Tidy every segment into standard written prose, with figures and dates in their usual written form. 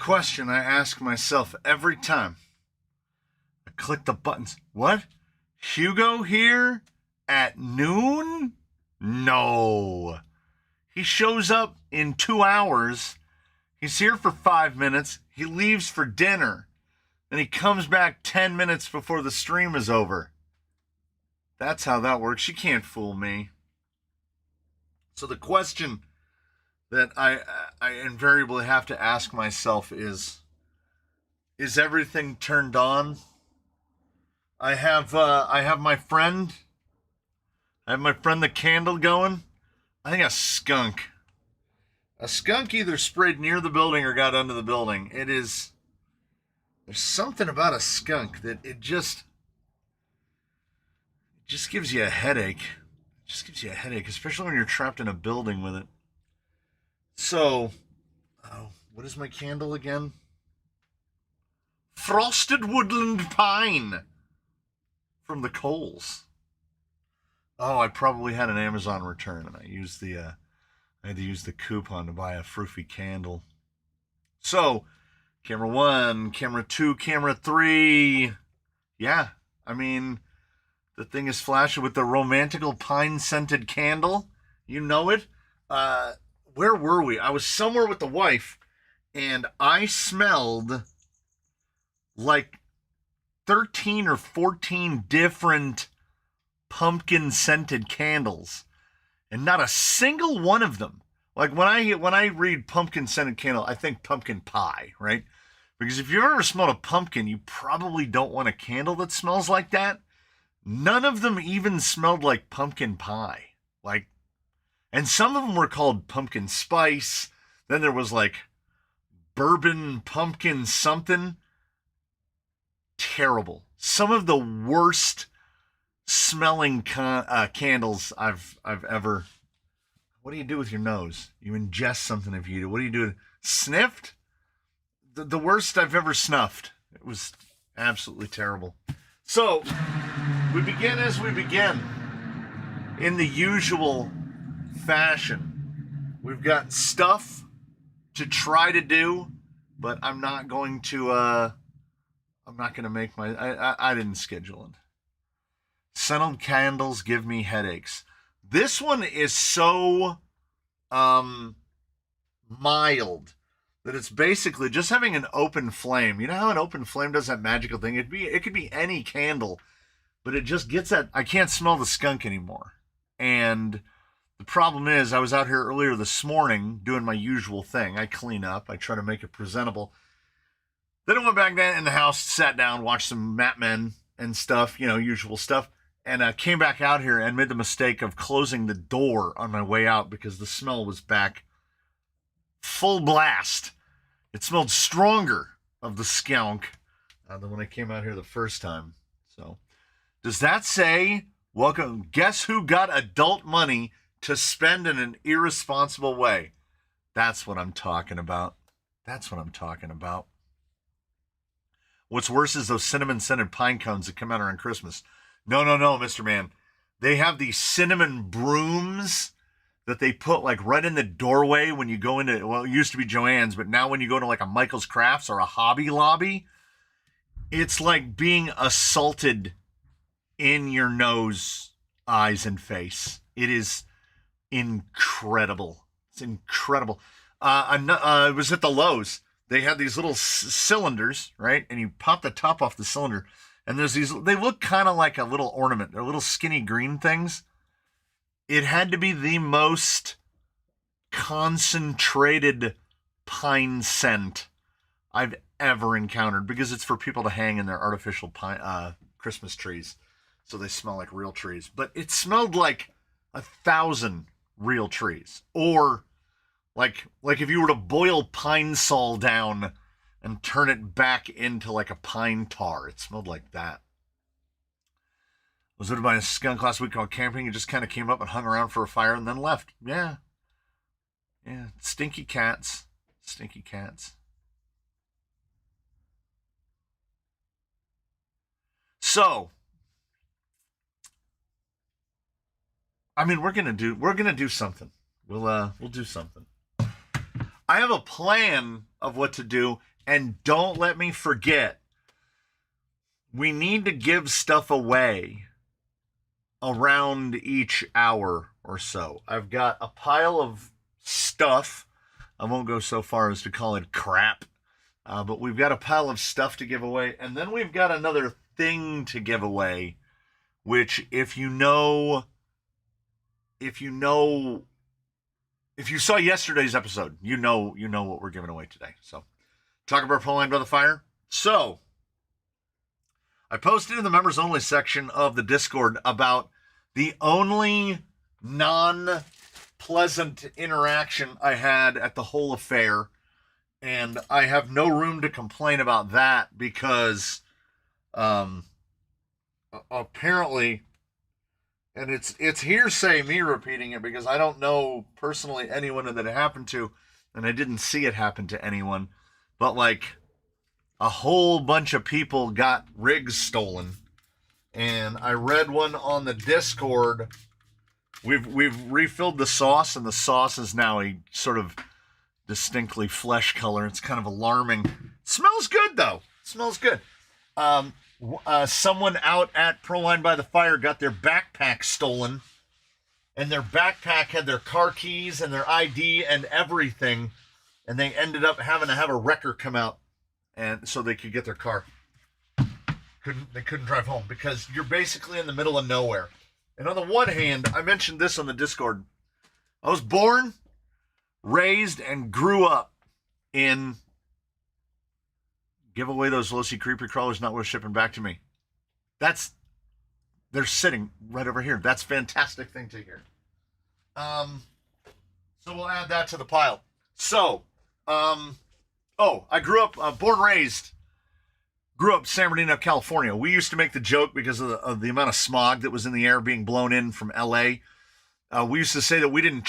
question I ask myself every time I click the buttons. What? Hugo here at noon? No. He shows up in 2 hours. He's here for 5 minutes. He leaves for dinner. And he comes back 10 minutes before the stream is over. That's how that works. You can't fool me. So the question that I invariably have to ask myself is everything turned on? I have my friend. I have my friend the candle going. I think a skunk. A skunk either sprayed near the building or got under the building. There's something about a skunk that it just gives you a headache. It just gives you a headache, especially when you're trapped in a building with it. So, what is my candle again? Frosted Woodland Pine from the Kohl's. Oh, I probably had an Amazon return, and I had to use the coupon to buy a froofy candle. So, camera 1, camera 2, camera 3. Yeah, I mean, the thing is flashing with the romantical pine-scented candle. You know it. Where were we? I was somewhere with the wife, and I smelled like 13 or 14 different pumpkin-scented candles, and not a single one of them. Like when I read pumpkin-scented candle, I think pumpkin pie, right? Because if you've ever smelled a pumpkin, you probably don't want a candle that smells like that. None of them even smelled like pumpkin pie. And some of them were called pumpkin spice. Then there was like bourbon pumpkin something. Terrible. Some of the worst smelling candles I've ever. What do you do with your nose? You ingest something if you do. What do you do? Sniffed? The worst I've ever snuffed. It was absolutely terrible. So, we begin as we begin. In the usual fashion. We've got stuff to try to do, but I'm not going to make I didn't schedule it. Scented candles give me headaches. This one is so mild that it's basically just having an open flame. You know how an open flame does that magical thing? It could be any candle, but it just gets that. I can't smell the skunk anymore. And the problem is, I was out here earlier this morning doing my usual thing. I clean up. I try to make it presentable. Then I went back down in the house, sat down, watched some Mad Men and stuff, usual stuff. And I came back out here and made the mistake of closing the door on my way out because the smell was back full blast. It smelled stronger of the skunk than when I came out here the first time. So, does that say, welcome, guess who got adult money to spend in an irresponsible way? That's what I'm talking about. That's what I'm talking about. What's worse is those cinnamon-scented pine cones that come out around Christmas. No, Mr. Man. They have these cinnamon brooms that they put like right in the doorway when you go into, well, it used to be Joann's, but now when you go to like a Michael's Crafts or a Hobby Lobby, it's like being assaulted in your nose, eyes, and face. It is incredible. It's incredible. It was at the Lowe's. They had these little cylinders, right? And you pop the top off the cylinder, and there's these, they look kind of like a little ornament. They're little skinny green things. It had to be the most concentrated pine scent I've ever encountered, because it's for people to hang in their artificial pine, Christmas trees. So they smell like real trees. But it smelled like 1,000 real trees. Or like if you were to boil pine sol down and turn it back into like a pine tar. It smelled like that. Was visited by a skunk last week called camping. It just kind of came up and hung around for a fire and then left. Yeah. Stinky cats. Stinky cats. So, I mean, we're gonna do something. We'll do something. I have a plan of what to do. And don't let me forget, we need to give stuff away around each hour or so. I've got a pile of stuff. I won't go so far as to call it crap, but we've got a pile of stuff to give away. And then we've got another thing to give away, which if you saw yesterday's episode, you know what we're giving away today. So, talk about Proline by the Fire. So, I posted in the members only section of the Discord about the only non-pleasant interaction I had at the whole affair, and I have no room to complain about that because apparently, and it's hearsay me repeating it because I don't know personally anyone that it happened to, and I didn't see it happen to anyone, but like a whole bunch of people got rigs stolen. And I read one on the Discord. We've refilled the sauce, and the sauce is now a sort of distinctly flesh color. It's kind of alarming. Smells good though. Smells good. Someone out at Proline by the Fire got their backpack stolen, and their backpack had their car keys and their ID and everything, and they ended up having to have a wrecker come out, and so they could get their car. They couldn't drive home because you're basically in the middle of nowhere. And on the one hand, I mentioned this on the Discord. I was born, raised, and grew up in give away those low-sea creeper crawlers not worth shipping back to me. They're sitting right over here. That's a fantastic thing to hear. So we'll add that to the pile. So, I grew up, born, raised, grew up in San Bernardino, California. We used to make the joke because of the amount of smog that was in the air being blown in from LA. We used to say that we didn't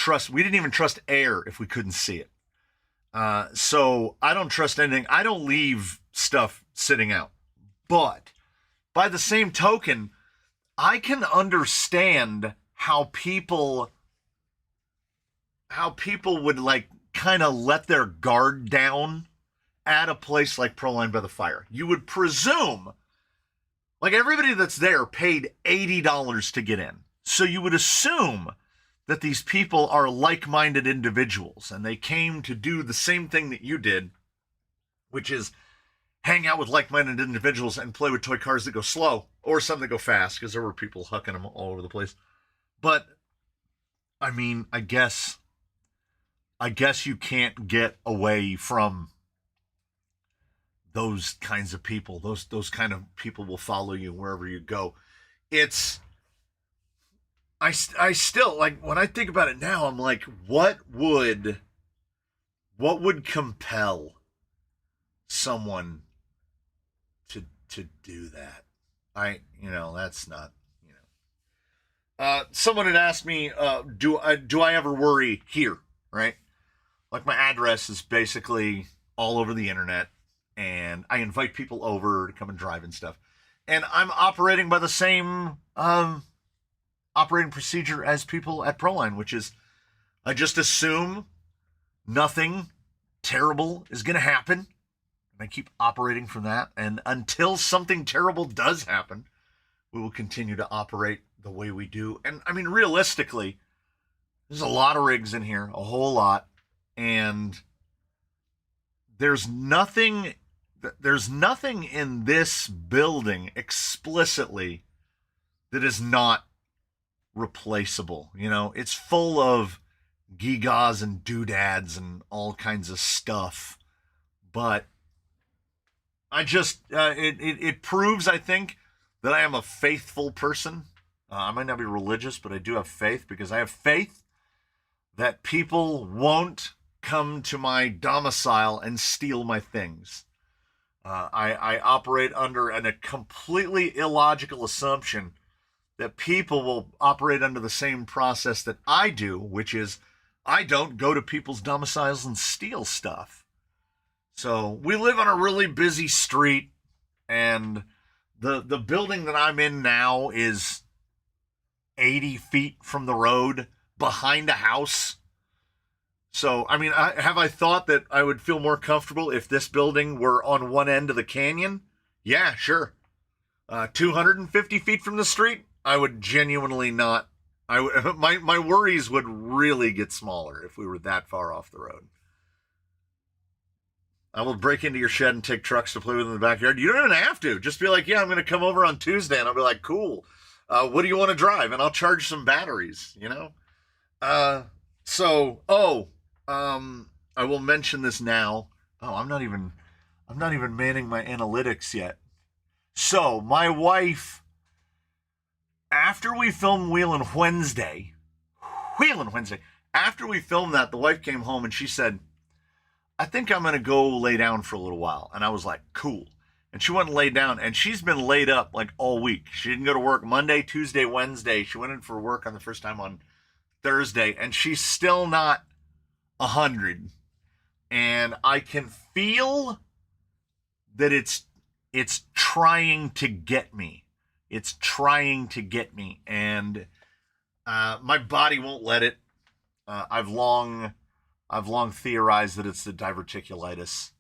even trust air if we couldn't see it. So I don't trust anything. I don't leave stuff sitting out. But by the same token, I can understand how people would like kind of let their guard down at a place like Proline by the Fire. You would presume, like everybody that's there paid $80 to get in. So you would assume that these people are like-minded individuals and they came to do the same thing that you did, which is hang out with like-minded individuals and play with toy cars that go slow or some that go fast, because there were people hucking them all over the place. But I mean, I guess you can't get away from those kinds of people. Those kind of people will follow you wherever you go. I still, like, when I think about it now, I'm like, what would compel someone to do that? That's not, someone had asked me, do I ever worry here, right? Like, my address is basically all over the internet, and I invite people over to come and drive and stuff. And I'm operating by the same operating procedure as people at Proline, which is I just assume nothing terrible is going to happen. And I keep operating from that. And until something terrible does happen, we will continue to operate the way we do. And I mean, realistically, there's a lot of rigs in here, a whole lot. And there's nothing in this building explicitly that is not replaceable. It's full of gigas and doodads and all kinds of stuff. But I just, it proves, I think, that I am a faithful person. I might not be religious, but I do have faith, because I have faith that people won't come to my domicile and steal my things. I operate under a completely illogical assumption that people will operate under the same process that I do, which is I don't go to people's domiciles and steal stuff. So we live on a really busy street, and the building that I'm in now is 80 feet from the road behind a house. So, I mean, have I thought that I would feel more comfortable if this building were on one end of the canyon? Yeah, sure. 250 feet from the street, I would genuinely not. My worries would really get smaller if we were that far off the road. I will break into your shed and take trucks to play with in the backyard. You don't even have to. Just be like, yeah, I'm going to come over on Tuesday, and I'll be like, cool. What do you want to drive? And I'll charge some batteries. I will mention this now. Oh, I'm not even manning my analytics yet. So my wife, after we filmed Wheelin' Wednesday, after we filmed that, the wife came home and she said, I think I'm going to go lay down for a little while. And I was like, cool. And she went and laid down, and she's been laid up like all week. She didn't go to work Monday, Tuesday, Wednesday. She went in for work on the first time on Thursday, and she's still not 100. And I can feel that it's trying to get me. It's trying to get me, and my body won't let it. I've long theorized that it's the diverticulitis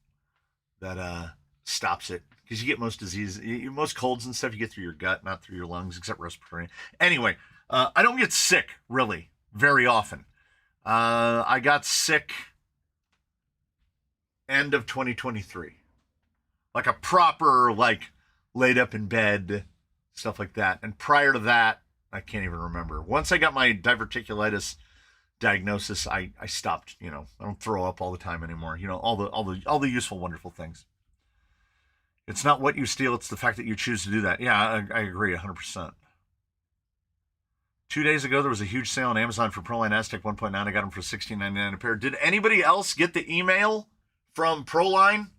that stops it, because you get most disease, most colds and stuff, you get through your gut, not through your lungs, except respiratory. Anyway, I don't get sick really very often. I got sick end of 2023, like a proper, like, laid up in bed, stuff like that. And prior to that, I can't even remember. Once I got my diverticulitis diagnosis, I stopped. I don't throw up all the time anymore. All the useful, wonderful things. It's not what you steal, it's the fact that you choose to do that. Yeah, I agree 100%. 2 days ago, there was a huge sale on Amazon for Proline Aztec 1.9. I got them for $16.99 a pair. Did anybody else get the email from Proline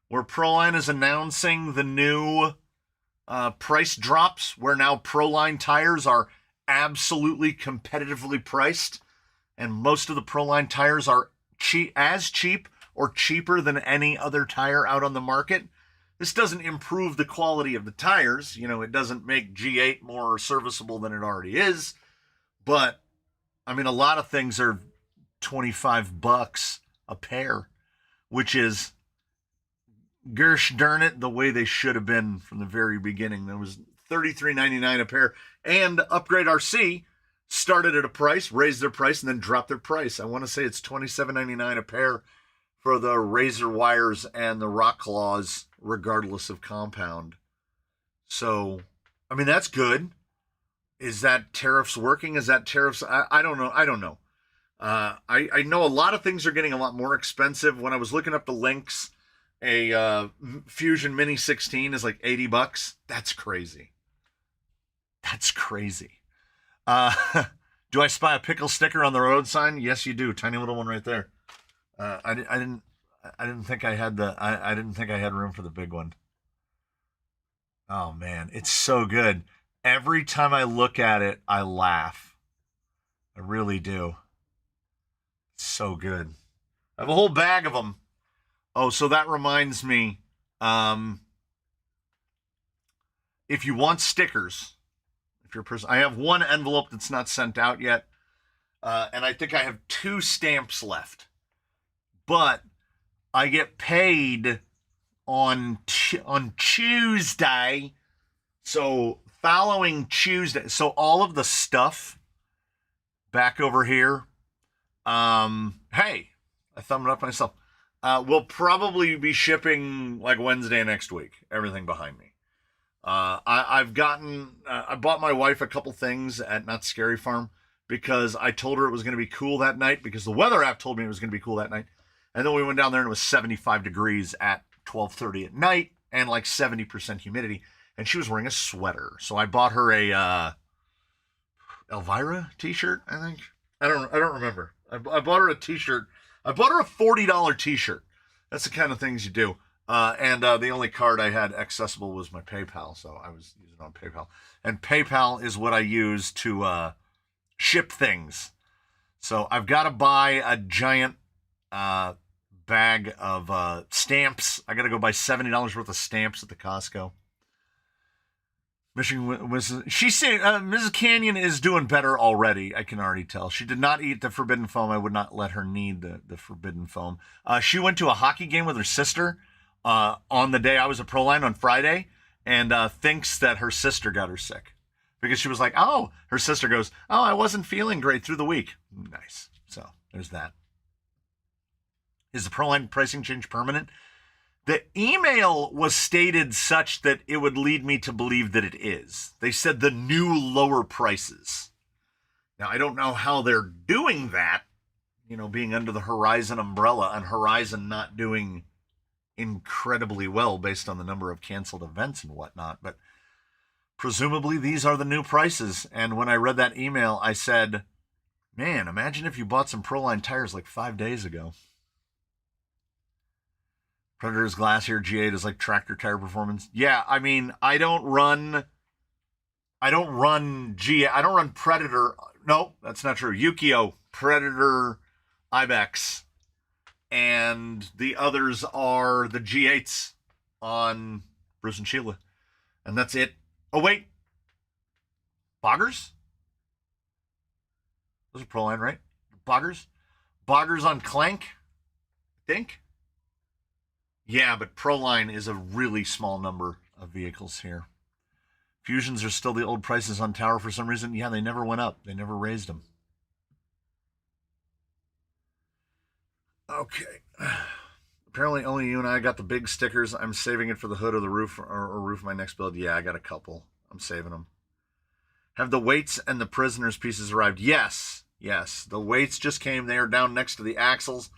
where Proline is announcing the new price drops, where now Proline tires are absolutely competitively priced, and most of the Proline tires are cheap or cheaper than any other tire out on the market? This doesn't improve the quality of the tires. It doesn't make G8 more serviceable than it already is. But, I mean, a lot of things are $25 a pair, which is, gosh darn it, the way they should have been from the very beginning. There was $33.99 a pair. And Upgrade RC started at a price, raised their price, and then dropped their price. I want to say it's $27.99 a pair for the razor wires and the rock claws, regardless of compound. So, I mean, that's good. Is that tariffs working? Is that tariffs? I don't know. I don't know. I know a lot of things are getting a lot more expensive. When I was looking up the links, a Fusion Mini 16 is like $80. That's crazy. That's crazy. Do I spy a pickle sticker on the road sign? Yes, you do. Tiny little one right there. I didn't think I had I didn't think I had room for the big one. Oh man, it's so good. Every time I look at it, I laugh. I really do. It's so good. I have a whole bag of them. Oh, so that reminds me, if you want stickers, if you're a person, I have one envelope that's not sent out yet, and I think I have 2 stamps left. But I get paid on Tuesday, so following Tuesday, so all of the stuff back over here, hey, I thumbed up myself, will probably be shipping like Wednesday next week, everything behind me. I bought my wife a couple things at Not Scary Farm because I told her it was going to be cool that night, because the weather app told me it was going to be cool that night. And then we went down there and it was 75 degrees at 12:30 at night and like 70% humidity. And she was wearing a sweater. So I bought her a Elvira t-shirt, I think. I don't remember. I bought her a t-shirt. I bought her a $40 t-shirt. That's the kind of things you do. And the only card I had accessible was my PayPal. So I was using it on PayPal. And PayPal is what I use to ship things. So I've got to buy a giant bag of stamps. I got to go buy $70 worth of stamps at the Costco. Michigan, she's saying Mrs. Canyon is doing better already. I can already tell. She did not eat the forbidden foam. I would not let her need the forbidden foam. She went to a hockey game with her sister on the day I was at Proline on Friday, and thinks that her sister got her sick because she was like, "Oh," her sister goes, "Oh, I wasn't feeling great through the week." Nice. So there's that. Is the Proline pricing change permanent? The email was stated such that it would lead me to believe that it is. They said the new lower prices. Now, I don't know how they're doing that, being under the Horizon umbrella and Horizon not doing incredibly well based on the number of canceled events and whatnot. But presumably these are the new prices. And when I read that email, I said, man, imagine if you bought some Proline tires like 5 days ago. Predator's glass here, G8 is like tractor tire performance. Yeah, I mean, I don't run G8. I don't run Predator. No, that's not true. Yukio, Predator, Ibex, and the others are the G8s on Bruce and Sheila. And that's it. Oh, wait. Boggers? Those are Proline, right? Boggers? Boggers on Clank, I think. Yeah, but Proline is a really small number of vehicles here. Fusions are still the old prices on Tower for some reason. Yeah, they never went up. They never raised them. Okay. Apparently only you and I got the big stickers. I'm saving it for the hood or the roof or roof of my next build. Yeah, I got a couple. I'm saving them. Have the weights and the prisoners pieces arrived? Yes. Yes. The weights just came. They are down next to the axles.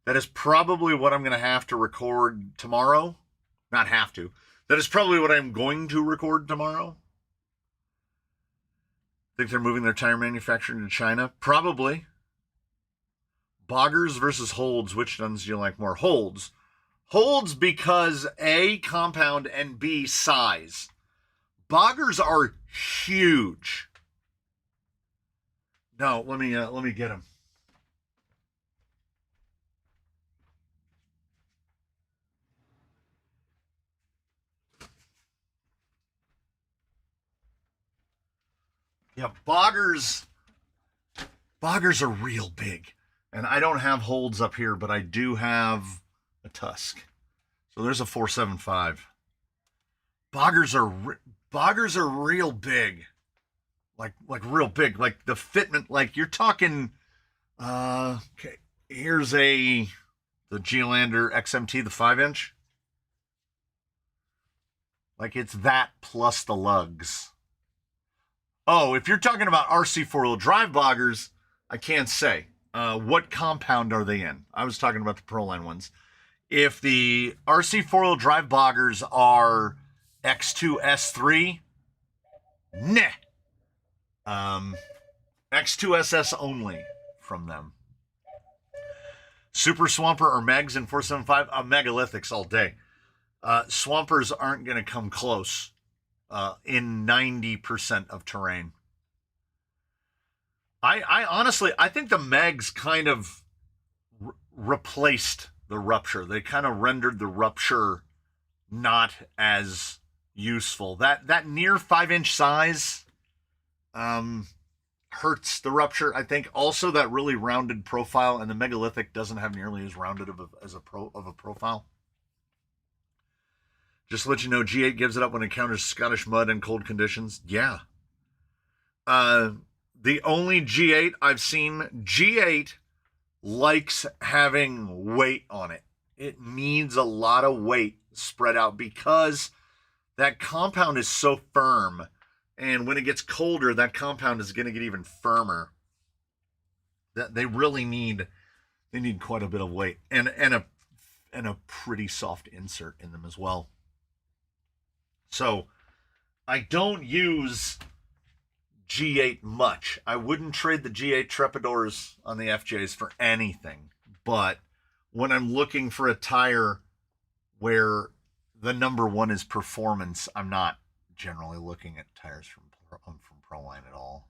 That is probably what I'm going to have to record tomorrow. Not have to. That is probably what I'm going to record tomorrow. Think they're moving their tire manufacturing to China? Probably. Boggers versus holds. Which ones do you like more? Holds. Holds because A, compound, and B, size. Boggers are huge. No, let me get them. Yeah, boggers are real big. And I don't have holds up here, but I do have a Tusk. So there's a 475. Boggers are real big. Like real big. Like the fitment, like you're talking okay, here's the Geolander XMT, the 5-inch. Like it's that plus the lugs. Oh, if you're talking about RC four-wheel drive boggers, I can't say. What compound are they in? I was talking about the Proline ones. If the RC four-wheel drive boggers are X2, S3, nah. X2, SS only from them. Super Swamper or Megs in 475? Megalithics all day. Swampers aren't going to come close in 90% of terrain. I honestly, I think the Megs kind of replaced the Rupture. They kind of rendered the Rupture not as useful. That near 5-inch size hurts the Rupture, I think. Also, that really rounded profile, and the Megalithic doesn't have nearly as rounded of a profile. Just to let you know, G8 gives it up when it encounters Scottish mud and cold conditions. Yeah. The only G8 I've seen, G8 likes having weight on it. It needs a lot of weight spread out because that compound is so firm. And when it gets colder, that compound is going to get even firmer. They really need quite a bit of weight and a pretty soft insert in them as well. So I don't use G8 much. I wouldn't trade the G8 Trepadors on the FJs for anything. But when I'm looking for a tire where the number one is performance, I'm not generally looking at tires from Proline at all.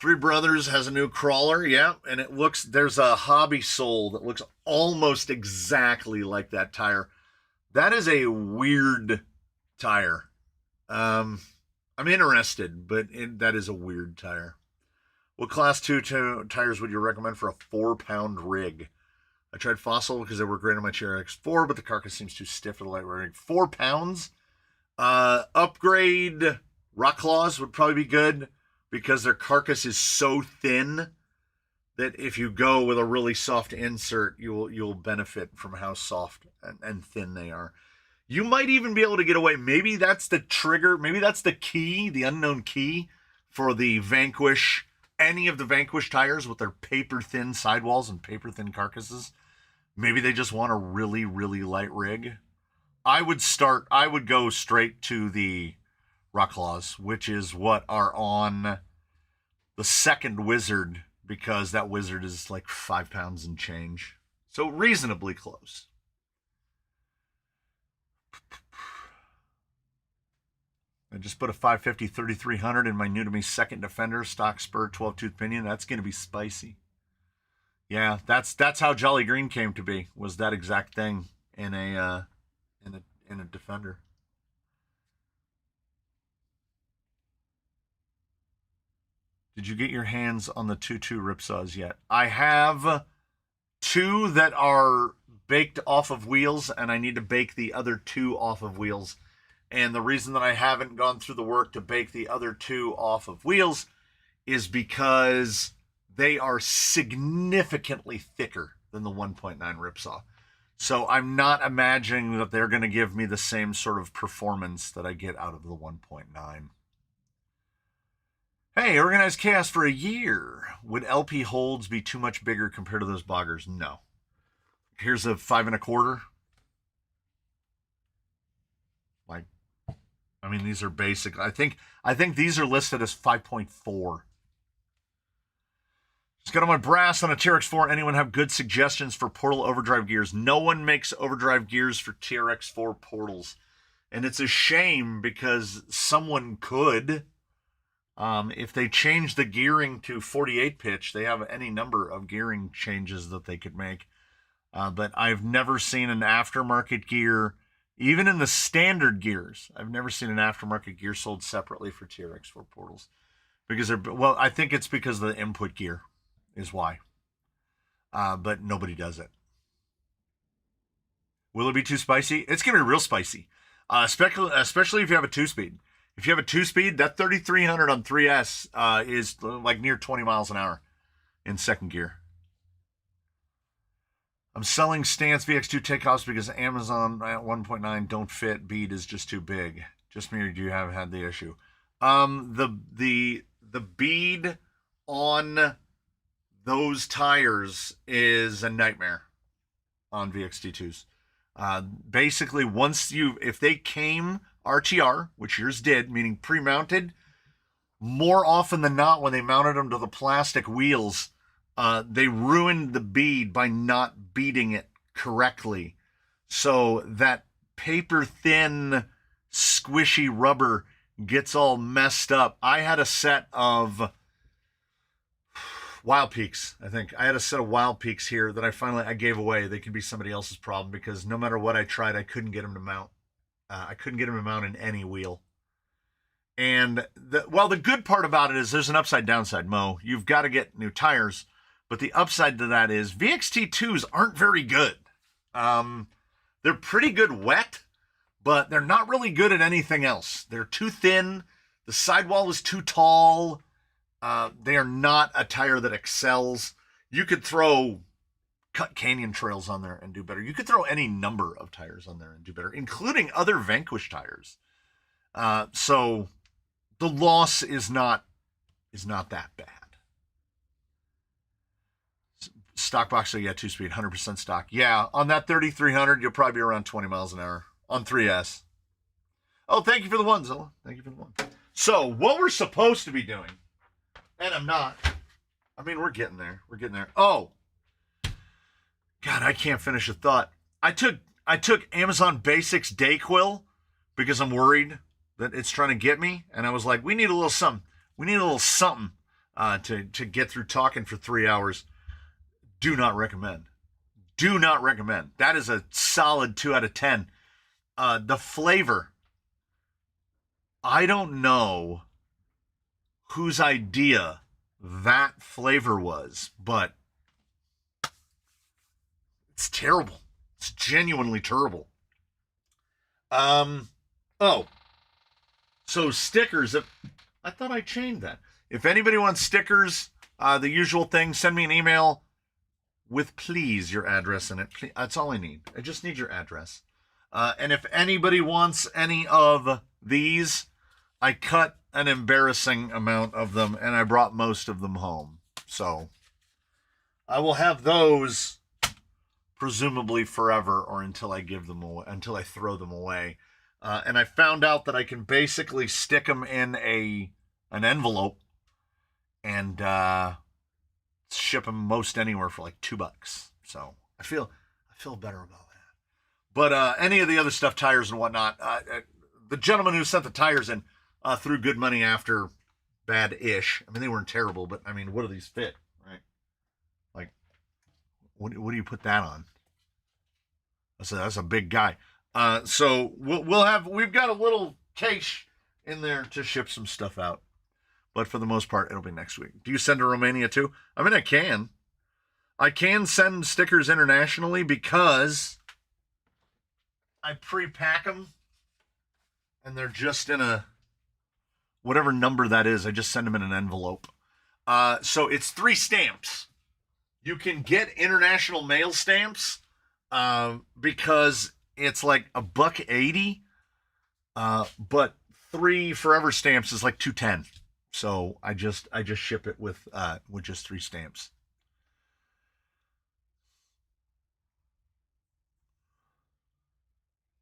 Three Brothers has a new crawler, yeah, and there's a Hobby Soul that looks almost exactly like that tire. That is a weird tire. I'm interested, but that is a weird tire. What class 2 tires would you recommend for a 4-pound rig? I tried Fossil because they were great on my TRX4, but the carcass seems too stiff for the light rig. 4 pounds? Upgrade Rock Claws would probably be good because their carcass is so thin that if you go with a really soft insert, you'll benefit from how soft and thin they are. You might even be able to get away. Maybe that's the trigger. Maybe that's the key, the unknown key for the Vanquish, any of the Vanquish tires with their paper-thin sidewalls and paper-thin carcasses. Maybe they just want a really, really light rig. I would go straight to the Rock Claws, which is what are on the second Wizard, because that Wizard is like 5 pounds and change. So reasonably close. I just put a 550 3300 in my new to me second Defender stock spur 12-tooth pinion. That's going to be spicy. Yeah, that's how Jolly Green came to be. Was that exact thing in a Defender. Did you get your hands on the 2.2 ripsaws yet? I have 2 that are baked off of wheels, and I need to bake the other 2 off of wheels. And the reason that I haven't gone through the work to bake the other 2 off of wheels is because they are significantly thicker than the 1.9 ripsaw. So I'm not imagining that they're going to give me the same sort of performance that I get out of the 1.9. Hey, organized chaos for a year. Would LP holds be too much bigger compared to those boggers? No. Here's a 5 1/4. Like, I mean, these are basic. I think these are listed as 5.4. Just got on my brass on a TRX4. Anyone have good suggestions for portal overdrive gears? No one makes overdrive gears for TRX4 portals. And it's a shame because someone could. If they change the gearing to 48 pitch, they have any number of gearing changes that they could make. But I've never seen an aftermarket gear, even in the standard gears. I've never seen an aftermarket gear sold separately for TRX4 portals. Because I think it's because of the input gear is why. But nobody does it. Will it be too spicy? It's going to be real spicy. Especially if you have a 2-speed. If you have a 2-speed, that 3300 on 3S is like near 20 miles an hour in second gear. I'm selling Stance VX2 takeoffs because Amazon at 1.9 don't fit. Bead is just too big. Just me, or do you have had the issue? The bead on those tires is a nightmare on VXT2s. Basically, if they came RTR, which yours did, meaning pre-mounted, more often than not, when they mounted them to the plastic wheels, they ruined the bead by not beading it correctly. So that paper-thin, squishy rubber gets all messed up. I had a set of Wild Peaks, I think. I had a set of Wild Peaks here that I gave away. They could be somebody else's problem because no matter what I tried, I couldn't get them to mount. I couldn't get them to mount in any wheel. And the good part about it is there's an upside downside, Mo. You've got to get new tires, but the upside to that is VXT2s aren't very good. They're pretty good wet, but they're not really good at anything else. They're too thin. The sidewall is too tall. They are not a tire that excels. You could throw Cut Canyon trails on there and do better. You could throw any number of tires on there and do better, including other Vanquish tires. So the loss is not that bad. Stock box, so yeah, 2-speed, 100% stock. Yeah, on that 3300, you'll probably be around 20 miles an hour on 3S. Oh, thank you for the one, Zilla. Thank you for the one. So what we're supposed to be doing, and I'm not. I mean, we're getting there. We're getting there. Oh, God, I can't finish a thought. I took Amazon Basics Dayquil because I'm worried that it's trying to get me, and I was like, we need a little something. We need a little something to get through talking for 3 hours. Do not recommend. Do not recommend. That is a solid 2 out of 10. The flavor I don't know whose idea that flavor was, but it's terrible. It's genuinely terrible. Oh, so stickers. I thought I changed that. If anybody wants stickers, the usual thing, send me an email with please your address in it. Please, that's all I need. I just need your address. And if anybody wants any of these, I cut an embarrassing amount of them and I brought most of them home. So I will have those presumably forever, or until I give them away, until I throw them away. And I found out that I can basically stick them in an envelope and ship them most anywhere for like $2. So I feel better about that. But any of the other stuff, tires and whatnot, the gentleman who sent the tires in threw good money after bad-ish. I mean, they weren't terrible, but I mean, what do these fit, right? Like, what do you put that on? That's a big guy. So we've got a little case in there to ship some stuff out. But for the most part, it'll be next week. Do you send to Romania too? I mean, I can. I can send stickers internationally because I pre-pack them and they're just in a, whatever number that is, I just send them in an envelope. So it's 3 stamps. You can get international mail stamps because it's like $1.80, but 3 forever stamps is like $2.10. So I just ship it with just 3 stamps.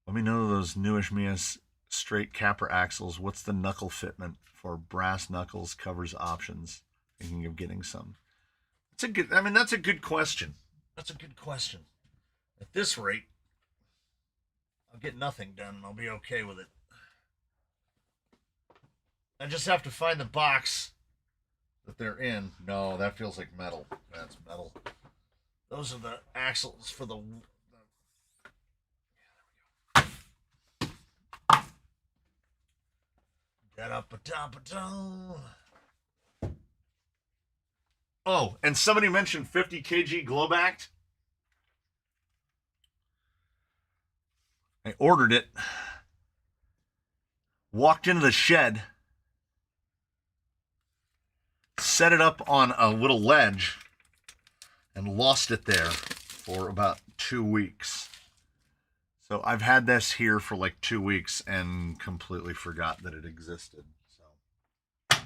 Let me know those newish Mia's straight capper axles. What's the knuckle fitment for brass knuckles, covers, options? Thinking of getting some. That's a good question. That's a good question. At this rate, I'll get nothing done and I'll be okay with it. I just have to find the box that they're in. No, that feels like metal. That's metal. Those are the axles for the... Oh, and somebody mentioned 50 kg globe act. I ordered it, walked into the shed, set it up on a little ledge, and lost it there for about 2 weeks. So I've had this here for like 2 weeks and completely forgot that it existed. So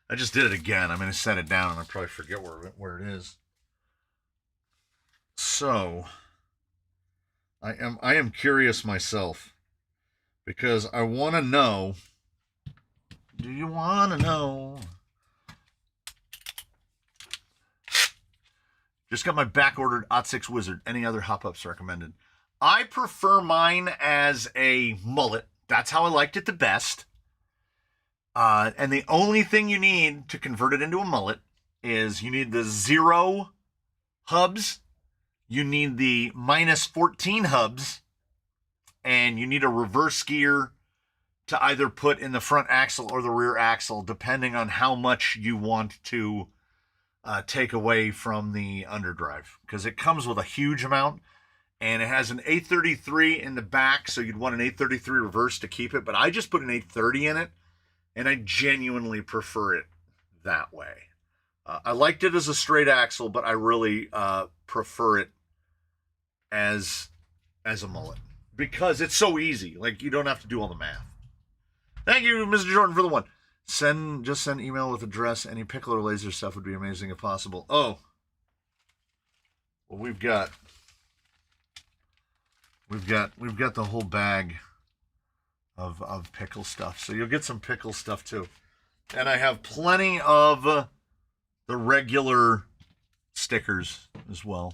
I just did it again. I'm going to set it down and I probably forget where it is. So I am curious myself because I want to know. Do you want to know? Just got my back-ordered OT6 Wizard. Any other hop-ups recommended? I prefer mine as a mullet. That's how I liked it the best. And the only thing you need to convert it into a mullet is you need the 0 hubs, you need the -14 hubs, and you need a reverse gear to either put in the front axle or the rear axle, depending on how much you want to take away from the underdrive. Because it comes with a huge amount. And it has an 833 in the back, so you'd want an 833 reverse to keep it. But I just put an 830 in it, and I genuinely prefer it that way. I liked it as a straight axle, but I really prefer it as a mullet. Because it's so easy. Like, you don't have to do all the math. Thank you, Mr. Jordan, for the one. Just send email with address. Any pickle or laser stuff would be amazing if possible. Oh. Well, we've got the whole bag of pickle stuff. So you'll get some pickle stuff too. And I have plenty of the regular stickers as well.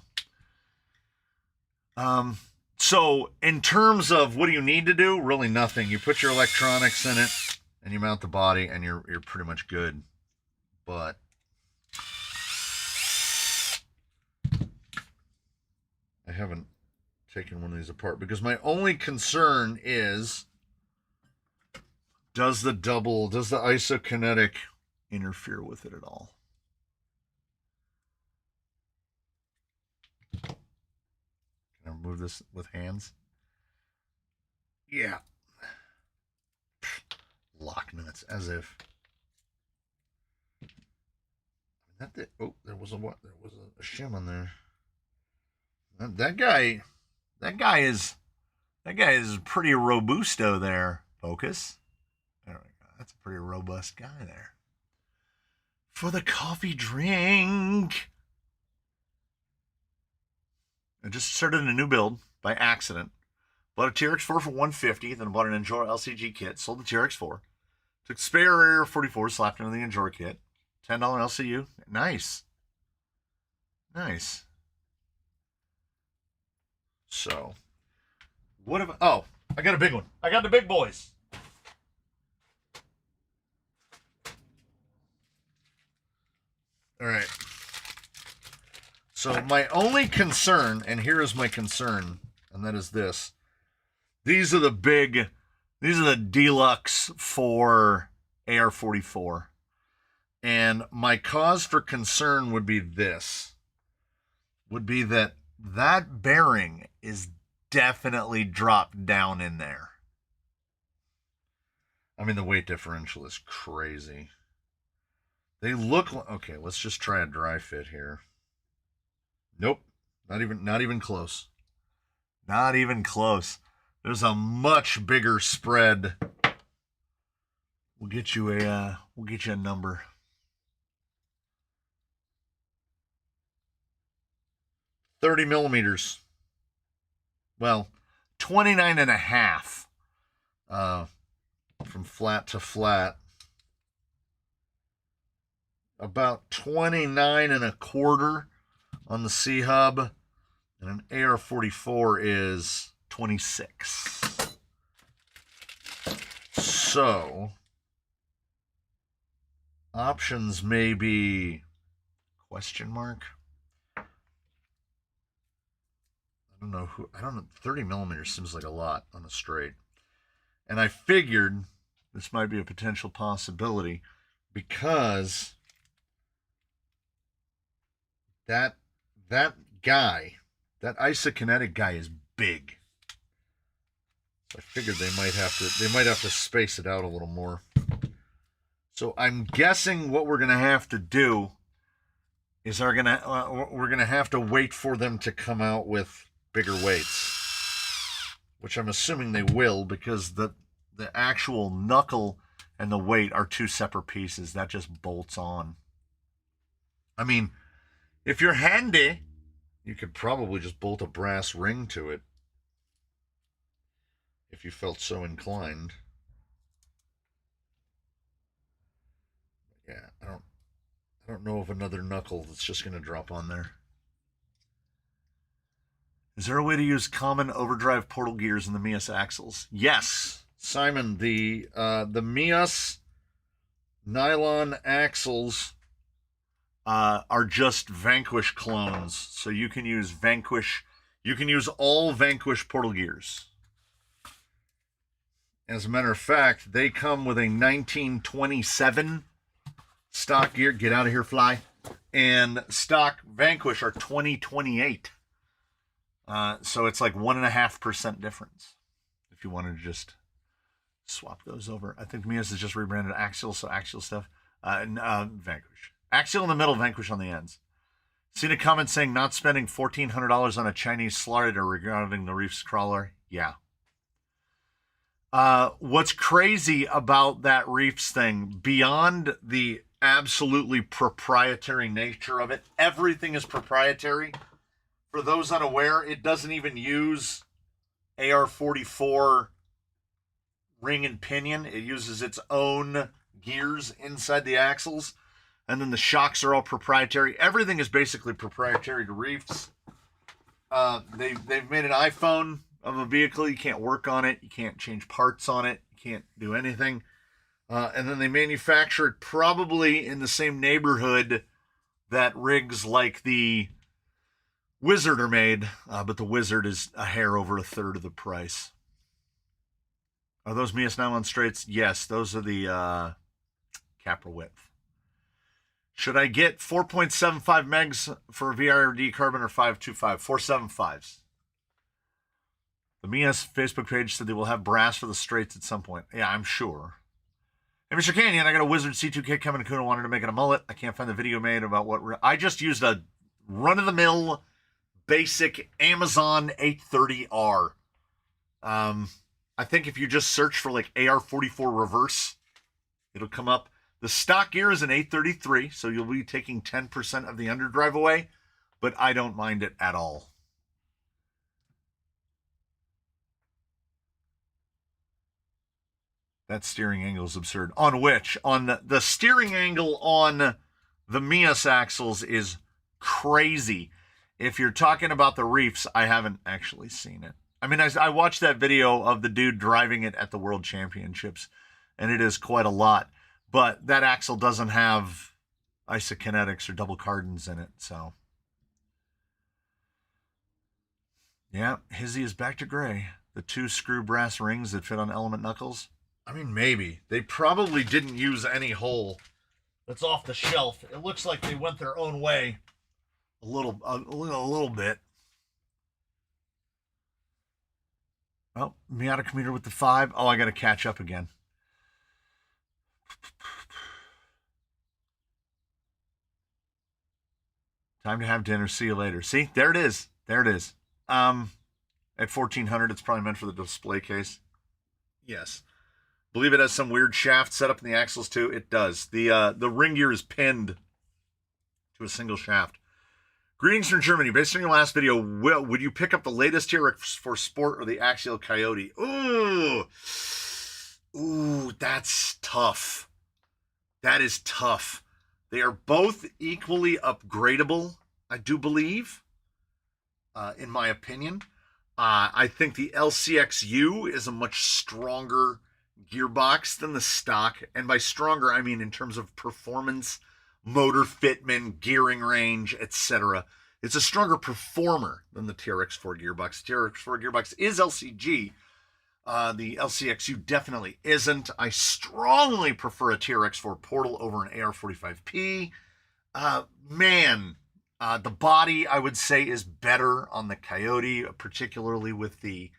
So in terms of what do you need to do? Really nothing. You put your electronics in it and you mount the body and you're pretty much good. But I haven't taken one of these apart because my only concern is Does the isokinetic interfere with it at all? Can I remove this with hands? Yeah. Lock nuts, as if. Oh, there was a what? There was a shim on there. That guy is pretty robusto there. Focus. There we go. That's a pretty robust guy there. For the coffee drink. I just started a new build by accident. Bought a TRX4 for $150, then bought an Enjoy LCG kit, sold the TRX4. Took spare Air 44, slapped into the Enjoy kit. $10 LCU. Nice. Nice. So, what if... Oh, I got a big one. I got the big boys. All right. So my only concern, and here is my concern, and that is this. These are the deluxe for AR-44. And my cause for concern would be this. Would be that bearing is definitely dropped down in there. I mean, the weight differential is crazy. They look like... Okay, let's just try a dry fit here. Nope. Not even close. Not even close. There's a much bigger spread. We'll get you a number. $30 millimeters. Well, 29 and a half from flat to flat. About 29 and a quarter on the C-Hub. And an AR-44 is 26. So, options may be question mark. I don't know. 30 millimeters seems like a lot on a straight. And I figured this might be a potential possibility because that guy, that isokinetic guy is big. So I figured they might have to space it out a little more. So I'm guessing what we're gonna have to do is we're gonna have to wait for them to come out with bigger weights, which I'm assuming they will, because the actual knuckle and the weight are two separate pieces. That just bolts on. I mean, if you're handy, you could probably just bolt a brass ring to it if you felt so inclined. Yeah, I don't know of another knuckle that's just going to drop on there. Is there a way to use common overdrive portal gears in the Mias axles? Yes, Simon. The Mias nylon axles are just Vanquish clones, so you can use Vanquish. You can use all Vanquish portal gears. As a matter of fact, they come with a 1927 stock gear. Get out of here, fly. And stock Vanquish are 2028. So it's like 1.5% difference if you wanted to just swap those over. I think Mias is just rebranded Axial, so Axial stuff. Vanquish. Axial in the middle, Vanquish on the ends. Seen a comment saying not spending $1,400 on a Chinese slider regarding the Reefs crawler. Yeah. What's crazy about that Reefs thing, beyond the absolutely proprietary nature of it, everything is proprietary. For those unaware, it doesn't even use AR-44 ring and pinion. It uses its own gears inside the axles. And then the shocks are all proprietary. Everything is basically proprietary to Reefs. They've made an iPhone of a vehicle. You can't work on it. You can't change parts on it. You can't do anything. And then they manufacture it probably in the same neighborhood that rigs like the Wizard are made, but the Wizard is a hair over a third of the price. Are those Mias nylon straights? Yes, those are the Capra width. Should I get 4.75 megs for VRD carbon or 525? 475s. The Mias Facebook page said they will have brass for the straights at some point. Yeah, I'm sure. Hey, Mr. Canyon, I got a Wizard C2 kit coming to Kuna. Wanted to make it a mullet. I can't find the video made about what... I just used a run-of-the-mill basic Amazon 830R. I think if you just search for like AR-44 reverse, it'll come up. The stock gear is an 833, so you'll be taking 10% of the underdrive away, but I don't mind it at all. That steering angle is absurd. On which? On the steering angle on the Mias axles is crazy. If you're talking about the reefs, I haven't actually seen it. I mean, I watched that video of the dude driving it at the World Championships, and it is quite a lot. But that axle doesn't have isokinetics or double cardons in it, so. Yeah, Hizzy is back to gray. The 2 screw brass rings that fit on element knuckles. I mean, maybe. They probably didn't use any hole that's off the shelf. It looks like they went their own way a little bit. Oh, Miata commuter with the 5. Oh, I got to catch up again. Time to have dinner. See you later. See, there it is. There it is. At 1400, it's probably meant for the display case. Yes. Believe it has some weird shaft set up in the axles too. It does. The ring gear is pinned to a single shaft. Greetings from Germany. Based on your last video, would you pick up the latest TRX for Sport or the Axial Coyote? Ooh, that's tough. That is tough. They are both equally upgradable, I do believe, in my opinion. I think the LCXU is a much stronger gearbox than the stock. And by stronger, I mean in terms of performance, motor fitment, gearing range, etc. It's a stronger performer than the TRX4 gearbox. The TRX4 gearbox is LCG. The LCXU definitely isn't. I strongly prefer a TRX4 Portal over an AR45P. The body, I would say, is better on the Coyote, particularly with the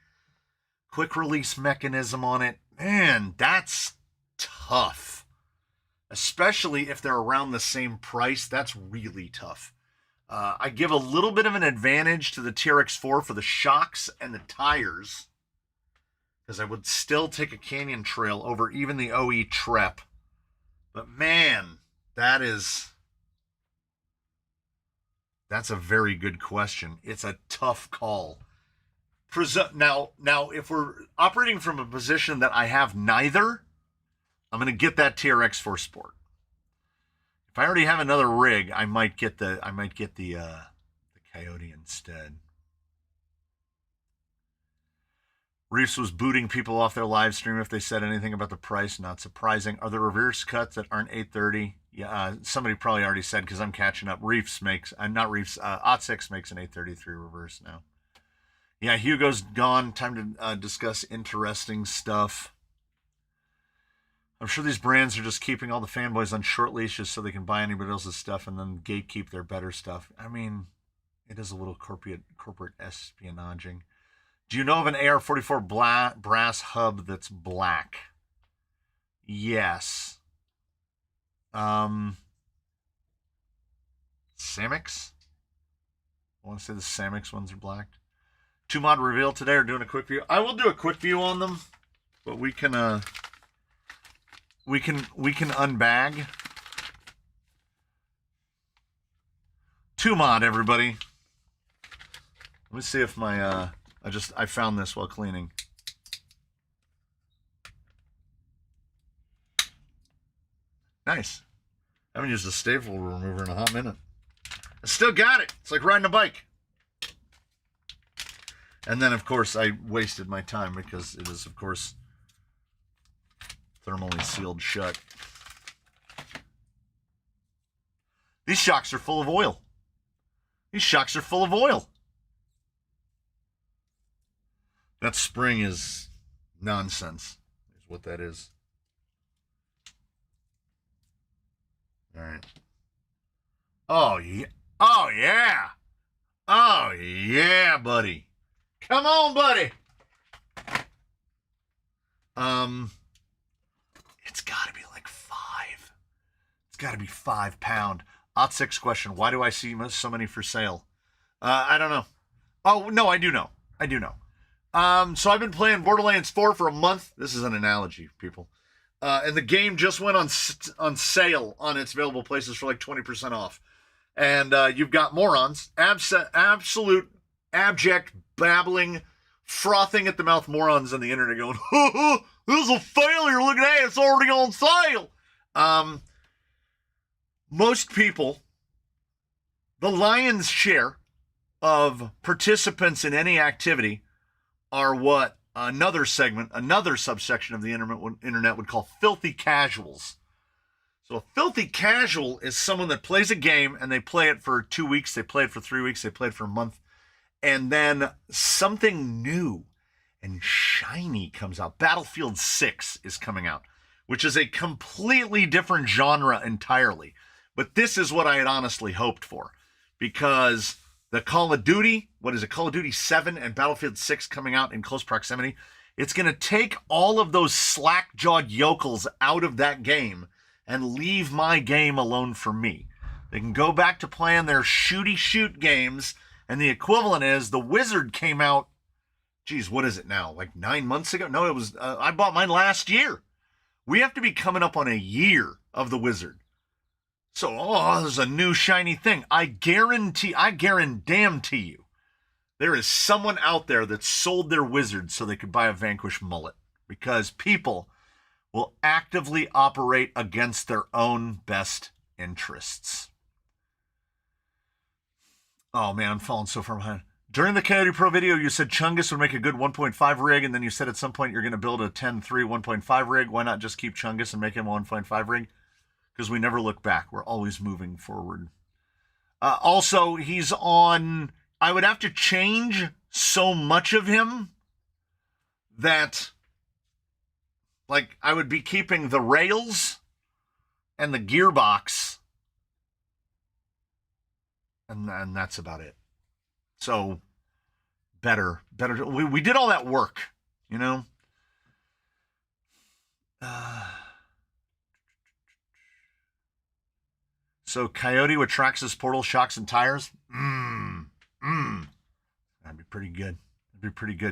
quick release mechanism on it. Man, that's tough. Especially if they're around the same price. That's really tough. I give a little bit of an advantage to the TRX4 for the shocks and the tires, because I would still take a Canyon Trail over even the OE Trep. But man, that's a very good question. It's a tough call. Now, if we're operating from a position that I have neither, I'm going to get that TRX4 Sport. If I already have another rig, I might get the Coyote instead. Reefs was booting people off their live stream if they said anything about the price. Not surprising. Are there reverse cuts that aren't 830? Yeah, somebody probably already said, because I'm catching up. Reefs makes, not Reefs, Ot6 makes an 833 reverse now. Yeah, Hugo's gone. Time to discuss interesting stuff. I'm sure these brands are just keeping all the fanboys on short leashes so they can buy anybody else's stuff and then gatekeep their better stuff. I mean, it is a little corporate espionaging. Do you know of an AR44 brass hub that's black? Yes. Samix? I want to say the Samix ones are black. 2mod reveal today, or doing a quick view? I will do a quick view on them, but we can unbag. 2mod, everybody. Let me see if my I found this while cleaning. Nice. I haven't used a staple remover in a hot minute. I still got it. It's like riding a bike. And then, of course, I wasted my time because it is, of course, thermally sealed shut. These shocks are full of oil. These shocks are full of oil. That spring is nonsense. what that is. All right. Oh, yeah. Oh, yeah. Oh, yeah, buddy. Come on, buddy. It's got to be like 5. It's got to be 5 pound. Ot 6 question. Why do I see so many for sale? I don't know. Oh, no, I do know. So I've been playing Borderlands 4 for a month. This is an analogy, people. And the game just went on sale on its available places for like 20% off. And you've got morons, absolute, abject, babbling, frothing at the mouth morons on the internet going, this is a failure. Look at that. It's already on sale. Most people, the lion's share of participants in any activity are what another subsection of the internet would call filthy casuals. So a filthy casual is someone that plays a game and they play it for 2 weeks, they play it for 3 weeks, they play it for a month, and then something new and shiny comes out. Battlefield 6 is coming out, which is a completely different genre entirely. But this is what I had honestly hoped for, because the Call of Duty, Call of Duty 7 and Battlefield 6 coming out in close proximity, it's going to take all of those slack-jawed yokels out of that game and leave my game alone for me. They can go back to playing their shooty shoot games, and the equivalent is the Wizard came out, geez, what is it now? Like 9 months ago? No, it was, I bought mine last year. We have to be coming up on a year of the Wizard. So, there's a new shiny thing. I guarantee you, there is someone out there that sold their Wizard so they could buy a Vanquish mullet, because people will actively operate against their own best interests. Oh man, I'm falling so far behind. During the Coyote Pro video, you said Chungus would make a good 1.5 rig, and then you said at some point you're going to build a 10.3 1.5 rig. Why not just keep Chungus and make him a 1.5 rig? Because we never look back. We're always moving forward. Also, he's on... I would have to change so much of him that... like, I would be keeping the rails and the gearbox. And that's about it. So, better. We did all that work, you know? So, Coyote with Traxxas portal, shocks, and tires? That'd be pretty good.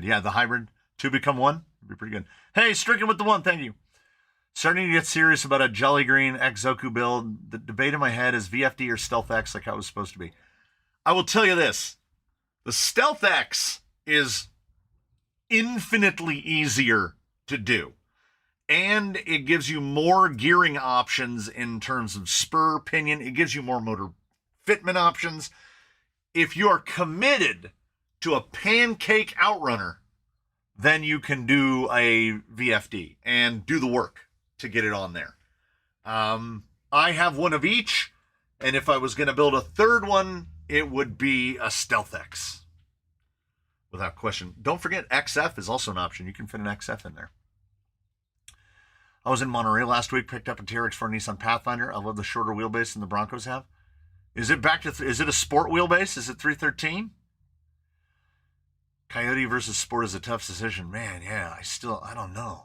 Yeah, the hybrid, 2 become 1? That'd be pretty good. Hey, Stricken with the 1, thank you. Starting to get serious about a Jolly Green X Zoku build. The debate in my head is VFD or Stealth X, like how it was supposed to be. I will tell you this. The Stealth X is infinitely easier to do. And it gives you more gearing options in terms of spur, pinion. It gives you more motor fitment options. If you are committed to a pancake outrunner, then you can do a VFD and do the work to get it on there. I have one of each, and if I was going to build a third one, it would be a Stealth X. Without question. Don't forget, XF is also an option. You can fit an XF in there. I was in Monterey last week, picked up a TRX for a Nissan Pathfinder. I love the shorter wheelbase than the Broncos have. Is it is it a sport wheelbase? Is it 313? Coyote versus Sport is a tough decision. Man, yeah, I don't know.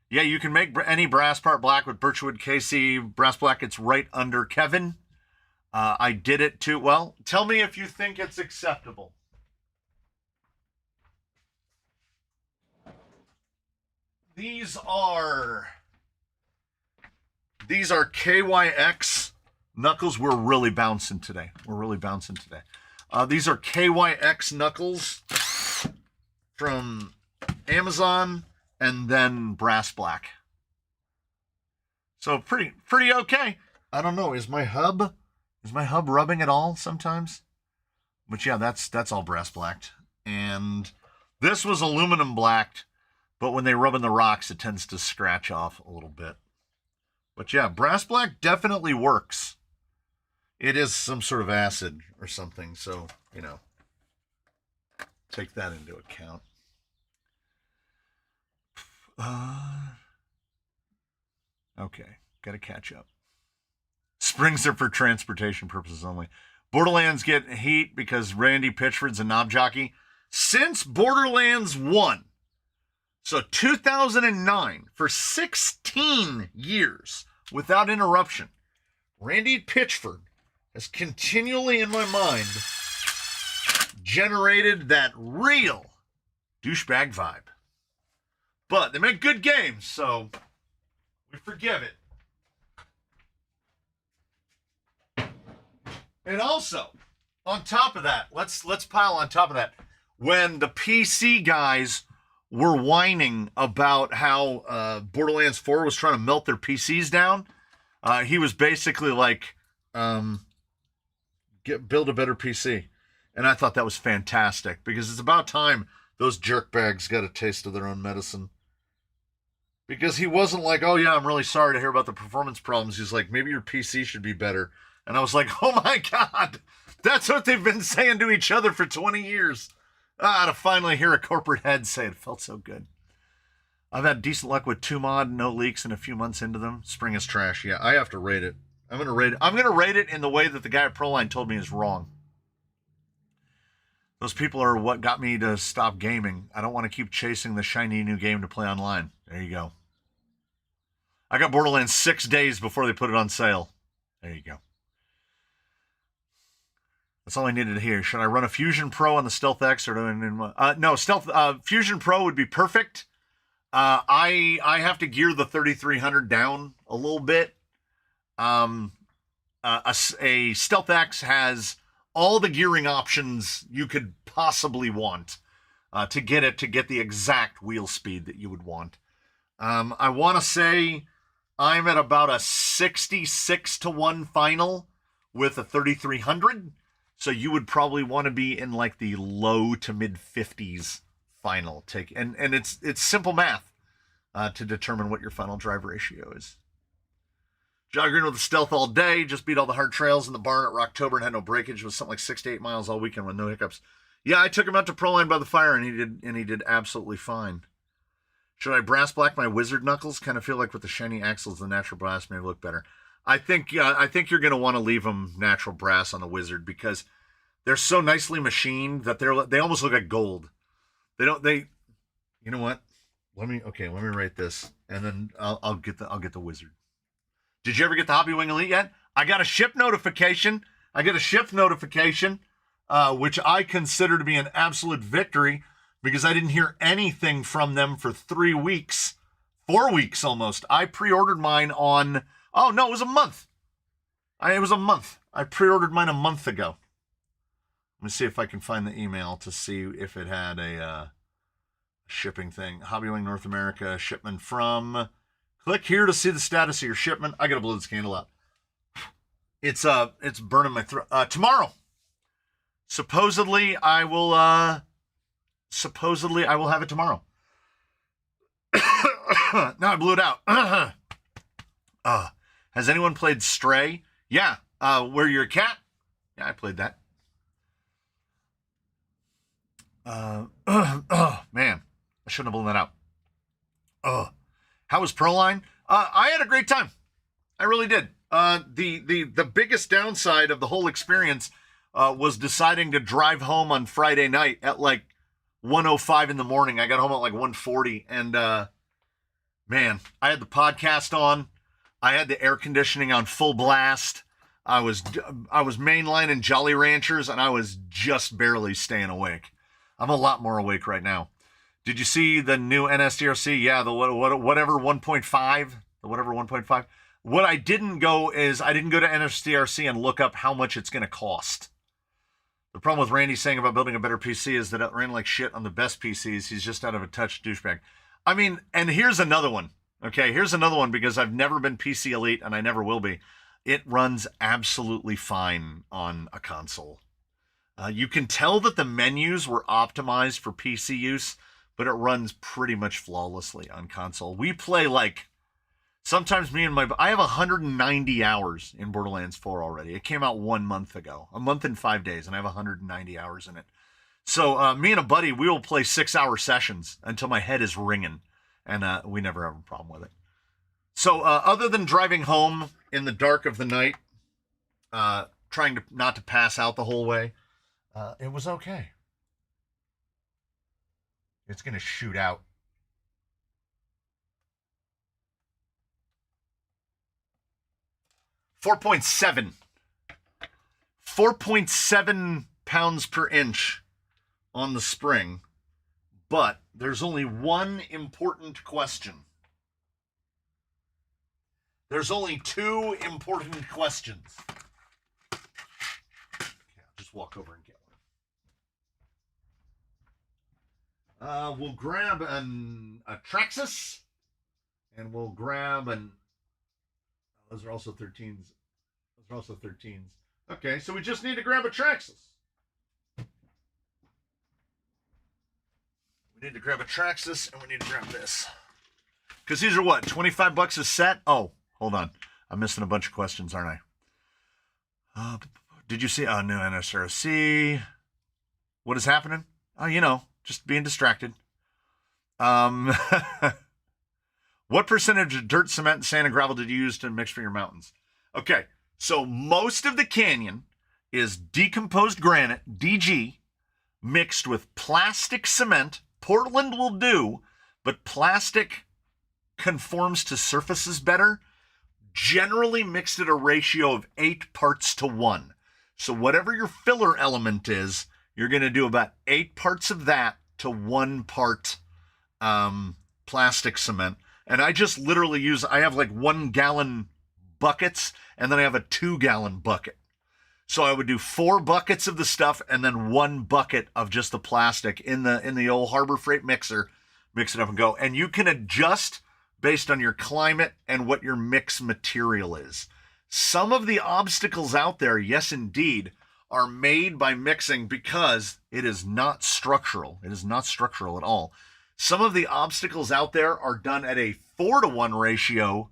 Yeah, you can make any brass part black with Birchwood KC. Brass black, it's right under Kevin. I did it too. Well, tell me if you think it's acceptable. These are KYX knuckles. We're really bouncing today. These are KYX knuckles from Amazon, and then brass black. So pretty okay. I don't know. Is my hub rubbing at all sometimes? But yeah, that's all brass blacked. And this was aluminum blacked, but when they rub in the rocks, it tends to scratch off a little bit. But yeah, brass black definitely works. It is some sort of acid or something, so, you know, take that into account. Okay, got to catch up. Springs are for transportation purposes only. Borderlands get heat because Randy Pitchford's a knob jockey. Since Borderlands 1, so 2009, for 16 years without interruption, Randy Pitchford has continually in my mind generated that real douchebag vibe. But they make good games, so we forgive it. And also, on top of that, let's pile on top of that. When the PC guys were whining about how Borderlands 4 was trying to melt their PCs down, he was basically like, build a better PC. And I thought that was fantastic because it's about time those jerkbags got a taste of their own medicine. Because he wasn't like, oh yeah, I'm really sorry to hear about the performance problems. He's like, maybe your PC should be better. And I was like, oh my God, that's what they've been saying to each other for 20 years. To finally hear a corporate head say it felt so good. I've had decent luck with 2mod, no leaks, and a few months into them. Spring is trash. Yeah, I have to rate it. I'm going to rate it in the way that the guy at Proline told me is wrong. Those people are what got me to stop gaming. I don't want to keep chasing the shiny new game to play online. There you go. I got Borderlands 6 days before they put it on sale. There you go. That's all I needed to hear. Should I run a Fusion Pro on the Stealth X or no? Fusion Pro would be perfect. I have to gear the 3300 down a little bit. A Stealth X has all the gearing options you could possibly want to get the exact wheel speed that you would want. I want to say I'm at about a 66-1 final with a 3300. So you would probably want to be in like the low to mid 50s final take. And it's simple math to determine what your final drive ratio is. Jogging with the Stealth all day, just beat all the hard trails in the barn at Rocktober and had no breakage. It was something like 6 to 8 miles all weekend with no hiccups. Yeah, I took him out to Proline by the fire and he did absolutely fine. Should I brass black my wizard knuckles? Kind of feel like with the shiny axles, the natural brass may look better. I think you're going to want to leave them natural brass on the wizard because they're so nicely machined that they almost look like gold. You know what? Let me rate this and then I'll get the wizard. Did you ever get the Hobby Wing Elite yet? I got a ship notification. Which I consider to be an absolute victory because I didn't hear anything from them for 3 weeks, 4 weeks almost. I pre-ordered mine on, it was a month. I pre-ordered mine a month ago. Let me see if I can find the email to see if it had a shipping thing. Hobby Wing North America, shipment from. Click here to see the status of your shipment. I gotta blow this candle out. It's burning my throat. Tomorrow. Supposedly I will have it tomorrow. Now I blew it out. Has anyone played Stray? Yeah. Where you're a cat? Yeah, I played that. Man, I shouldn't have blown that out. How was Proline? I had a great time. I really did. The biggest downside of the whole experience was deciding to drive home on Friday night at like 1:05 in the morning. I got home at like 1:40, and man, I had the podcast on. I had the air conditioning on full blast. I was mainlining Jolly Ranchers, and I was just barely staying awake. I'm a lot more awake right now. Did you see the new NSDRC? Yeah, the whatever 1.5, the whatever 1.5. What I didn't go to NSDRC and look up how much it's going to cost. The problem with Randy saying about building a better PC is that it ran like shit on the best PCs. He's just out of a touch douchebag. I mean, and here's another one. Okay, here's another one because I've never been PC Elite and I never will be. It runs absolutely fine on a console. You can tell that the menus were optimized for PC use, but it runs pretty much flawlessly on console. We play like, sometimes I have 190 hours in Borderlands 4 already. It came out 1 month ago, a month and 5 days, and I have 190 hours in it. So me and a buddy, we will play 6-hour sessions until my head is ringing, and we never have a problem with it. So other than driving home in the dark of the night, trying to not to pass out the whole way, it was okay. It's going to shoot out. .7 4.7 pounds per inch on the spring, but there's only one important question. There's only two important questions. Okay, I'll just walk over and get one. We'll grab a Traxxas, and we'll grab those are also 13s. Those are also 13s. Okay, so we just need to grab a Traxxas. We need to grab a Traxxas, and we need to grab this. Because these are what, 25 bucks a set? Oh, hold on. I'm missing a bunch of questions, aren't I? Did you see? Oh, new NSRC. What is happening? Oh, you know, just being distracted. What percentage of dirt, cement, and sand and gravel did you use to mix for your mountains? Okay, so most of the canyon is decomposed granite, DG, mixed with plastic cement. Portland will do, but plastic conforms to surfaces better. Generally mixed at a ratio of 8 parts to 1. So whatever your filler element is, you're going to do about 8 parts of that to 1 part plastic cement. And I just literally I have like 1 gallon buckets, and then I have a 2 gallon bucket. So I would do 4 buckets of the stuff and then 1 bucket of just the plastic in the old Harbor Freight mixer, mix it up and go. And you can adjust based on your climate and what your mix material is. Some of the obstacles out there, yes indeed, are made by mixing because it is not structural. It is not structural at all. Some of the obstacles out there are done at a 4-to-1 ratio,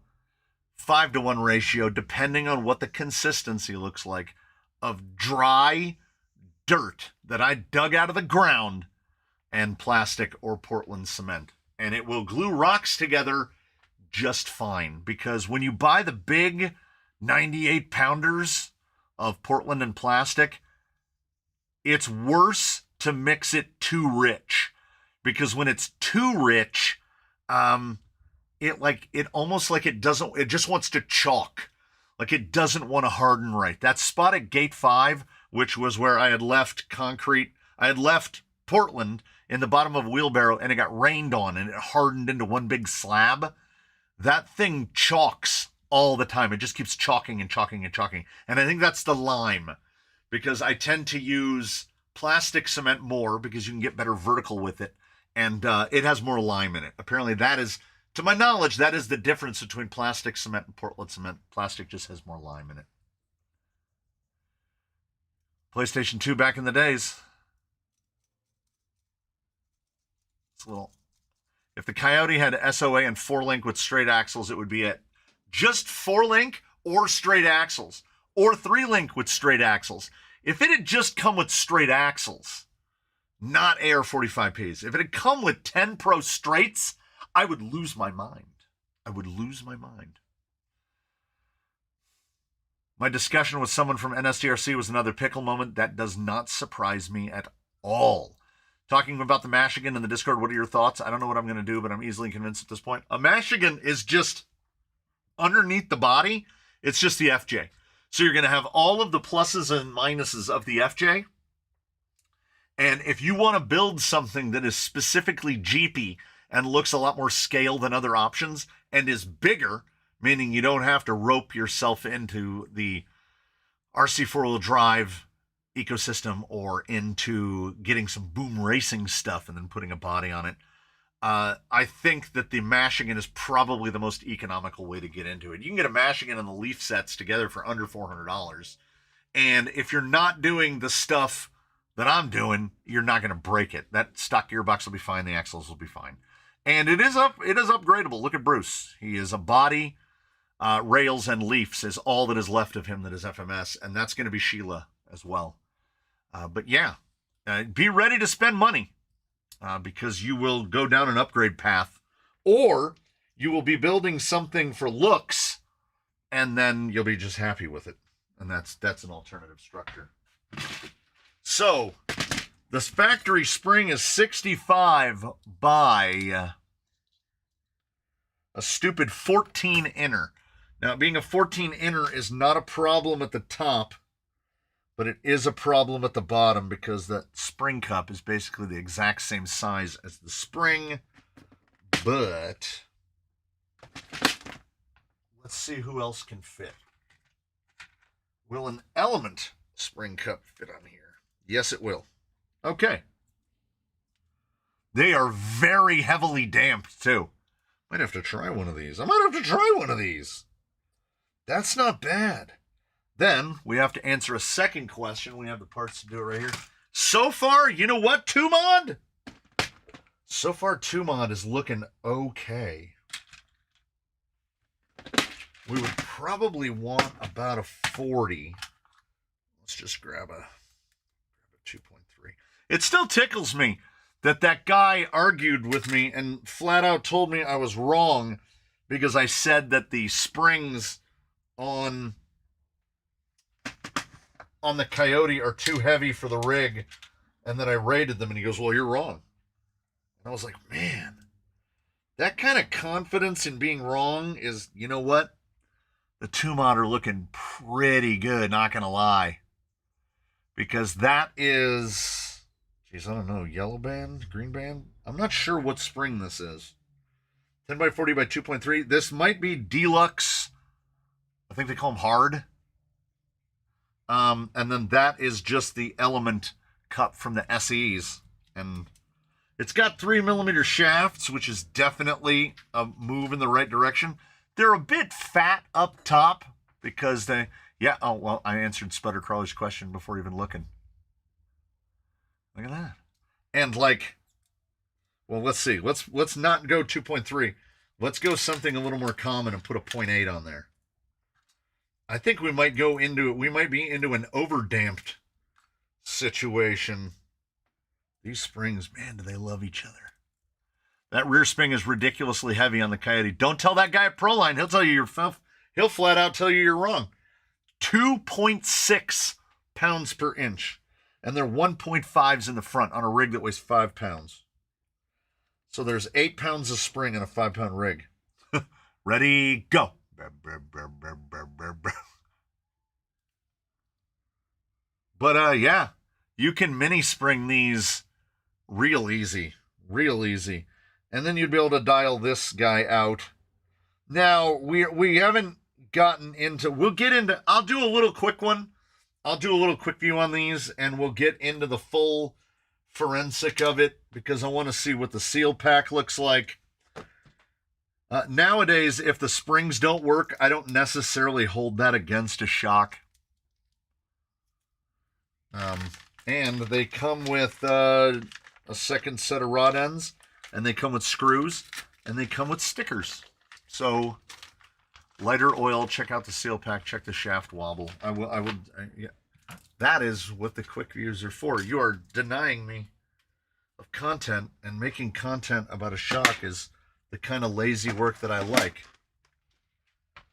5-to-1 ratio, depending on what the consistency looks like, of dry dirt that I dug out of the ground and plastic or Portland cement. And it will glue rocks together just fine, because when you buy the big 98 pounders of Portland and plastic, it's worse to mix it too rich, because when it's too rich, it just wants to chalk. Like it doesn't want to harden right. That spot at Gate 5, which was where I had left Portland in the bottom of a wheelbarrow, and it got rained on and it hardened into one big slab. That thing chalks all the time. It just keeps chalking and chalking and chalking. And I think that's the lime, because I tend to use plastic cement more because you can get better vertical with it. And it has more lime in it. Apparently that is, to my knowledge, that is the difference between plastic cement and Portland cement. Plastic just has more lime in it. PlayStation 2 back in the days. It's a little... If the Coyote had SOA and 4-link with straight axles, it would be it. Just 4-link or straight axles, or 3-link with straight axles. If it had just come with straight axles, not AR-45Ps, if it had come with 10 Pro straights, I would lose my mind. I would lose my mind. My discussion with someone from NSDRC was another pickle moment. That does not surprise me at all. Talking about the Mashigan in the Discord, what are your thoughts? I don't know what I'm going to do, but I'm easily convinced at this point. A Mashigan is just underneath the body. It's just the FJ. So you're going to have all of the pluses and minuses of the FJ. And if you want to build something that is specifically Jeepy and looks a lot more scale than other options and is bigger, meaning you don't have to rope yourself into the RC four-wheel drive ecosystem or into getting some boom racing stuff and then putting a body on it, I think that the Mashigan is probably the most economical way to get into it. You can get a Mashigan and the Leaf sets together for under $400. And if you're not doing the stuff that I'm doing, you're not going to break it. That stock gearbox will be fine. The axles will be fine. And it is upgradable. Look at Bruce. He is a body, rails, and leafs is all that is left of him that is FMS. And that's going to be Sheila as well. But yeah, be ready to spend money because you will go down an upgrade path, or you will be building something for looks, and then you'll be just happy with it. And that's an alternative structure. So, this factory spring is 65 by a stupid 14 inner. Now, being a 14 inner is not a problem at the top, but it is a problem at the bottom because that spring cup is basically the exact same size as the spring. But let's see who else can fit. Will an Element spring cup fit on here? Yes, it will. Okay. They are very heavily damped, too. Might have to try one of these. I might have to try one of these. That's not bad. Then we have to answer a second question. We have the parts to do it right here. So far, you know what, Tumod? So far, Tumod is looking okay. We would probably want about a 40. Let's just grab a 2.3. It still tickles me that guy argued with me and flat out told me I was wrong because I said that the springs on the Coyote are too heavy for the rig, and then I rated them, and he goes, well, you're wrong. And I was like, man, that kind of confidence in being wrong is, you know what? The Tumod are looking pretty good, not going to lie. Because that is, geez, I don't know, yellow band, green band? I'm not sure what spring this is. 10 by 40 by 2.3. This might be deluxe. I think they call them hard. And then that is just the Element cup from the SEs. And it's got 3mm shafts, which is definitely a move in the right direction. They're a bit fat up top because they, yeah, oh, well, I answered Sputter Crawler's question before even looking. Look at that. And like, well, let's see. Let's not go 2.3. Let's go something a little more common and put a 0.8 on there. I think we might go into, we might be into an overdamped situation. These springs, man, do they love each other. That rear spring is ridiculously heavy on the Coyote. Don't tell that guy at Proline. He'll tell you you're, he'll flat out tell you you're wrong. 2.6 pounds per inch. And they're 1.5s in the front on a rig that weighs 5 pounds. So there's 8 pounds of spring in a 5-pound rig. Ready, go. But yeah, you can mini spring these real easy. And then you'd be able to dial this guy out. Now, we haven't gotten into, we'll get into, I'll do a little quick one. I'll do a little quick view on these, and we'll get into the full forensic of it because I want to see what the seal pack looks like. Nowadays, if the springs don't work, I don't necessarily hold that against a shock. And they come with a second set of rod ends, and they come with screws, and they come with stickers. So, lighter oil, check out the seal pack, check the shaft wobble. Yeah. That is what the quick views are for. You are denying me of content, and making content about a shock is the kind of lazy work that I like.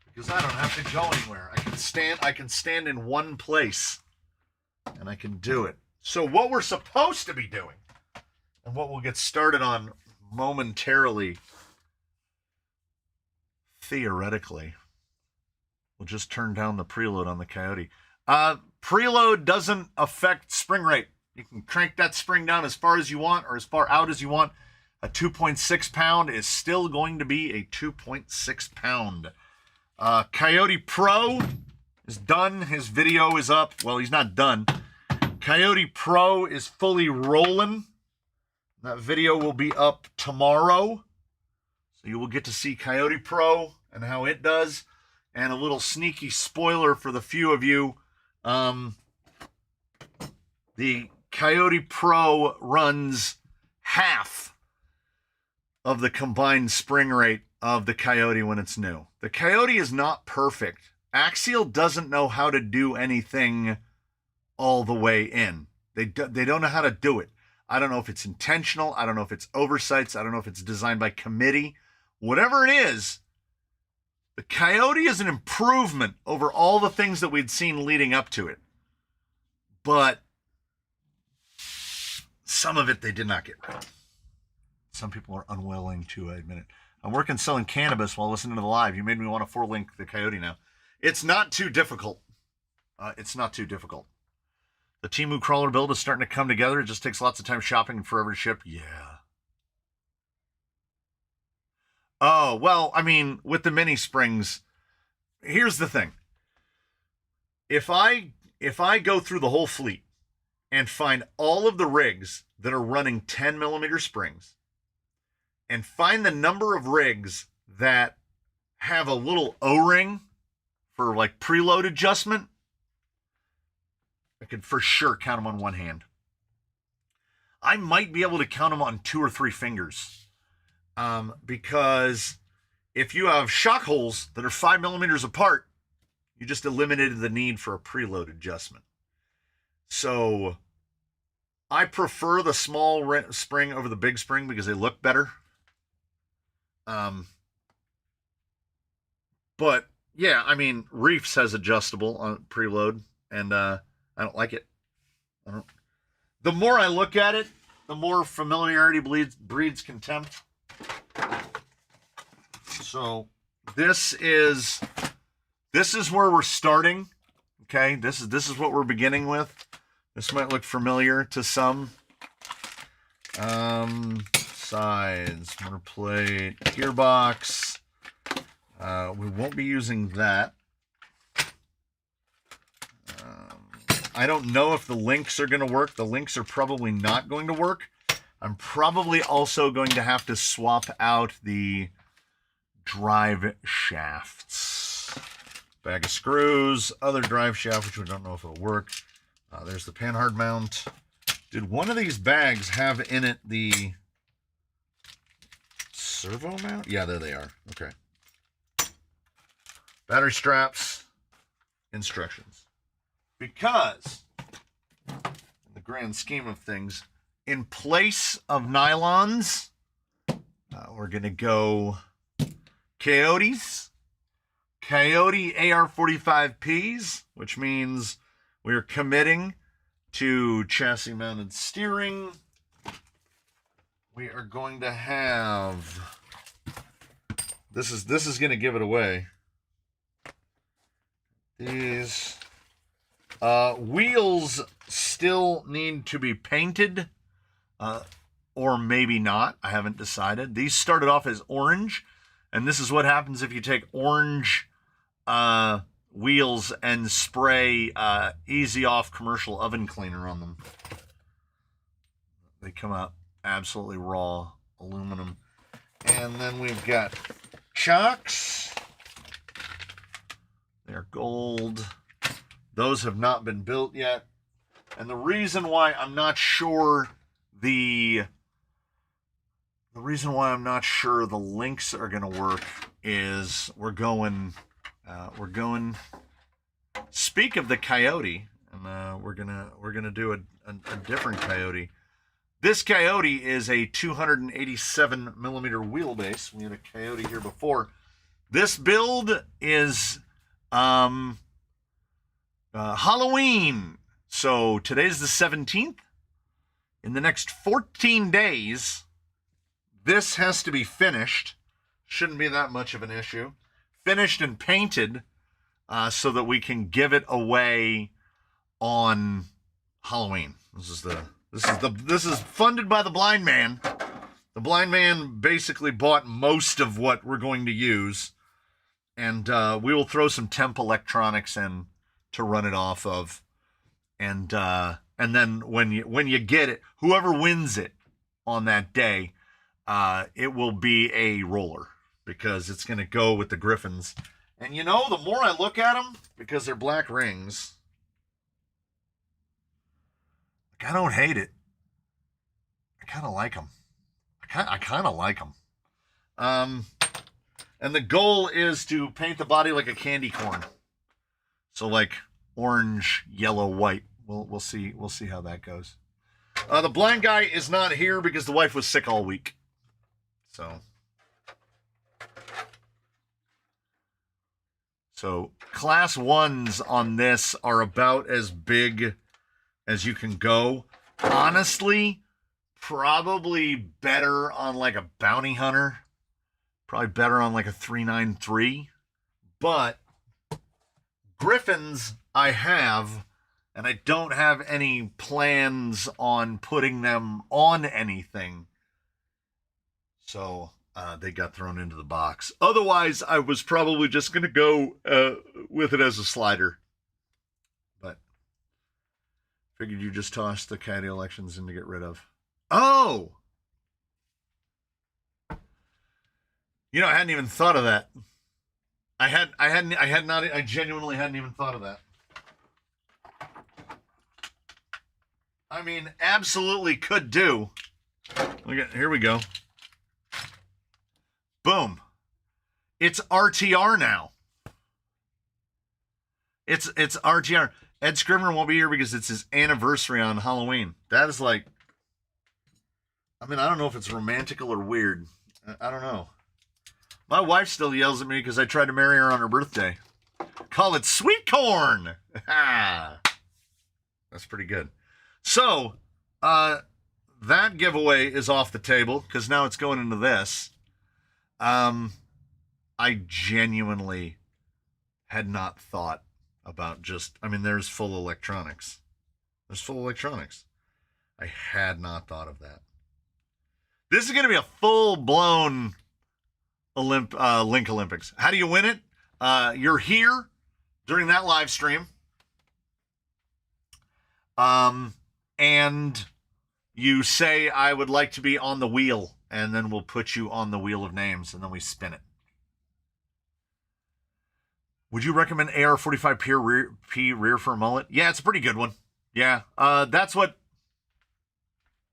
Because I don't have to go anywhere. I can stand in one place, and I can do it. So what we're supposed to be doing, and what we'll get started on momentarily, theoretically, we'll just turn down the preload on the Coyote. Preload doesn't affect spring rate. You can crank that spring down as far as you want or as far out as you want. A 2.6 pound is still going to be a 2.6 pound. Coyote Pro is done. His video is up. Well, he's not done. Coyote Pro is fully rolling. That video will be up tomorrow. So you will get to see Coyote Pro and how it does. And a little sneaky spoiler for the few of you. The Coyote Pro runs half of the combined spring rate of the Coyote when it's new. The Coyote is not perfect. Axial doesn't know how to do anything all the way in. They don't know how to do it. I don't know if it's intentional. I don't know if it's oversights. I don't know if it's designed by committee. whatever it is, the Coyote is an improvement over all the things that we'd seen leading up to it. But some of it they did not get right. Some people are unwilling to admit it. I'm working selling cannabis while listening to the live. You made me want to 4-link the Coyote now. It's not too difficult. It's not too difficult. The Temu crawler build is starting to come together. It just takes lots of time shopping and forever to ship. Yeah. Oh, well, I mean, with the mini springs, here's the thing. If I go through the whole fleet and find all of the rigs that are running 10 millimeter springs and find the number of rigs that have a little O-ring for like preload adjustment, I could for sure count them on one hand. I might be able to count them on 2 or 3 fingers. Because if you have shock holes that are 5 millimeters apart, you just eliminated the need for a preload adjustment. So I prefer the small spring over the big spring because they look better. But yeah, I mean, Reefs has adjustable on preload, and I don't like it. The more I look at it, the more familiarity breeds contempt. So this is where we're starting. Okay, this is what we're beginning with. This might look familiar to some. Sides, motor plate, gearbox. We won't be using that. I don't know if the links are going to work. The links are probably not going to work. I'm probably also going to have to swap out the drive shafts. Bag of screws, other drive shaft, which we don't know if it'll work. There's the panhard mount. Did one of these bags have in it the servo mount? Yeah, there they are. Okay. Battery straps, instructions. Because, in the grand scheme of things, in place of nylons, we're going to go Coyotes, Coyote AR45Ps, which means we're committing to chassis mounted steering. We are going to have, this is going to give it away. These wheels still need to be painted, or maybe not. I haven't decided. These started off as orange, and this is what happens if you take orange wheels and spray Easy Off commercial oven cleaner on them. They come out absolutely raw aluminum. And then we've got chocks. They're gold. Those have not been built yet. And the reason why I'm not sure the links are going to work is we're going speak of the Coyote, and we're gonna do a different Coyote. This Coyote is a 287 millimeter wheelbase. We had a Coyote here before. This build is Halloween. So today's the 17th. In the next 14 days, this has to be finished. Shouldn't be that much of an issue. Finished and painted, so that we can give it away on Halloween. This is funded by the blind man. The blind man basically bought most of what we're going to use, and we will throw some temp electronics in to run it off of, and then when you get it, whoever wins it on that day, it will be a roller, because it's going to go with the Griffins. And you know, the more I look at them, because they're black rings, like, I don't hate it. I kind of like them. I kind of like them. And the goal is to paint the body like a candy corn. So like orange, yellow, white. We'll see how that goes. The blind guy is not here because the wife was sick all week. So So class 1s on this are about as big as you can go. Honestly, probably better on like a bounty hunter. Probably better on like a 393. But Griffins I have, and I don't have any plans on putting them on anything. So they got thrown into the box. Otherwise, I was probably just going to go with it as a slider. But figured you just toss the Coyote elections in to get rid of. Oh! You know, I hadn't even thought of that. I genuinely hadn't even thought of that. I mean, absolutely could do. Look at, here we go. Boom. It's RTR now. It's RTR. Ed Scrivener won't be here because it's his anniversary on Halloween. That is like, I mean, I don't know if it's romantical or weird. I don't know. My wife still yells at me because I tried to marry her on her birthday. Call it sweet corn. That's pretty good. So, that giveaway is off the table because now it's going into this. I genuinely had not thought about there's full electronics. There's full electronics. I had not thought of that. This is going to be a full-blown Link Olympics. How do you win it? You're here during that live stream. And you say, I would like to be on the wheel, and then we'll put you on the wheel of names, and then we spin it. Would you recommend AR-45P rear for a mullet? Yeah, it's a pretty good one. Yeah, that's what...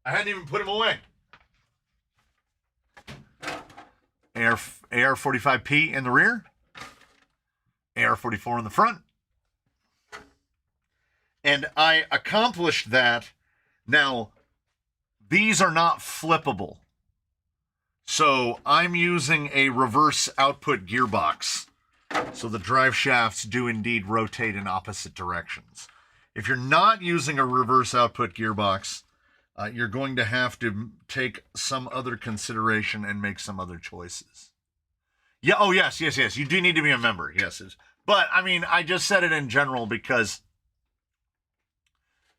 I hadn't even put him away. AR-45P in the rear. AR-44 in the front. And I accomplished that. Now, these are not flippable. So I'm using a reverse output gearbox. So the drive shafts do indeed rotate in opposite directions. If you're not using a reverse output gearbox, you're going to have to take some other consideration and make some other choices. Yeah. Oh, yes. You do need to be a member. Yes. But, I mean, I just said it in general because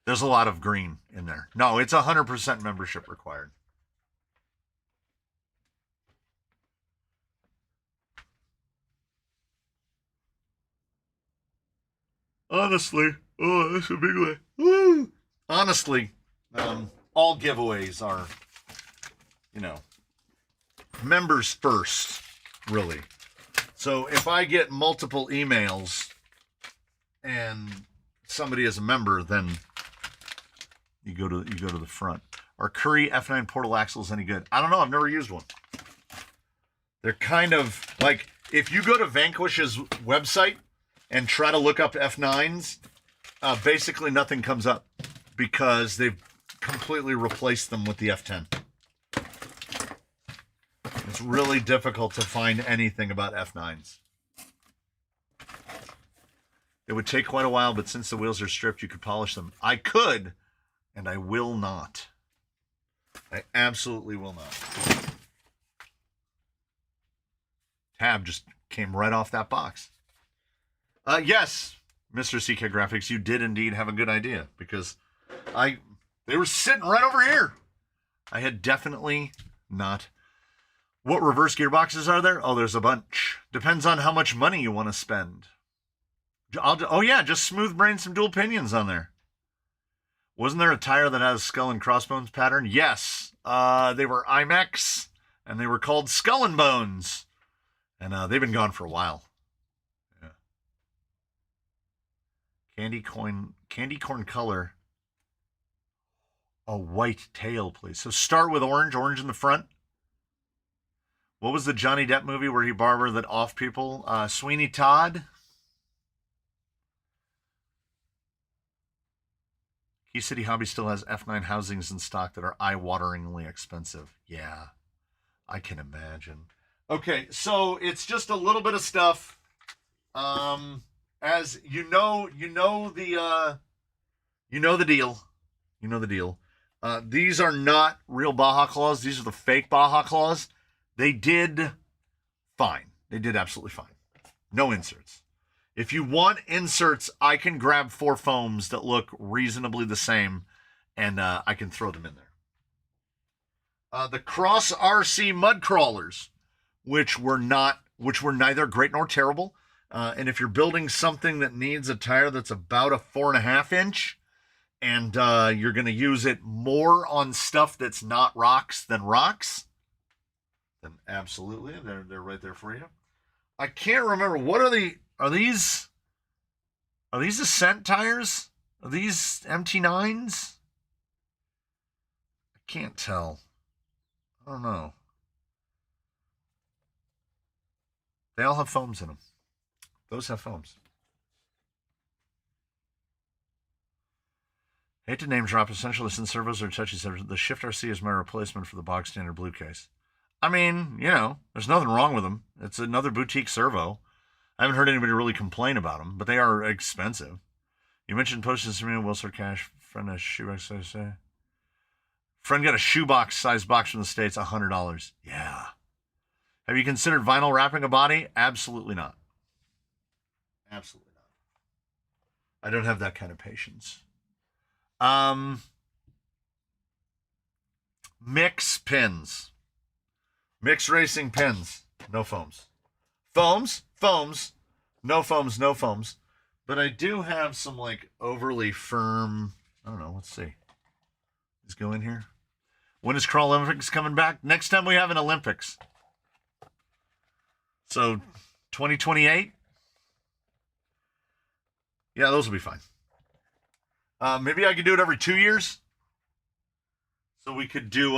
there's a lot of green in there. No, it's 100% membership required. Honestly, oh, that's a big way. Woo! Honestly, all giveaways are, members first, really. So if I get multiple emails and somebody is a member, then you go to the front. Are Curry F9 portal axles any good? I don't know. I've never used one. They're kind of like, if you go to Vanquish's website and try to look up F9s, basically nothing comes up because they've completely replaced them with the F10. It's really difficult to find anything about F9s. It would take quite a while, but since the wheels are stripped, you could polish them. I could, and I will not. I absolutely will not. Tab just came right off that box. Yes, Mr. CK Graphics, you did indeed have a good idea because they were sitting right over here. I had definitely not. What reverse gearboxes are there? Oh, there's a bunch. Depends on how much money you want to spend. Oh yeah, just smooth brain some dual pinions on there. Wasn't there a tire that has skull and crossbones pattern? Yes. They were IMEX, and they were called Skull and Bones. And they've been gone for a while. Yeah. Candy corn color. A white tail, please. So start with orange in the front. What was the Johnny Depp movie where he barbered that off people? Sweeney Todd. Key City Hobby still has F9 housings in stock that are eye-wateringly expensive. Yeah, I can imagine. Okay, so it's just a little bit of stuff. As you know the deal. You know the deal. These are not real Baja Claws. These are the fake Baja Claws. They did fine. They did absolutely fine. No inserts. If you want inserts, I can grab 4 foams that look reasonably the same, and I can throw them in there. The Cross RC mud crawlers, which were neither great nor terrible. And if you're building something that needs a tire that's about a 4.5 inch, and you're going to use it more on stuff that's not rocks than rocks, then absolutely, they're right there for you. I can't remember, what are these Ascent tires? Are these MT9s? I can't tell. I don't know. They all have foams in them. Those have foams. Hate to name drop, essentially since servos are touchy subject, the Shift RC is my replacement for the bog standard blue case. I mean, there's nothing wrong with them. It's another boutique servo. I haven't heard anybody really complain about them, but they are expensive. You mentioned postage to me, Wilson Cash, friend a shoebox, I say. Friend got a shoebox size box from the States, $100. Yeah. Have you considered vinyl wrapping a body? Absolutely not. Absolutely not. I don't have that kind of patience. Mix pins. Mix racing pins. No foams. Foams. No foams, no foams. But I do have some overly firm, I don't know, let's see. Let's go in here. When is Crawl Olympics coming back? Next time we have an Olympics. So 2028? Yeah, those will be fine. Maybe I could do it every 2 years. So we could do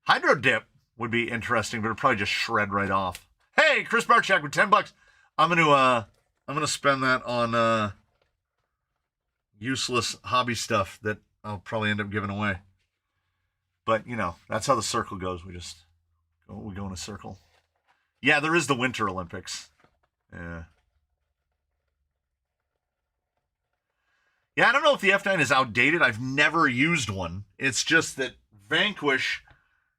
hydro dip would be interesting, but it'll probably just shred right off. Hey, Chris Barchak with $10. I'm gonna spend that on useless hobby stuff that I'll probably end up giving away. But that's how the circle goes. We go in a circle. Yeah, there is the Winter Olympics. Yeah. Yeah, I don't know if the F9 is outdated. I've never used one. It's just that Vanquish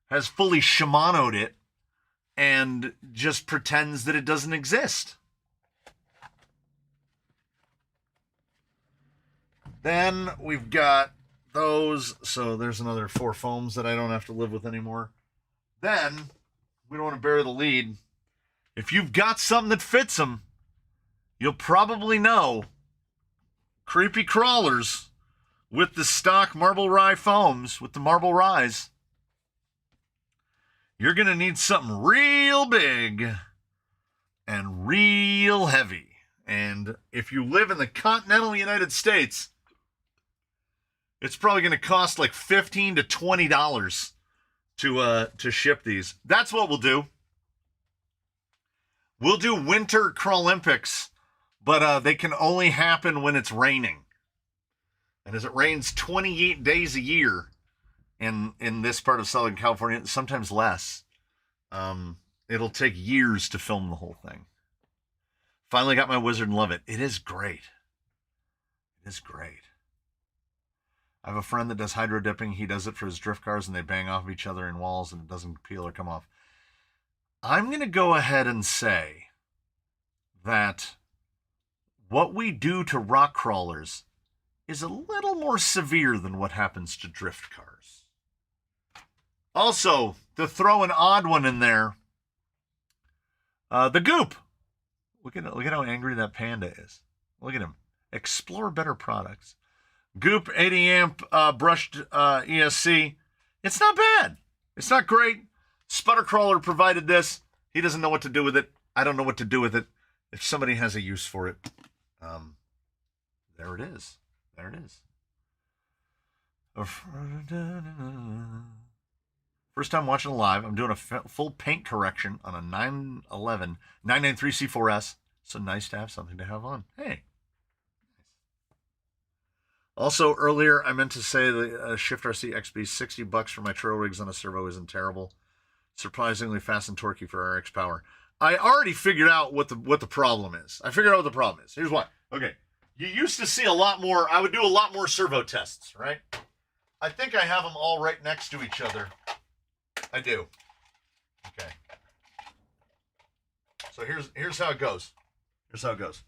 has fully Shimano'd it and just pretends that it doesn't exist. Then we've got those. So there's another 4 foams that I don't have to live with anymore. Then, we don't want to bury the lead. If you've got something that fits them, you'll probably know Creepy Crawlers with the stock Marble Rye foams, with the Marble Ryes. You're going to need something real big and real heavy. And if you live in the continental United States, it's probably going to cost like $15 to $20 to ship these. That's what we'll do. We'll do Winter Crawlympics, but they can only happen when it's raining. And as it rains 28 days a year in this part of Southern California, sometimes less, it'll take years to film the whole thing. Finally got my Wizard and love it. It is great. It is great. I have a friend that does hydro dipping. He does it for his drift cars, and they bang off each other in walls, and it doesn't peel or come off. I'm going to go ahead and say that what we do to rock crawlers is a little more severe than what happens to drift cars. Also, to throw an odd one in there, the Goop. Look at how angry that panda is. Look at him. Explore better products. Goop 80 amp brushed ESC. It's not bad. It's not great. Sputter Crawler provided this. He doesn't know what to do with it. I don't know what to do with it. If somebody has a use for it, there it is. There it is. First time watching live. I'm doing a full paint correction on a 911 993 C4S. So nice to have something to have on. Hey. Also, earlier, I meant to say the Shift RC XB, $60 for my trail rigs on a servo isn't terrible. Surprisingly fast and torquey for RX power. I already figured out what the problem is. I figured out what the problem is. Here's why. Okay. You used to see a lot more, I would do a lot more servo tests, right? I think I have them all right next to each other. I do. Okay. So here's how it goes. Here's how it goes.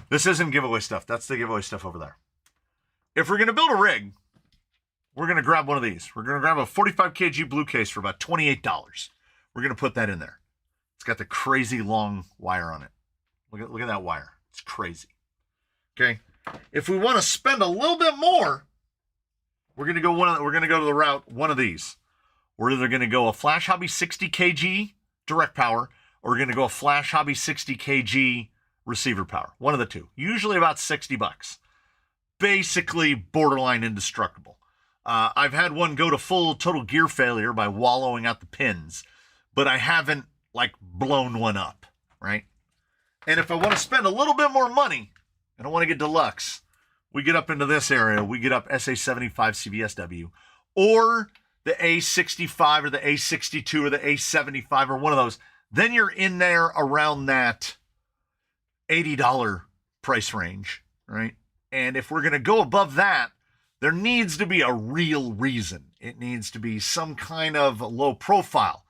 This isn't giveaway stuff. That's the giveaway stuff over there. If we're going to build a rig, we're going to grab one of these. We're going to grab a 45 kg blue case for about $28. We're going to put that in there. It's got the crazy long wire on it. Look at that wire. It's crazy. Okay. If we want to spend a little bit more, we're going to go to the route one of these. We're either going to go a Flash Hobby 60 kg direct power, or we're going to go a Flash Hobby 60 kg receiver power. One of the two. Usually about $60. Basically borderline indestructible. I've had one go to full total gear failure by wallowing out the pins, but I haven't like blown one up, right? And if I want to spend a little bit more money, and I want to get deluxe, we get up into this area. We get up SA75 CVSW, or the A65 or the A62 or the A75 or one of those. Then you're in there around that $80 price range, right? And if we're going to go above that, there needs to be a real reason. It needs to be some kind of low profile,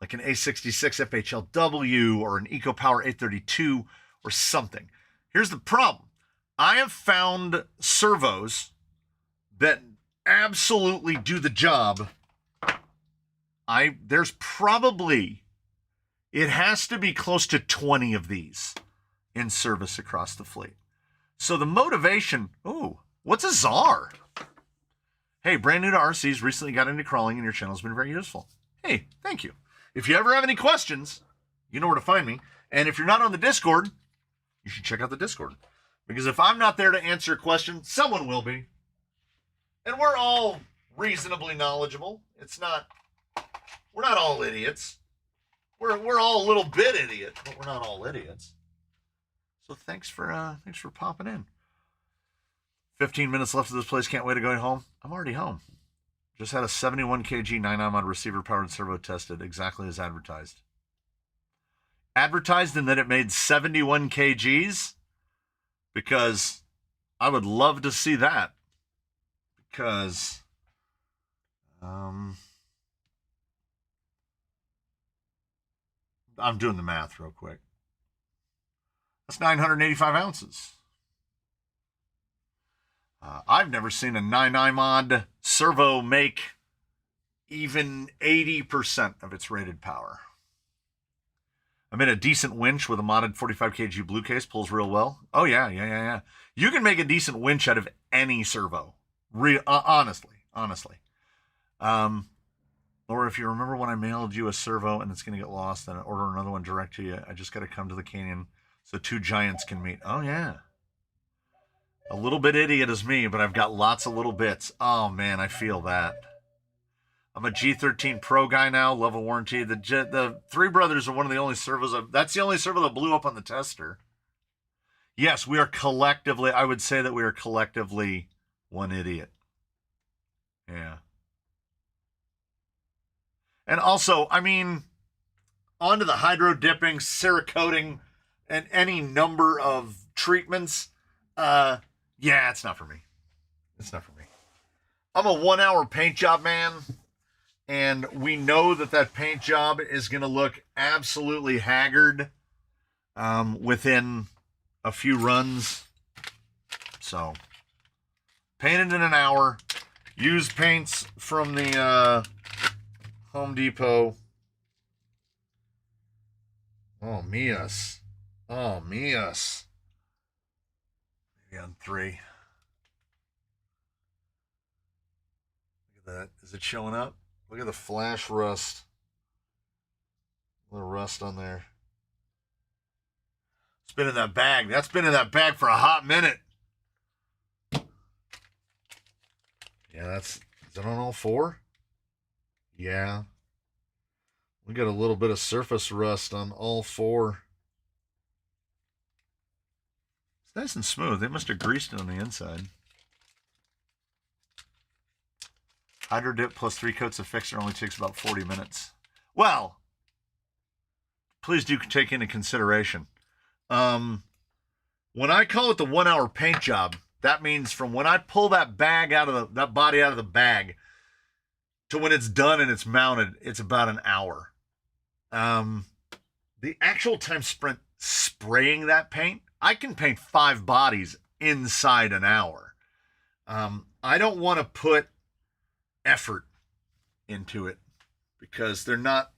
like an A66 FHLW or an EcoPower 832 or something. Here's the problem. I have found servos that absolutely do the job. There's probably, it has to be close to 20 of these in service across the fleet. So the motivation, what's a czar? Hey, brand new to RCs, recently got into crawling, and your channel has been very useful. Hey, thank you. If you ever have any questions, you know where to find me. And if you're not on the Discord, you should check out the Discord. Because if I'm not there to answer a question, someone will be. And we're all reasonably knowledgeable. We're not all idiots. We're all a little bit idiot, but we're not all idiots. So thanks for popping in. 15 minutes left of this place. Can't wait to go home. I'm already home. Just had a 71 kg 9 mod receiver powered servo tested exactly as advertised. Advertised, and that it made 71 kgs, because I would love to see that. Because I'm doing the math real quick. That's 985 ounces. I've never seen a 9 mod servo make even 80% of its rated power. I made a decent winch with a modded 45 kg blue case. Pulls real well. Oh, yeah. You can make a decent winch out of any servo. Honestly. Or if you remember when I mailed you a servo and it's going to get lost, then I order another one direct to you. I just got to come to the canyon so two giants can meet. Oh, yeah. A little bit idiot is me, but I've got lots of little bits. Oh, man, I feel that. I'm a G13 Pro guy now, level warranty. The Three Brothers are one of the only servos. That's the only servo that blew up on the tester. Yes, we are collectively, I would say that we are collectively one idiot. Yeah. And also, I mean, onto the hydro dipping, Cerakoting, and any number of treatments. Yeah, it's not for me. It's not for me. I'm a 1 hour paint job man, and we know that paint job is going to look absolutely haggard within a few runs. So, painted in an hour. Use paints from the Home Depot. Oh, mias. Maybe on 3. Look at that. Is it showing up? Look at the flash rust. A little rust on there. It's been in that bag. That's been in that bag for a hot minute. Yeah, is that on all 4? Yeah. We got a little bit of surface rust on all 4. It's nice and smooth. They must have greased it on the inside. Hydro dip plus 3 coats of fixer only takes about 40 minutes. Well, please do take into consideration. When I call it the 1 hour paint job, that means from when I pull that bag that body out of the bag to when it's done and it's mounted, it's about an hour. The actual time spent spraying that paint, I can paint 5 bodies inside an hour. I don't want to put effort into it because they're not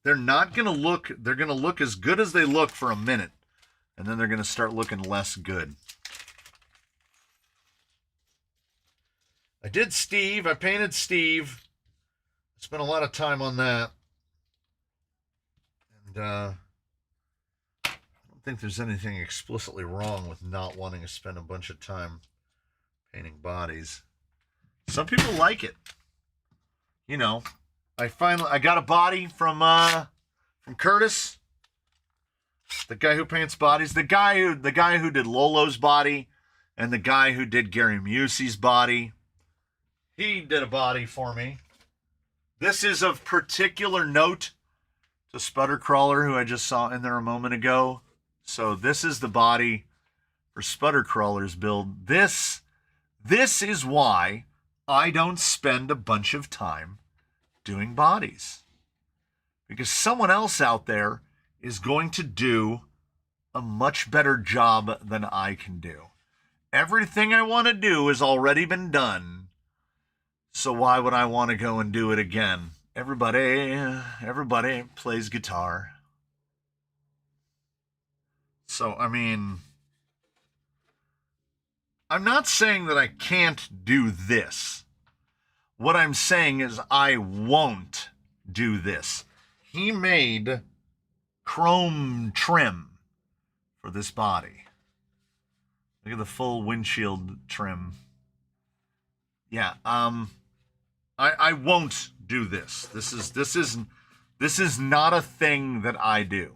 going to look, they're going to look as good as they look for a minute, and then they're going to start looking less good. I did Steve. I painted Steve. Spent a lot of time on that. And I don't think there's anything explicitly wrong with not wanting to spend a bunch of time painting bodies. Some people like it. You know, I got a body from Curtis, the guy who paints bodies, the guy who did Lolo's body, and the guy who did Gary Musey's body. He did a body for me. This is of particular note to Sputtercrawler, who I just saw in there a moment ago. So this is the body for Sputtercrawler's build. This is why I don't spend a bunch of time doing bodies. Because someone else out there is going to do a much better job than I can do. Everything I want to do has already been done. So why would I want to go and do it again? Everybody plays guitar. So, I mean, I'm not saying that I can't do this. What I'm saying is I won't do this. He made chrome trim for this body. Look at the full windshield trim. Yeah, I won't do this. This is not a thing that I do.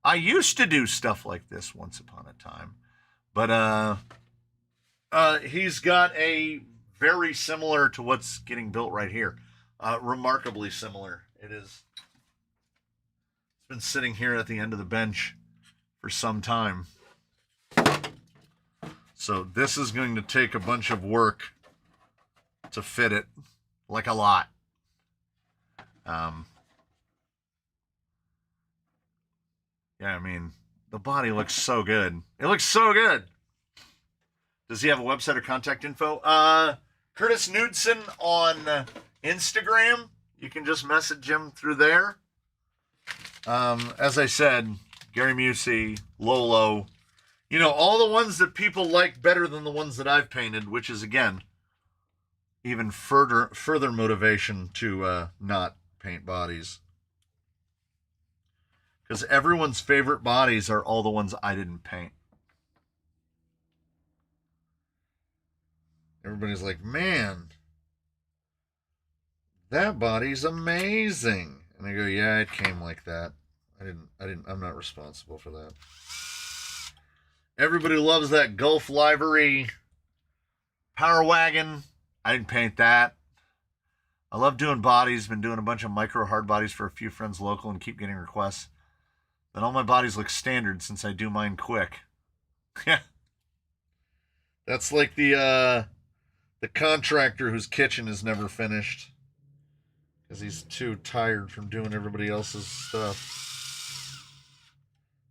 I used to do stuff like this once upon a time, but he's got a very similar to what's getting built right here. Remarkably similar. It's been sitting here at the end of the bench for some time. So this is going to take a bunch of work to fit it, like a lot. Yeah, I mean, the body looks so good. It looks so good. Does he have a website or contact info? Curtis Knudsen on Instagram. You can just message him through there. As I said, Gary Musey, Lolo, you know, all the ones that people like better than the ones that I've painted, which is, again, even further motivation to not paint bodies. Because everyone's favorite bodies are all the ones I didn't paint. Everybody's like, man, that body's amazing. And I go, yeah, it came like that. I'm not responsible for that. Everybody loves that Gulf Livery Power Wagon. I didn't paint that. I love doing bodies. Been doing a bunch of micro hard bodies for a few friends local and keep getting requests. Then all my bodies look standard since I do mine quick. Yeah. That's like the contractor whose kitchen is never finished because he's too tired from doing everybody else's stuff.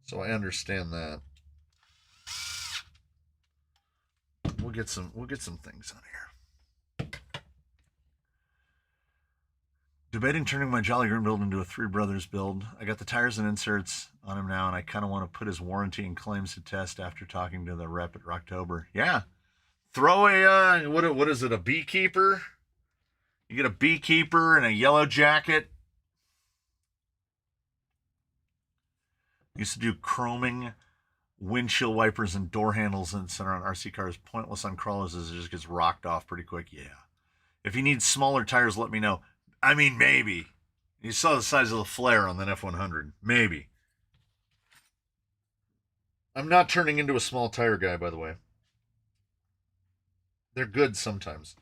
So I understand that. We'll get some things on here. Debating turning my Jolly Green build into a Three Brothers build. I got the tires and inserts on him now, and I kind of want to put his warranty and claims to test after talking to the rep at Rocktober. Yeah. Throw a, what is it, a beekeeper? You get a beekeeper and a yellow jacket. Used to do chroming windshield wipers and door handles and center on RC cars. Pointless on crawlers as it just gets rocked off pretty quick. Yeah. If you need smaller tires, let me know. I mean, maybe. You saw the size of the flare on that F100. Maybe. I'm not turning into a small tire guy, by the way. They're good sometimes.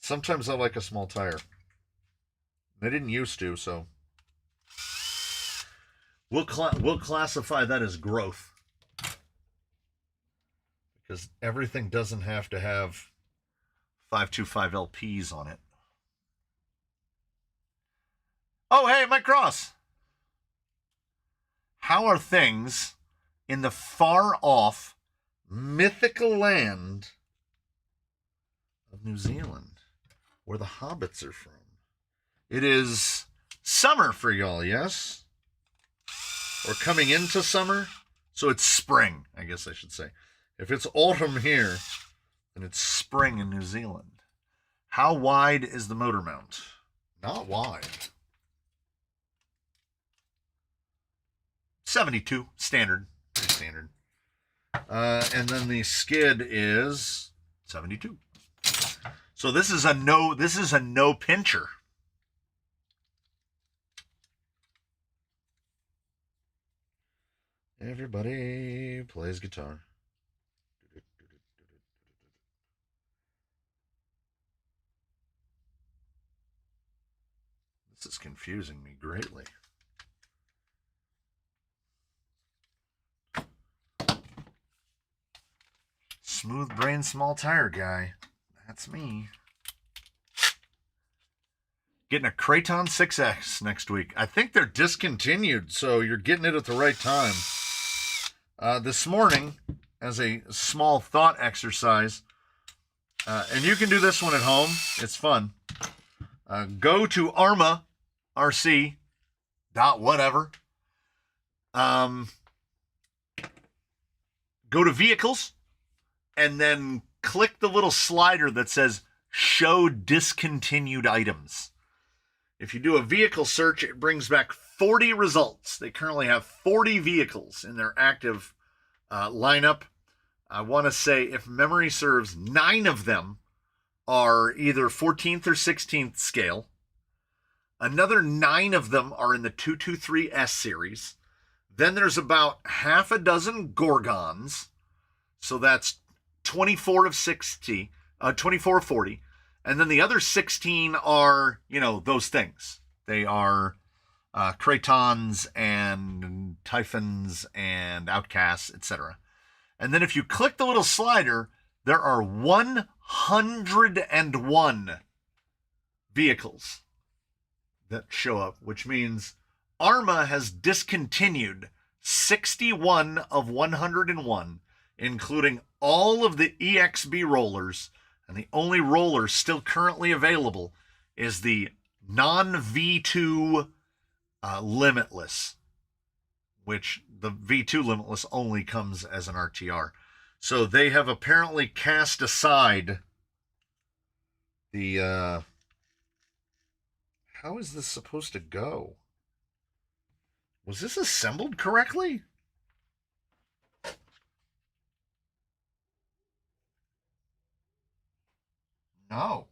Sometimes I like a small tire. I didn't used to, so. We'll classify that as growth, because everything doesn't have to have 525 LPs on it. Oh, hey, Mike Cross. How are things in the far-off mythical land of New Zealand, where the hobbits are from? It is summer for y'all, yes? Or coming into summer? So it's spring, I guess I should say. If it's autumn here, then it's spring in New Zealand. How wide is the motor mount? Not wide. 72, standard, pretty standard. And then the skid is 72. So this is a no pincher. Everybody plays guitar. This is confusing me greatly. Smooth brain, small tire guy. That's me. Getting a Kraton 6X next week. I think they're discontinued, so you're getting it at the right time. This morning, as a small thought exercise, and you can do this one at home. It's fun. Go to Arma, RC, whatever. Go to vehicles, and then click the little slider that says show discontinued items. If you do a vehicle search, it brings back 40 results. They currently have 40 vehicles in their active lineup. I want to say, if memory serves, 9 of them are either 14th or 16th scale. Another 9 of them are in the 223S series. Then there's about half a dozen Gorgons. So that's 24 of 60, 24 of 40. And then the other 16 are, those things. They are Kratons and Typhons and Outcasts, etc. And then if you click the little slider, there are 101 vehicles that show up, which means Arma has discontinued 61 of 101, including all of the EXB rollers, and the only roller still currently available is the non-V2 Limitless, which the V2 Limitless only comes as an RTR. So they have apparently cast aside the... how is this supposed to go? Was this assembled correctly? No.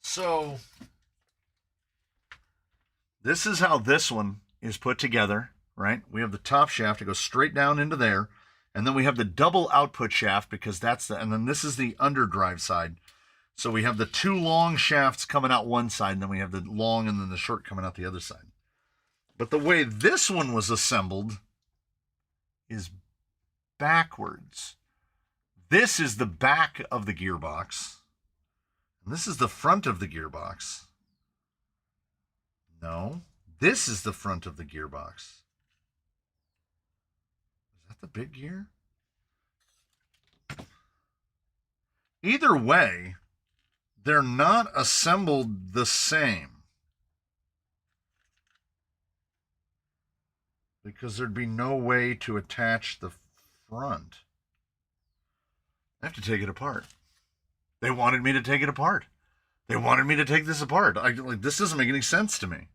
So, this is how this one is put together, right? We have the top shaft. It goes straight down into there. And then we have the double output shaft, because and then this is the underdrive side. So we have the 2 long shafts coming out one side, and then we have the long and then the short coming out the other side. But the way this one was assembled is backwards. This is the back of the gearbox. And this is the front of the gearbox. No, this is the front of the gearbox. Is that the big gear? Either way, they're not assembled the same, because there'd be no way to attach the front. I have to take it apart. They wanted me to take it apart. They wanted me to take this apart. This doesn't make any sense to me.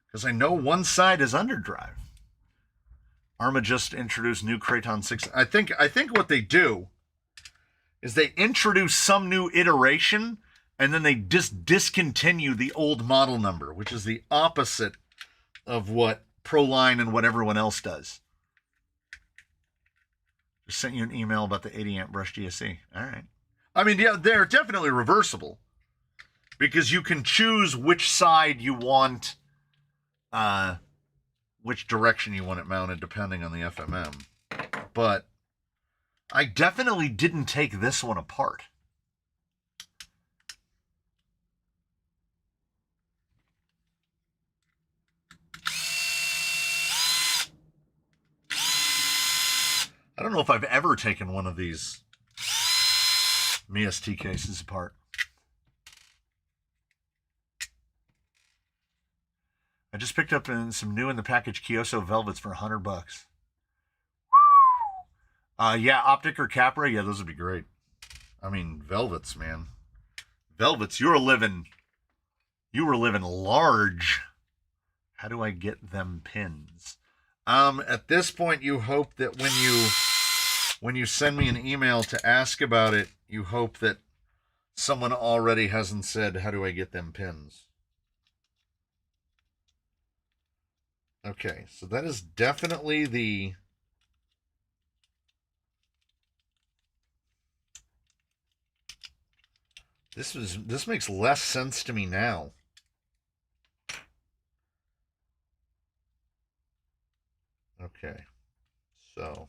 Because I know one side is underdrive. Arma just introduced new Kraton 6. I think what they do is they introduce some new iteration, and then they just discontinue the old model number, which is the opposite of what Proline and what everyone else does. Just sent you an email about the 80 amp brush DSC. All right. I mean, yeah, they're definitely reversible because you can choose which side you want, which direction you want it mounted depending on the FMM. But I definitely didn't take this one apart. I don't know if I've ever taken one of these MST cases apart. I just picked up some new in the package Kyoso Velvets for $100. Yeah, Optic or Capra, yeah, those would be great. I mean, Velvets, man. Velvets, you were living large. How do I get them pins? At this point, you hope that when you send me an email to ask about it, you hope that someone already hasn't said, how do I get them pins? Okay, so that is definitely the... This makes less sense to me now. Okay, so...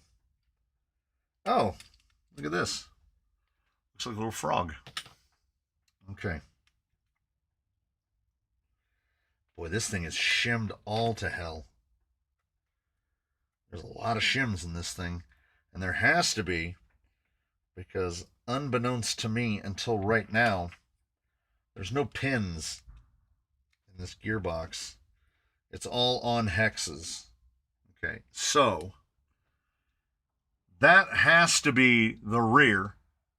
Oh, look at this. Looks like a little frog. Okay. Boy, this thing is shimmed all to hell. There's a lot of shims in this thing. And there has to be, because unbeknownst to me until right now, there's no pins in this gearbox. It's all on hexes. Okay, so that has to be the rear.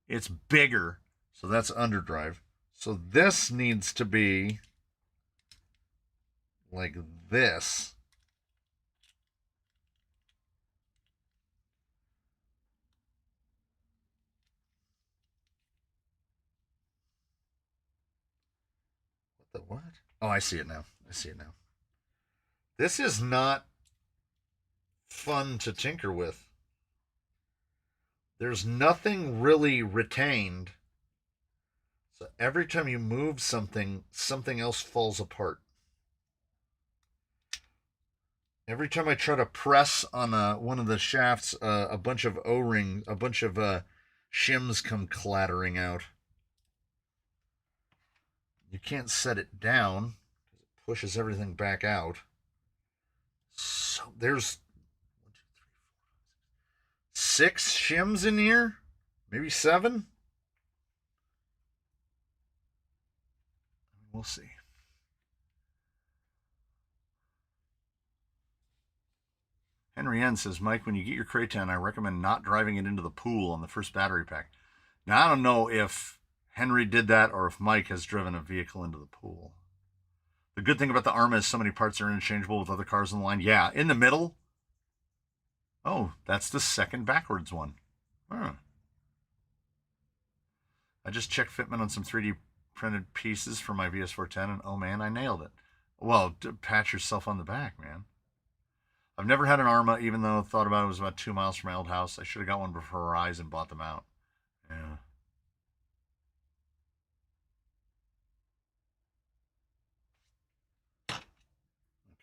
It's bigger, so that's underdrive. So this needs to be like this. What the what? Oh, I see it now. I see it now. This is not fun to tinker with. There's nothing really retained. So every time you move something, something else falls apart. Every time I try to press on one of the shafts, a bunch of O-rings, a bunch of shims come clattering out. You can't set it down because it pushes everything back out. So there's 6 shims in here, maybe 7. We'll see. Henry N says, Mike, when you get your Kraton, I recommend not driving it into the pool on the first battery pack. Now, I don't know if Henry did that or if Mike has driven a vehicle into the pool. The good thing about the Arma is so many parts are interchangeable with other cars on the line. Yeah, in the middle. Oh, that's the second backwards one. Huh. I just checked fitment on some 3D printed pieces for my VS410, and oh man, I nailed it. Well, pat yourself on the back, man. I've never had an Arma, even though I thought about it was about 2 miles from my old house. I should have got one before Horizon bought them out. Yeah.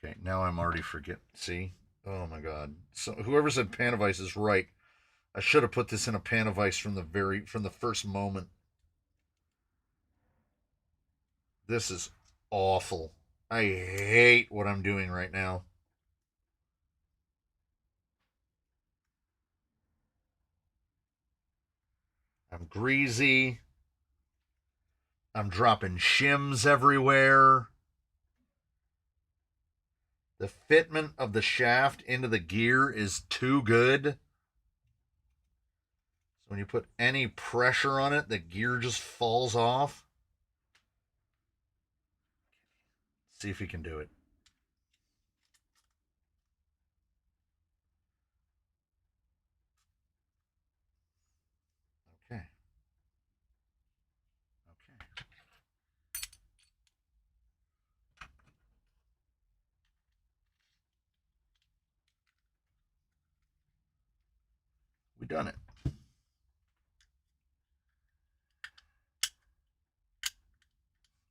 Okay, now I'm already forgetting. See? Oh my god. So whoever said Panavice is right. I should have put this in a Panavice from the first moment. This is awful. I hate what I'm doing right now. I'm greasy. I'm dropping shims everywhere. The fitment of the shaft into the gear is too good. So when you put any pressure on it, the gear just falls off. Let's see if he can do it. Okay. Okay. done it.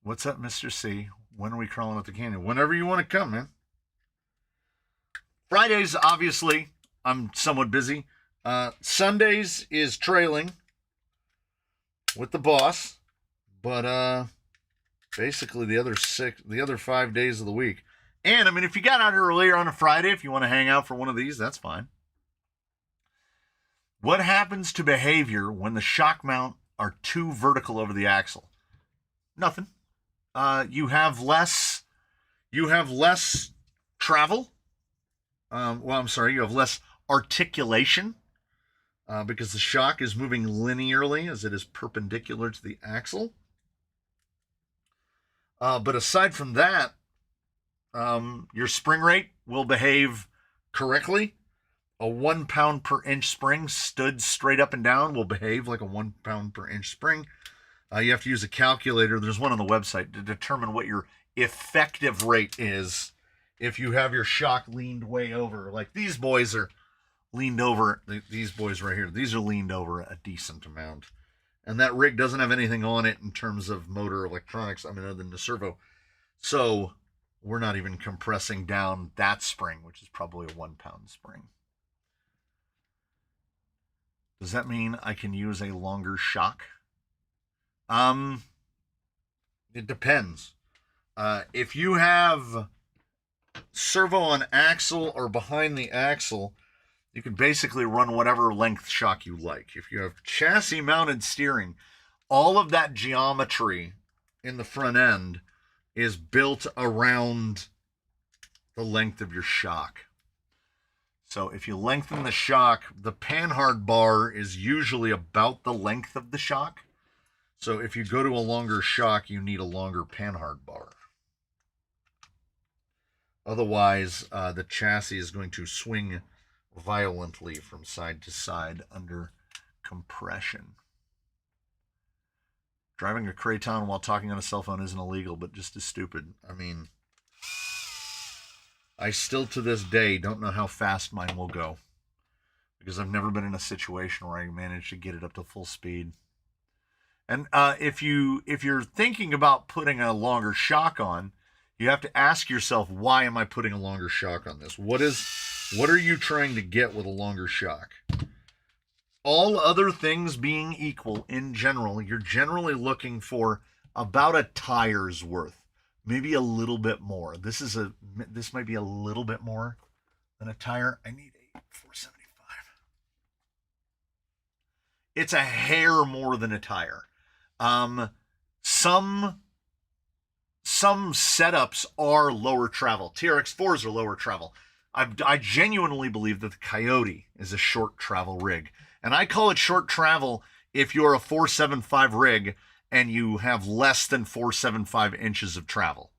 What's up, Mr. C? When are we crawling up the canyon? Whenever you want to come, man. Fridays, obviously, I'm somewhat busy. Sundays is trailing with the boss, but basically the other 5 days of the week. And I mean, if you got out earlier on a Friday, if you want to hang out for one of these, that's fine. What happens to behavior when the shock mount are too vertical over the axle? Nothing. You have less travel. You have less articulation because the shock is moving linearly as it is perpendicular to the axle. But aside from that, your spring rate will behave correctly. A 1 pound per inch spring stood straight up and down will behave like a 1 pound per inch spring. You have to use a calculator. There's one on the website to determine what your effective rate is if you have your shock leaned way over. Like these boys are leaned over. These boys right here, these are leaned over a decent amount. And that rig doesn't have anything on it in terms of motor electronics, I mean, other than the servo. So we're not even compressing down that spring, which is probably a 1 pound spring. Does that mean I can use a longer shock? It depends. If you have servo on axle or behind the axle, you can basically run whatever length shock you like. If you have chassis mounted steering, all of that geometry in the front end is built around the length of your shock. So if you lengthen the shock, the panhard bar is usually about the length of the shock. So if you go to a longer shock, you need a longer panhard bar. Otherwise, the chassis is going to swing violently from side to side under compression. Driving a Kraton while talking on a cell phone isn't illegal, but just as stupid. I mean, I still to this day don't know how fast mine will go because I've never been in a situation where I managed to get it up to full speed. And if you're thinking about putting a longer shock on, you have to ask yourself, why am I putting a longer shock on this? What are you trying to get with a longer shock? All other things being equal, in general, you're generally looking for about a tire's worth, maybe a little bit more. This might be a little bit more than a tire. I need a 475. It's a hair more than a tire. Some setups are lower travel. TRX4s are lower travel. I genuinely believe that the Coyote is a short travel rig. And I call it short travel if you're a 475 rig and you have less than 475 inches of travel,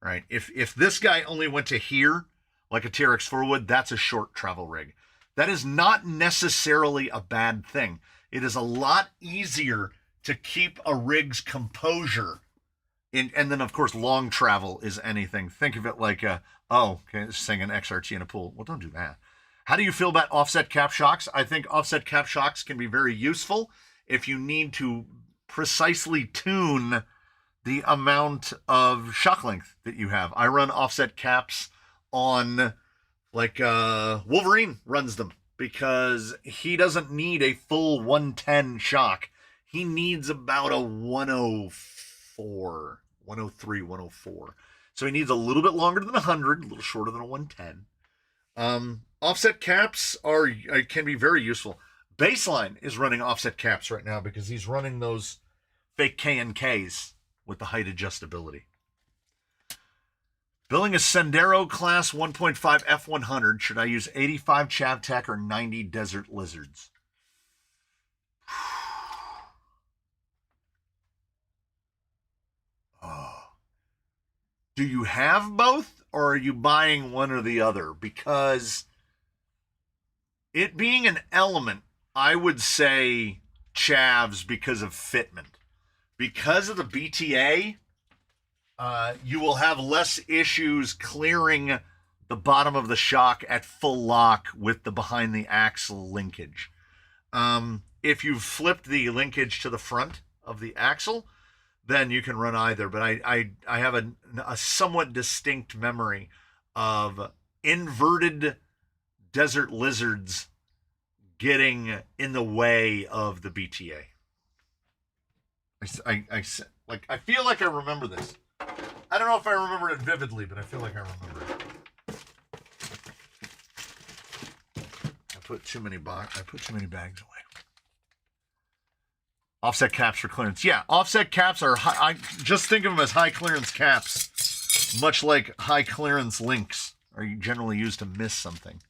right? If this guy only went to here, like a TRX4 would, that's a short travel rig. That is not necessarily a bad thing. It is a lot easier to keep a rig's composure. And then, of course, long travel is anything. Think of it like, saying an XRT in a pool. Well, don't do that. How do you feel about offset cap shocks? I think offset cap shocks can be very useful if you need to precisely tune the amount of shock length that you have. I run offset caps on, like, Wolverine runs them because he doesn't need a full 110 shock. He needs about a 104, 103, 104. So he needs a little bit longer than 100, a little shorter than a 110. Offset caps can be very useful. Baseline is running offset caps right now because he's running those fake K&Ks with the height adjustability. Building a Sendero Class 1.5 F100, should I use 85 Chavtech or 90 Desert Lizards? Do you have both, or are you buying one or the other? Because it being an element, I would say Chavs because of fitment. Because of the BTA, you will have less issues clearing the bottom of the shock at full lock with the behind the axle linkage. If you've flipped the linkage to the front of the axle, then you can run either. But I have a somewhat distinct memory of inverted desert lizards getting in the way of the BTA. I feel like I remember this. I don't know if I remember it vividly, but I feel like I remember it. I put too many bags away. Offset caps for clearance. Yeah, offset caps are high. I just think of them as high clearance caps, much like high clearance links are generally used to miss something.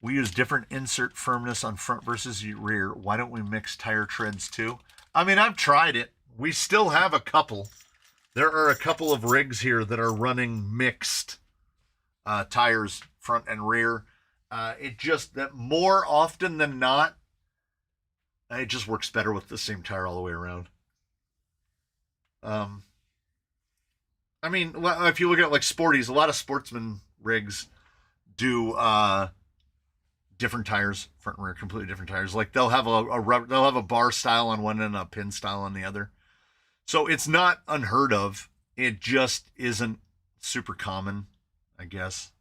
We use different insert firmness on front versus rear. Why don't we mix tire treads too? I mean, I've tried it. We still have a couple. There are a couple of rigs here that are running mixed tires, front and rear. It just that more often than not, it just works better with the same tire all the way around. I mean, if you look at like Sporties, a lot of sportsman rigs do different tires, front and rear, completely different tires. Like they'll have a bar style on one and a pin style on the other. So it's not unheard of. It just isn't super common, I guess.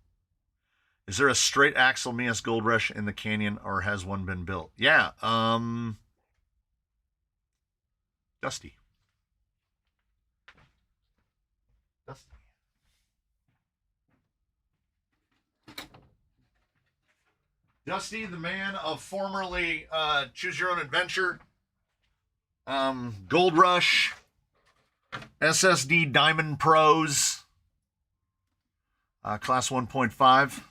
Is there a straight axle Mias Gold Rush in the Canyon, or has one been built? Yeah, Dusty. Dusty, the man of formerly Choose Your Own Adventure, Gold Rush, SSD Diamond Pros, Class 1.5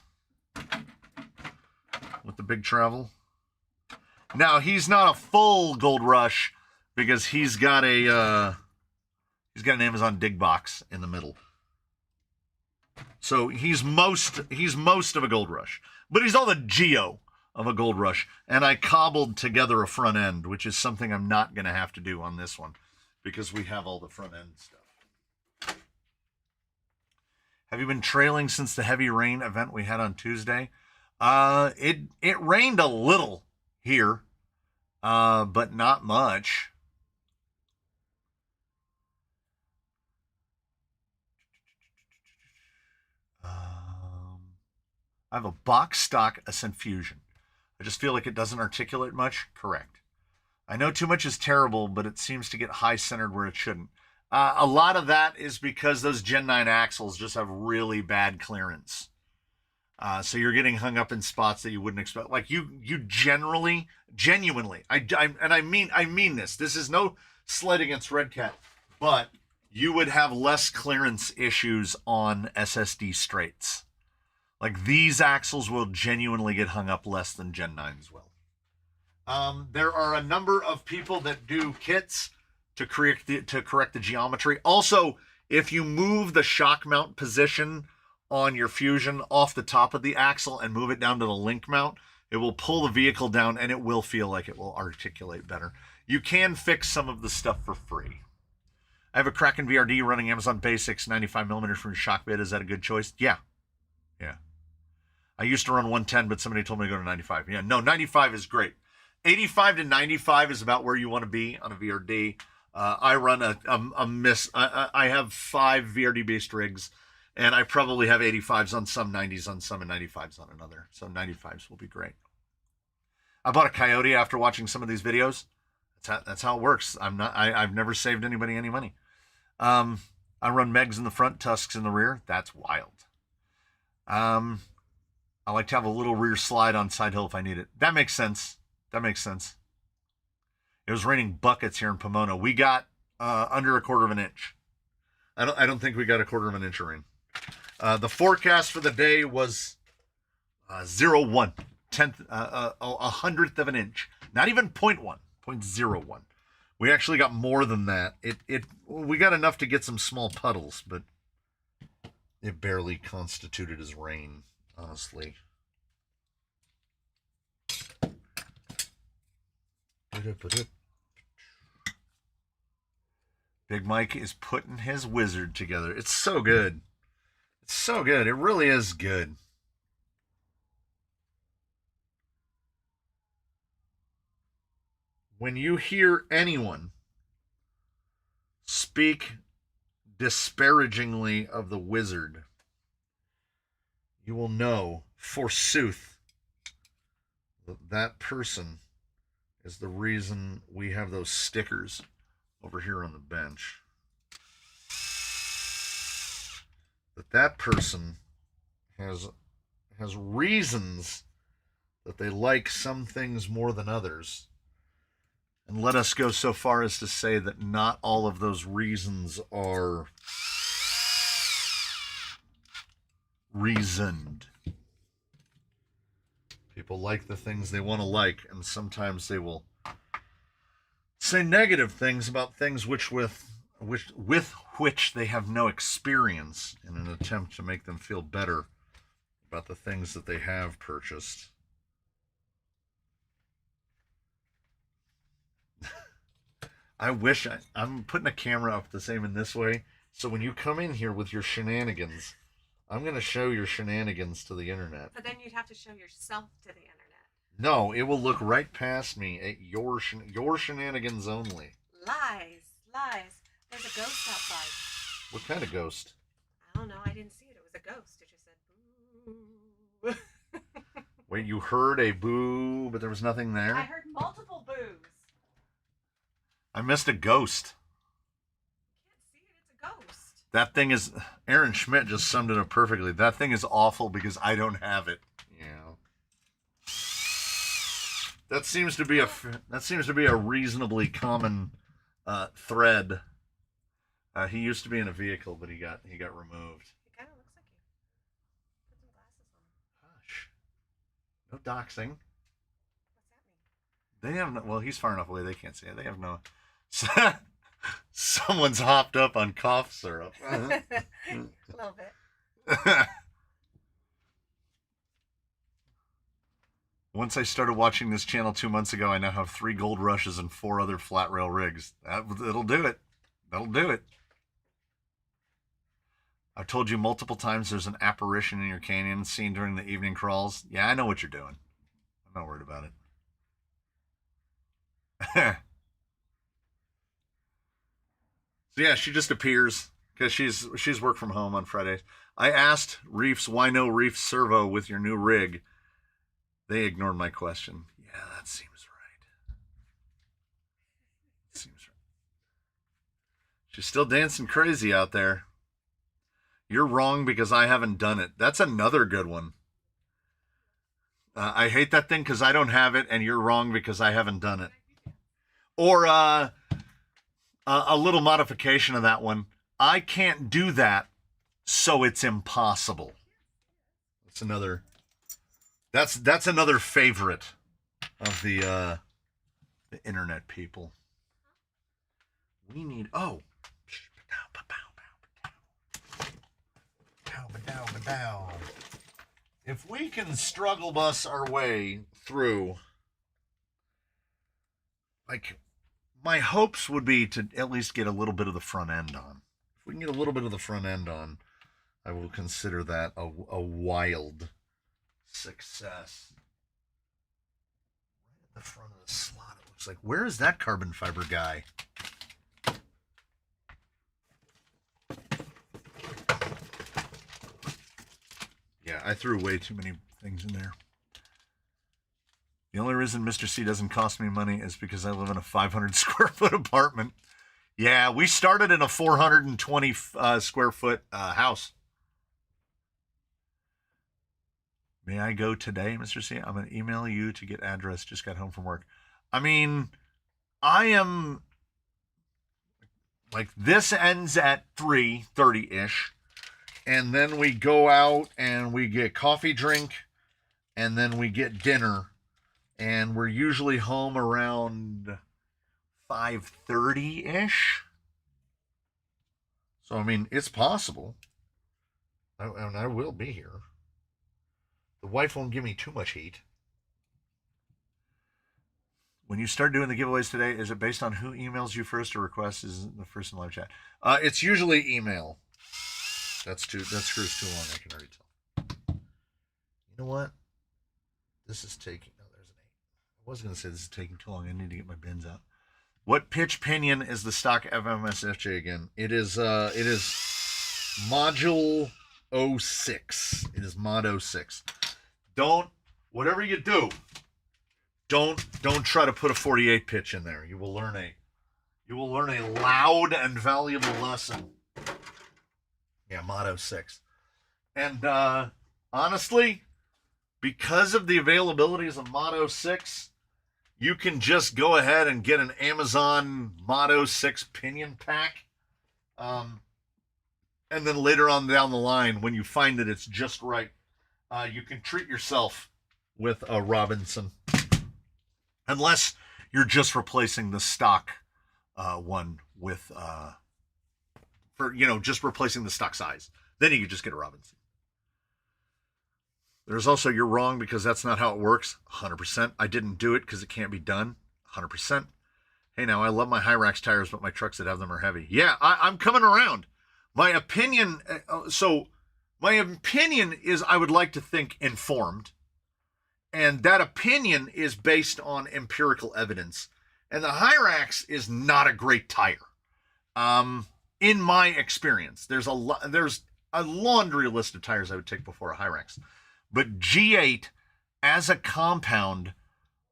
with the big travel. Now, he's not a full Gold Rush because he's got an Amazon dig box in the middle. So he's most of a Gold Rush, but he's all the geo of a Gold Rush. And I cobbled together a front end, which is something I'm not going to have to do on this one because we have all the front end stuff. Have you been trailing since the heavy rain event we had on Tuesday? It rained a little here, but not much. I have a box stock Ascent Fusion. I just feel like it doesn't articulate much. Correct. I know too much is terrible, but it seems to get high centered where it shouldn't. A lot of that is because those Gen 9 axles just have really bad clearance. So you're getting hung up in spots that you wouldn't expect. Like you genuinely, I mean this. This is no slight against Red Cat, but you would have less clearance issues on SSD straights. Like these axles will genuinely get hung up less than Gen 9s will. There are a number of people that do kits to correct the geometry. Also, if you move the shock mount position on your Fusion off the top of the axle and move it down to the link mount, it will pull the vehicle down and it will feel like it will articulate better. You can fix some of the stuff for free. I have a Kraken VRD running Amazon Basics 95mm from shock bit. Is that a good choice? Yeah. I used to run 110, but somebody told me to go to 95. Yeah, no, 95 is great. 85 to 95 is about where you want to be on a VRD. I run I have 5 VRD-based rigs, and I probably have 85s on some, 90s on some, and 95s on another. So 95s will be great. I bought a Coyote after watching some of these videos. That's how it works. I've never saved anybody any money. I run Megs in the front, Tusks in the rear. That's wild. I like to have a little rear slide on side hill if I need it. That makes sense. It was raining buckets here in Pomona. We got under a quarter of an inch. I don't think we got a quarter of an inch of rain. The forecast for the day was 0.1, a hundredth of an inch. Not even 0.1, 0.01. We actually got more than that. We got enough to get some small puddles, but it barely constituted as rain, honestly. Big Mike is putting his wizard together. It's so good. It's so good. It really is good. when you hear anyone speak disparagingly of the wizard, you will know, forsooth, that that person is the reason we have those stickers over here on the bench. That person has reasons that they like some things more than others. And let us go so far as to say that not all of those reasons are reasoned. People like the things they want to like, and sometimes they will say negative things about things with which they have no experience, in an attempt to make them feel better about the things that they have purchased. I wish I'm putting a camera up the same in this way, so when you come in here with your shenanigans, I'm going to show your shenanigans to the internet. But then you'd have to show yourself to the internet. No, it will look right past me at your shenanigans only. Lies. There's a ghost outside. What kind of ghost? I don't know. I didn't see it. It was a ghost. It just said boo. Wait, you heard a boo, but there was nothing there? I heard multiple boos. I missed a ghost. You can't see it. It's a ghost. That thing is... Aaron Schmidt just summed it up perfectly. That thing is awful because I don't have it. Yeah. That seems to be a reasonably common thread. He used to be in a vehicle, but he got removed. It kind of looks like you. Put some glasses on. Hush. No doxing. What's that mean? They have no... Well, he's far enough away they can't see it. They have no... Someone's hopped up on cough syrup. A little bit. Once I started watching this channel 2 months ago, I now have 3 gold rushes and 4 other flat rail rigs. It'll do it. That'll do it. I've told you multiple times there's an apparition in your canyon seen during the evening crawls. Yeah, I know what you're doing. I'm not worried about it. So yeah, she just appears because she's worked from home on Fridays. I asked Reefs, why no Reef servo with your new rig? They ignored my question. Yeah, that seems right. Seems right. She's still dancing crazy out there. You're wrong because I haven't done it. That's another good one. I hate that thing because I don't have it, and you're wrong because I haven't done it. Or a little modification of that one. I can't do that, so it's impossible. That's another. That's another favorite of the internet people. We need if we can struggle bus our way through, like, my hopes would be to at least get a little bit of the front end on. If we can get a little bit of the front end on, I will consider that a wild success. Right at the front of the slot, it looks like. Where is that carbon fiber guy? Yeah, I threw way too many things in there. The only reason Mr. C doesn't cost me money is because I live in a 500 square foot apartment. Yeah, we started in a 420 square foot house. May I go today, Mr. C? I'm going to email you to get address. Just got home from work. I mean, I am... Like, this ends at 3:30-ish. And then we go out and we get coffee drink. And then we get dinner. And we're usually home around 5:30-ish. So, I mean, it's possible. And I will be here. The wife won't give me too much heat. When you start doing the giveaways today, is it based on who emails you first or requests? Is the first in live chat? It's usually email. That screws too long, I can already tell. You know what? This is taking... Oh, there's an 8. I was going to say this is taking too long. I need to get my bins out. What pitch pinion is the stock FMSFJ again? It is module 06. It is mod 06. Whatever you do, don't try to put a 48 pitch in there. You will learn a loud and valuable lesson. Yeah, mod 06. And honestly, because of the availabilities of mod 06, you can just go ahead and get an Amazon mod 06 pinion pack. And then later on down the line, when you find that it's just right, you can treat yourself with a Robinson. Unless you're just replacing the stock one with, just replacing the stock size. Then you can just get a Robinson. There's also, you're wrong because that's not how it works. 100%. I didn't do it because it can't be done. 100%. Hey, now, I love my Hyrax tires, but my trucks that have them are heavy. Yeah, I'm coming around. My opinion is I would like to think informed. And that opinion is based on empirical evidence. And the Hyrax is not a great tire. In my experience, there's a laundry list of tires I would take before a Hyrax. But G8 as a compound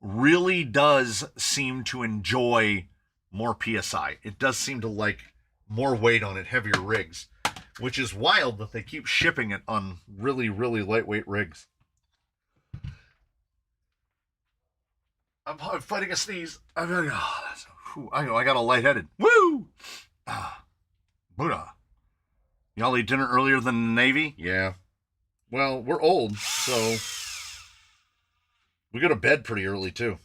really does seem to enjoy more PSI. It does seem to like more weight on it, heavier rigs, which is wild that they keep shipping it on really, really lightweight rigs. I'm fighting a sneeze. I got all lightheaded. Woo! Buddha. Y'all eat dinner earlier than the Navy? Yeah. Well, we're old, so we go to bed pretty early too.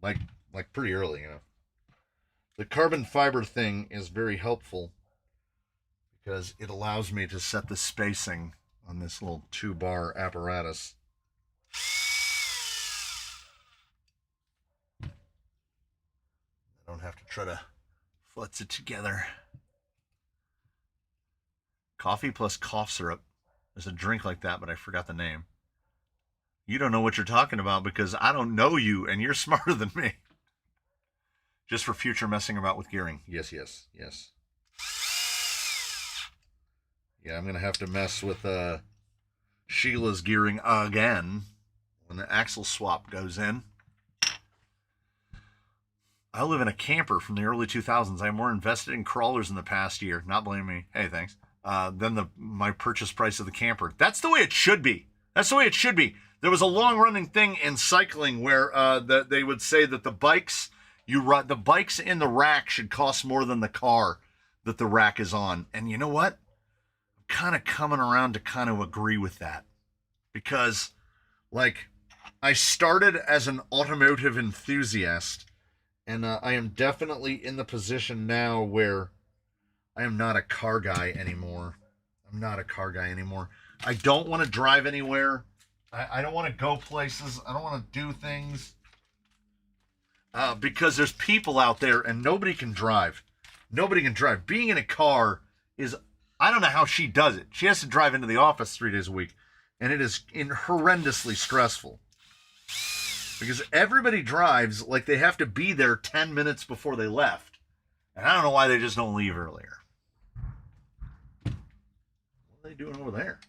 Like pretty early, you know. The carbon fiber thing is very helpful because it allows me to set the spacing on this little 2-bar apparatus. I don't have to try to futz it together. Coffee plus cough syrup. There's a drink like that, but I forgot the name. You don't know what you're talking about because I don't know you and you're smarter than me. Just for future messing about with gearing. Yes. Yeah, I'm going to have to mess with Sheila's gearing again when the axle swap goes in. I live in a camper from the early 2000s. I'm more invested in crawlers in the past year. Not blaming me. Hey, thanks. Than my purchase price of the camper. That's the way it should be. There was a long-running thing in cycling where they would say that the bikes in the rack should cost more than the car that the rack is on. And you know what? I'm kind of coming around to kind of agree with that. Because, I started as an automotive enthusiast, and I am definitely in the position now where I am not a car guy anymore. I don't want to drive anywhere. I don't want to go places. I don't want to do things. Because there's people out there and nobody can drive. Being in a car is, I don't know how she does it. She has to drive into the office 3 days a week. And it is horrendously stressful. Because everybody drives like they have to be there 10 minutes before they left. And I don't know why they just don't leave earlier. What are they doing over there?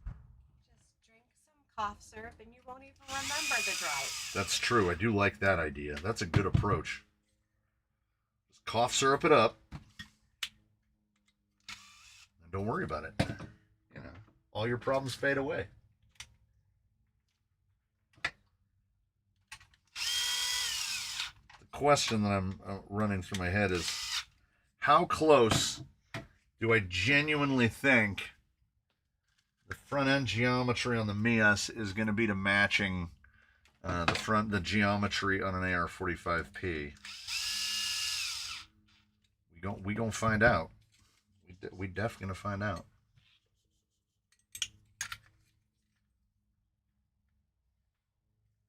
Just drink some cough syrup and you won't even remember the drive. That's true. I do like that idea. That's a good approach. Just cough syrup it up. And don't worry about it. You know, all your problems fade away. The question that I'm running through my head is, how close do I genuinely think the front end geometry on the Mias is going to be to matching the geometry on an AR-45P? We gonna find out. We definitely gonna find out.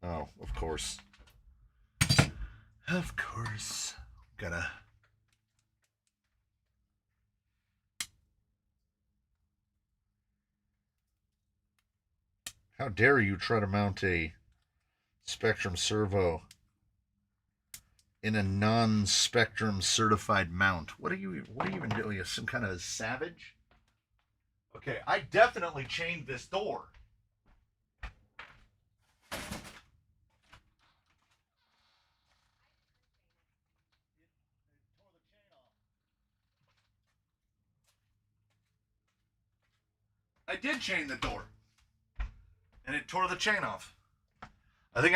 Oh, of course. Of course. Gotta. How dare you try to mount a Spectrum servo in a non-Spectrum certified mount. What are you even doing? Are you some kind of savage? Okay, I definitely chained this door. I did chain the door, and it tore the chain off. I think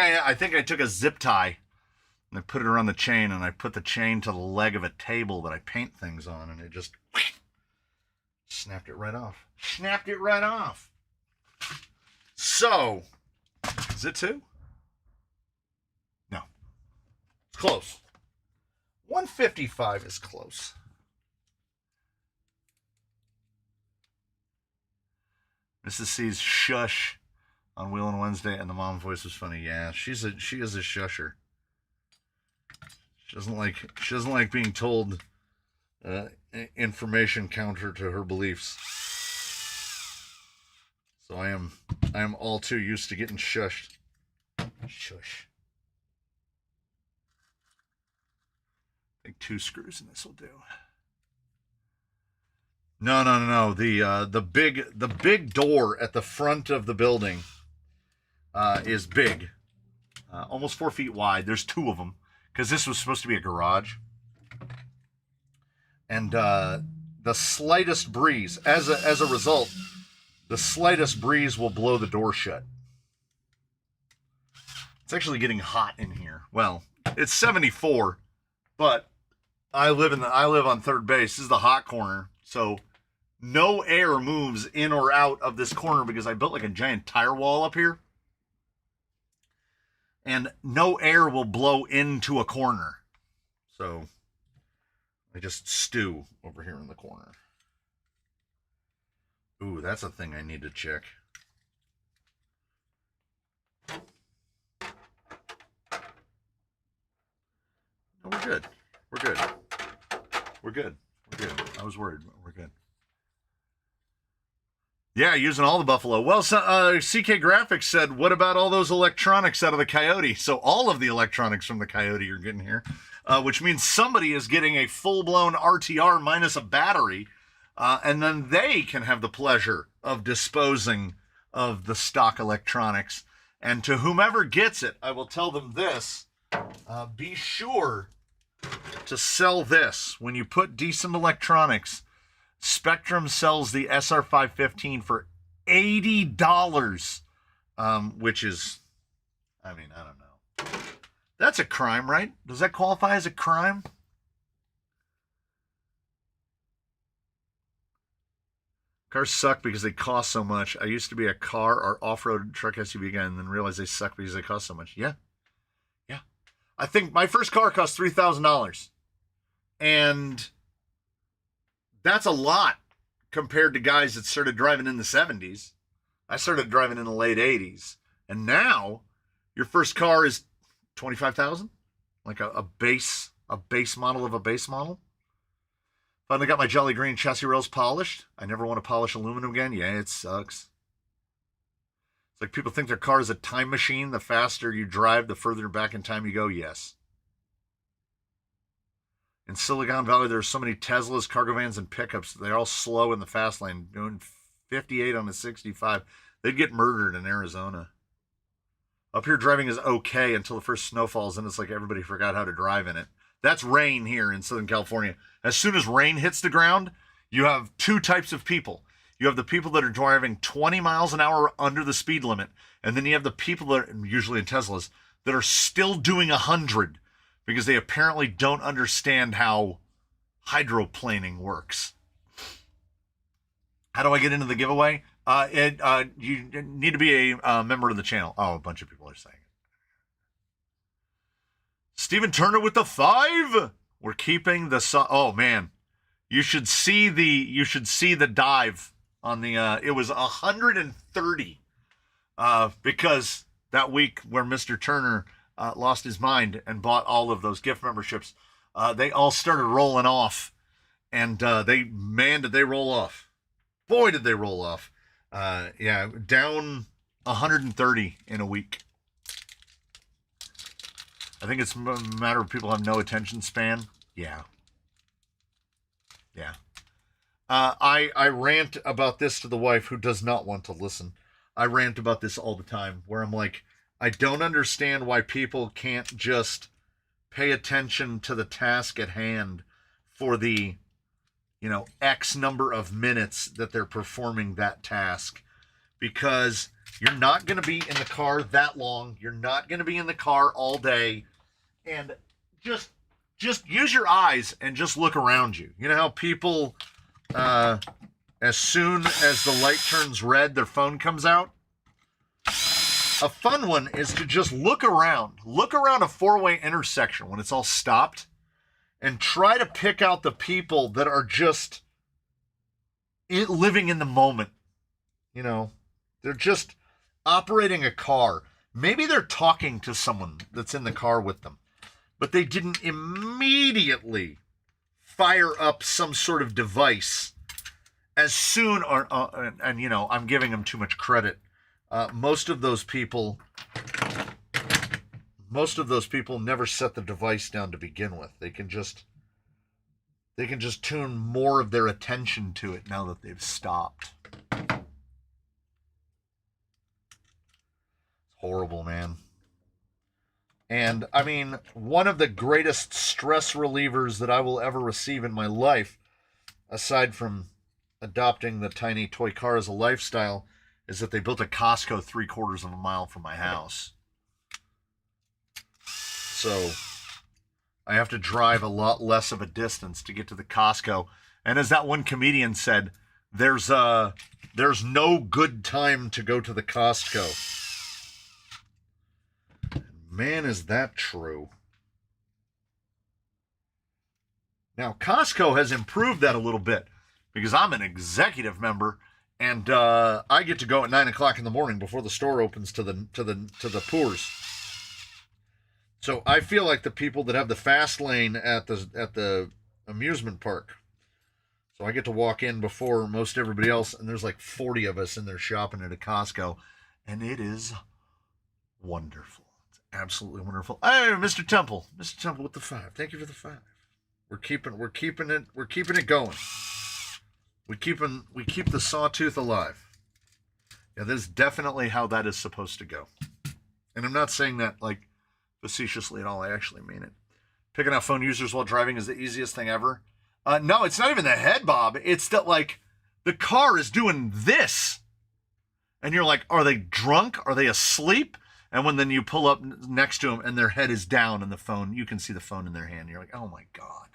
I took a zip tie and I put it around the chain, and I put the chain to the leg of a table that I paint things on, and it just snapped it right off. Snapped it right off. So, is it 2? No. It's close. 155 is close. Mrs. C's shush on Wheel on Wednesday, and the mom voice was funny. Yeah, she is a shusher. She doesn't like being told information counter to her beliefs. So I am all too used to getting shushed. Shush. I think 2 screws in this will do. No. The big door at the front of the building is big, almost 4 feet wide. There's 2 of them because this was supposed to be a garage. And the slightest breeze, as a result, the slightest breeze will blow the door shut. It's actually getting hot in here. Well, it's 74, but I live on third base. This is the hot corner, so no air moves in or out of this corner because I built like a giant tire wall up here. And no air will blow into a corner. So I just stew over here in the corner. Ooh, that's a thing I need to check. No, we're good. We're good. We're good. We're good. I was worried. We're good. Yeah, using all the Buffalo. Well, CK Graphics said, what about all those electronics out of the Coyote? So all of the electronics from the Coyote are getting here, which means somebody is getting a full-blown RTR minus a battery, and then they can have the pleasure of disposing of the stock electronics. And to whomever gets it, I will tell them this. Be sure to sell this. When you put decent electronics, Spectrum sells the SR515 for $80, which is, I mean, I don't know. That's a crime, right? Does that qualify as a crime? Cars suck because they cost so much. I used to be a car or off-road truck SUV guy and then realized they suck because they cost so much. Yeah. I think my first car cost $3,000. And that's a lot compared to guys that started driving in the 70s. I started driving in the late 80s. And now your first car is $25,000? Like a base model of a base model? Finally got my Jolly Green chassis rails polished. I never want to polish aluminum again. Yeah, it sucks. It's like people think their car is a time machine. The faster you drive, the further back in time you go. Yes. In Silicon Valley, there are so many Teslas, cargo vans, and pickups. They're all slow in the fast lane, doing 58 on the 65. They'd get murdered in Arizona. Up here, driving is okay until the first snow falls, and it's like everybody forgot how to drive in it. That's rain here in Southern California. As soon as rain hits the ground, you have 2 types of people. You have the people that are driving 20 miles an hour under the speed limit, and then you have the people that are, usually in Teslas, that are still doing 100 because they apparently don't understand how hydroplaning works. How do I get into the giveaway? You need to be a member of the channel. Oh, a bunch of people are saying it. Stephen Turner with the 5. We're keeping the oh man, you should see the dive on the it was 130 because that week where Mr. Turner lost his mind and bought all of those gift memberships, they all started rolling off, and did they roll off. Boy, did they roll off. Yeah, down 130 in a week. I think it's a matter of people have no attention span. Yeah. Yeah. I rant about this to the wife who does not want to listen. I rant about this all the time where I'm like, I don't understand why people can't just pay attention to the task at hand for the, X number of minutes that they're performing that task. Because you're not going to be in the car that long. You're not going to be in the car all day. And just use your eyes and just look around you. You know how people, as soon as the light turns red, their phone comes out? A fun one is to just look around. Look around a four-way intersection when it's all stopped and try to pick out the people that are just living in the moment. They're just operating a car. Maybe they're talking to someone that's in the car with them, but they didn't immediately fire up some sort of device as soon, I'm giving them too much credit. Most of those people never set the device down to begin with. They can just tune more of their attention to it now that they've stopped. Horrible, man. And I mean, one of the greatest stress relievers that I will ever receive in my life, aside from adopting the tiny toy car as a lifestyle, is that they built a Costco 3/4 of a mile from my house. So I have to drive a lot less of a distance to get to the Costco. And as that one comedian said, there's no good time to go to the Costco. Man, is that true. Now, Costco has improved that a little bit because I'm an executive member and I get to go at 9 o'clock in the morning before the store opens to the poors. So I feel like the people that have the fast lane at the amusement park. So I get to walk in before most everybody else, and there's like 40 of us in there shopping at a Costco, and it is wonderful. It's absolutely wonderful. Hey, Mr. Temple with the 5. Thank you for the 5. We're keeping it going. We keep the sawtooth alive. Yeah, this is definitely how that is supposed to go. And I'm not saying that like facetiously at all. I actually mean it. Picking out phone users while driving is the easiest thing ever. No, it's not even the head bob. It's that like the car is doing this. And you're like, are they drunk? Are they asleep? And then you pull up next to them and their head is down and the phone, you can see the phone in their hand. You're like, oh my God.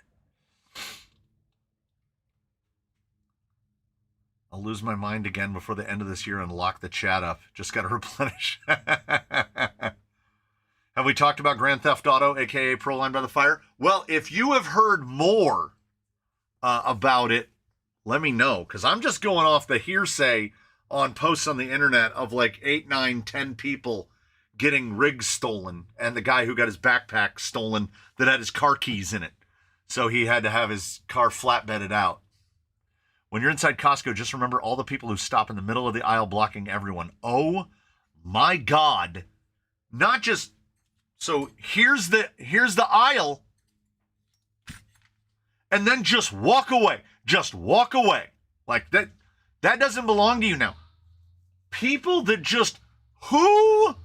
I'll lose my mind again before the end of this year and lock the chat up. Just got to replenish. Have we talked about Grand Theft Auto, a.k.a. Proline by the Fire? Well, if you have heard more about it, let me know. Because I'm just going off the hearsay on posts on the internet of like 8, 9, 10 people getting rigs stolen. And the guy who got his backpack stolen that had his car keys in it. So he had to have his car flatbedded out. When you're inside Costco, just remember all the people who stop in the middle of the aisle blocking everyone. Oh my God. Not just, so here's the aisle and then just walk away. Just walk away. Like that doesn't belong to you now. People that just, who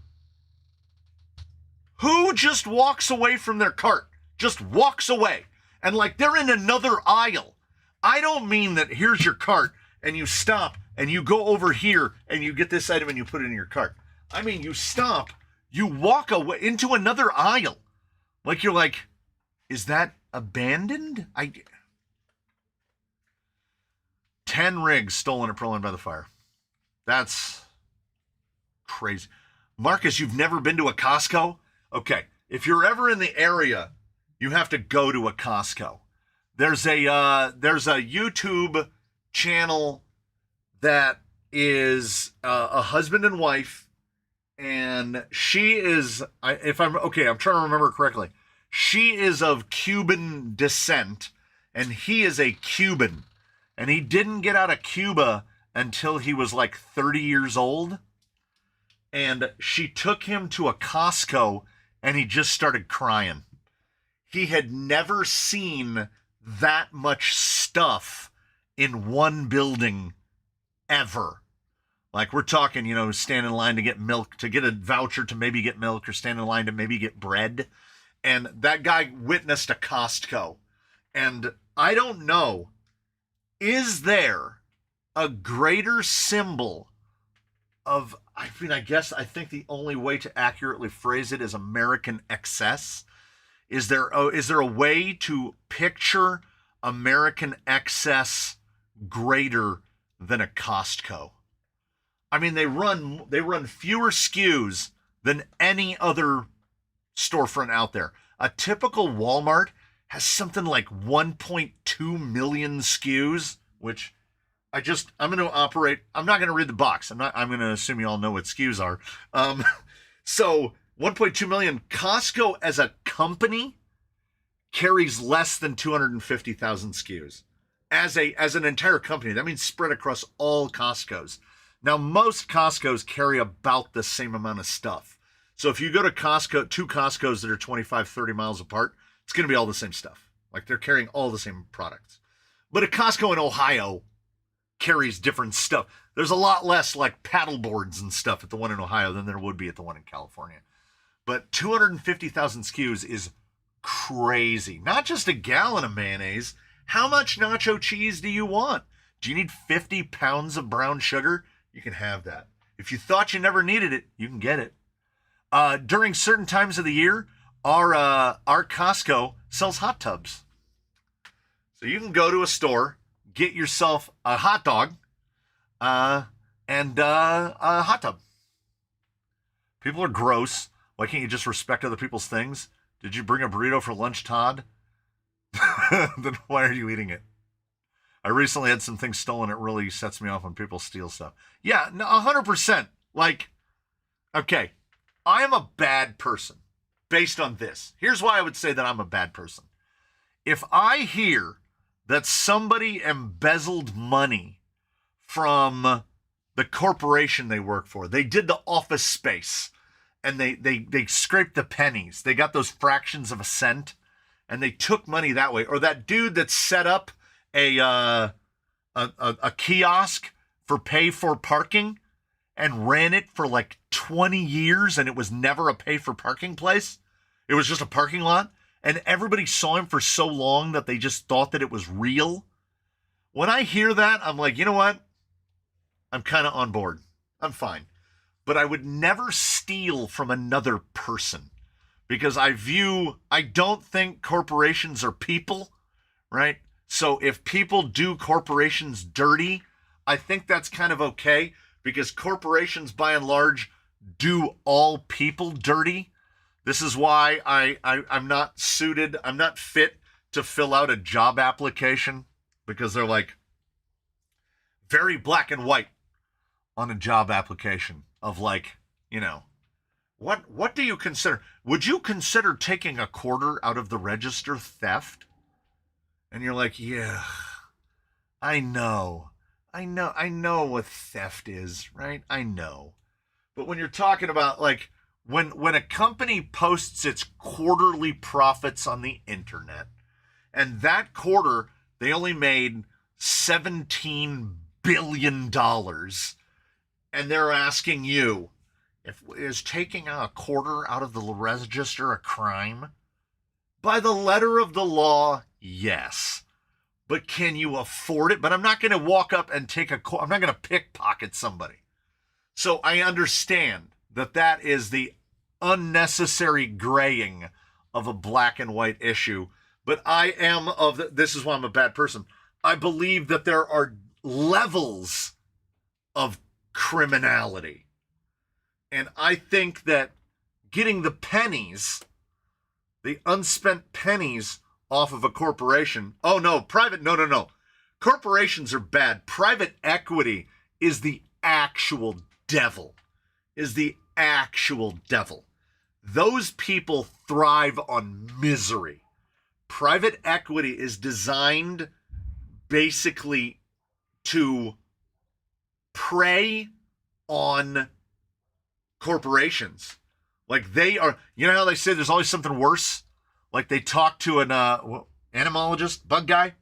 just walks away from their cart, just walks away and like they're in another aisle. I don't mean that here's your cart and you stop and you go over here and you get this item and you put it in your cart. I mean, you stop, you walk away into another aisle. Like you're like, is that abandoned? 10 rigs stolen at Proline by the Fire. That's crazy. Marcus, you've never been to a Costco? Okay, if you're ever in the area, you have to go to a Costco. There's a YouTube channel that is a husband and wife, and she is, I'm trying to remember correctly. She is of Cuban descent, and he is a Cuban, and he didn't get out of Cuba until he was like 30 years old, and she took him to a Costco and he just started crying. He had never seen that much stuff in one building ever. Like, we're talking, stand in line to get milk, to get a voucher to maybe get milk, or stand in line to maybe get bread. And that guy witnessed a Costco. And I don't know, is there a greater symbol of, I think the only way to accurately phrase it is American excess? Is there a way to picture American excess greater than a Costco? I mean, they run fewer SKUs than any other storefront out there. A typical Walmart has something like 1.2 million SKUs, which I'm going to operate. I'm not going to read the box. I'm going to assume you all know what SKUs are. So 1.2 million. Costco as a company carries less than 250,000 SKUs as an entire company. That means spread across all Costcos. Now, most Costcos carry about the same amount of stuff. So if you go to Costco, two Costcos that are 25, 30 miles apart, it's going to be all the same stuff. Like, they're carrying all the same products. But a Costco in Ohio carries different stuff. There's a lot less like paddle boards and stuff at the one in Ohio than there would be at the one in California. But 250,000 SKUs is crazy. Not just a gallon of mayonnaise. How much nacho cheese do you want? Do you need 50 pounds of brown sugar? You can have that. If you thought you never needed it, you can get it. During certain times of the year, our Costco sells hot tubs. So you can go to a store, get yourself a hot dog, and a hot tub. People are gross. Why can't you just respect other people's things? Did you bring a burrito for lunch, Todd? Then why are you eating it? I recently had some things stolen. It really sets me off when people steal stuff. Yeah, no, 100%. Like, okay, I am a bad person based on this. Here's why I would say that I'm a bad person. If I hear that somebody embezzled money from the corporation they work for, they did the Office Space, and they scraped the pennies. They got those fractions of a cent, and they took money that way. Or that dude that set up a kiosk for pay for parking and ran it for like 20 years, and it was never a pay for parking place. It was just a parking lot, and everybody saw him for so long that they just thought that it was real. When I hear that, I'm like, you know what? I'm kind of on board. I'm fine. But I would never steal from another person, because I don't think corporations are people, right? So if people do corporations dirty, I think that's kind of okay, because corporations by and large do all people dirty. This is why I'm not fit to fill out a job application, because they're like very black and white on a job application of like, what do you consider? Would you consider taking a quarter out of the register theft? And you're like, yeah, I know what theft is, right? I know. But when you're talking about like, when a company posts its quarterly profits on the internet, and that quarter they only made $17 billion, and they're asking you, is taking a quarter out of the register a crime? By the letter of the law, yes. But can you afford it? But I'm not going to walk up and I'm not going to pickpocket somebody. So I understand that is the unnecessary graying of a black and white issue. But this is why I'm a bad person. I believe that there are levels of criminality. And I think that getting the pennies, the unspent pennies off of a corporation. Oh, no, no. Corporations are bad. Private equity is the actual devil. Those people thrive on misery. Private equity is designed basically to prey on corporations. Like they are, you know how they say there's always something worse? Like they talked to an entomologist, bug guy.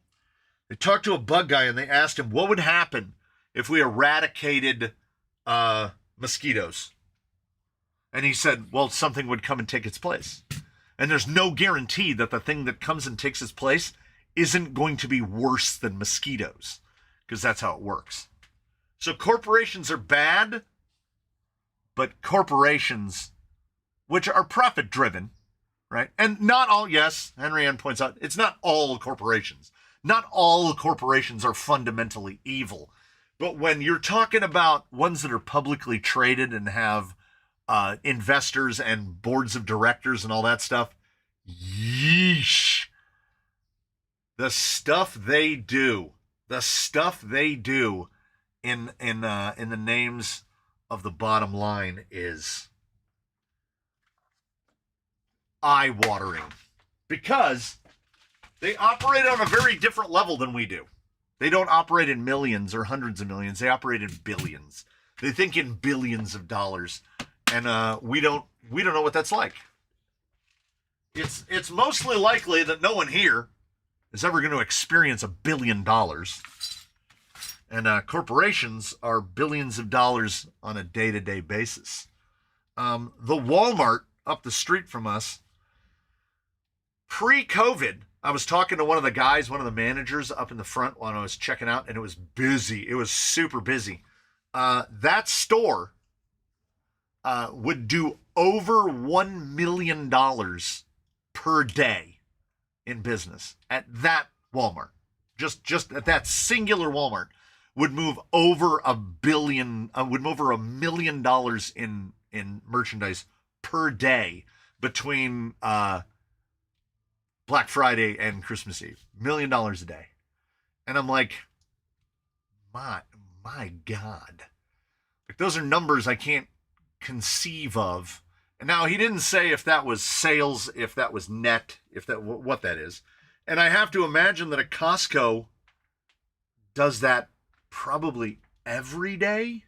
They talked to a bug guy and they asked him what would happen if we eradicated mosquitoes. And he said, well, something would come and take its place. And there's no guarantee that the thing that comes and takes its place isn't going to be worse than mosquitoes, because that's how it works. So corporations are bad, but corporations, which are profit driven, right? And not all, yes, Henry Ann points out, it's not all corporations. Not all corporations are fundamentally evil. But when you're talking about ones that are publicly traded and have investors and boards of directors and all that stuff, yeesh. The stuff they do in the names of the bottom line is eye-watering, because they operate on a very different level than we do. They don't operate in millions or hundreds of millions. They operate in billions. They think in billions of dollars, and we don't know what that's like. It's mostly likely that no one here is ever going to experience $1 billion. And corporations are billions of dollars on a day-to-day basis. The Walmart up the street from us, pre-COVID, I was talking to one of the guys, one of the managers up in the front when I was checking out, and it was busy. It was super busy. That store would do over $1 million per day in business at that Walmart. Just at that singular Walmart would move over $1 million in merchandise per day between Black Friday and Christmas Eve. $1 million a day. And I'm like, my God. Like, those are numbers I can't conceive of. And now he didn't say if that was sales, if that was net, if that what that is. And I have to imagine that a Costco does that probably every day.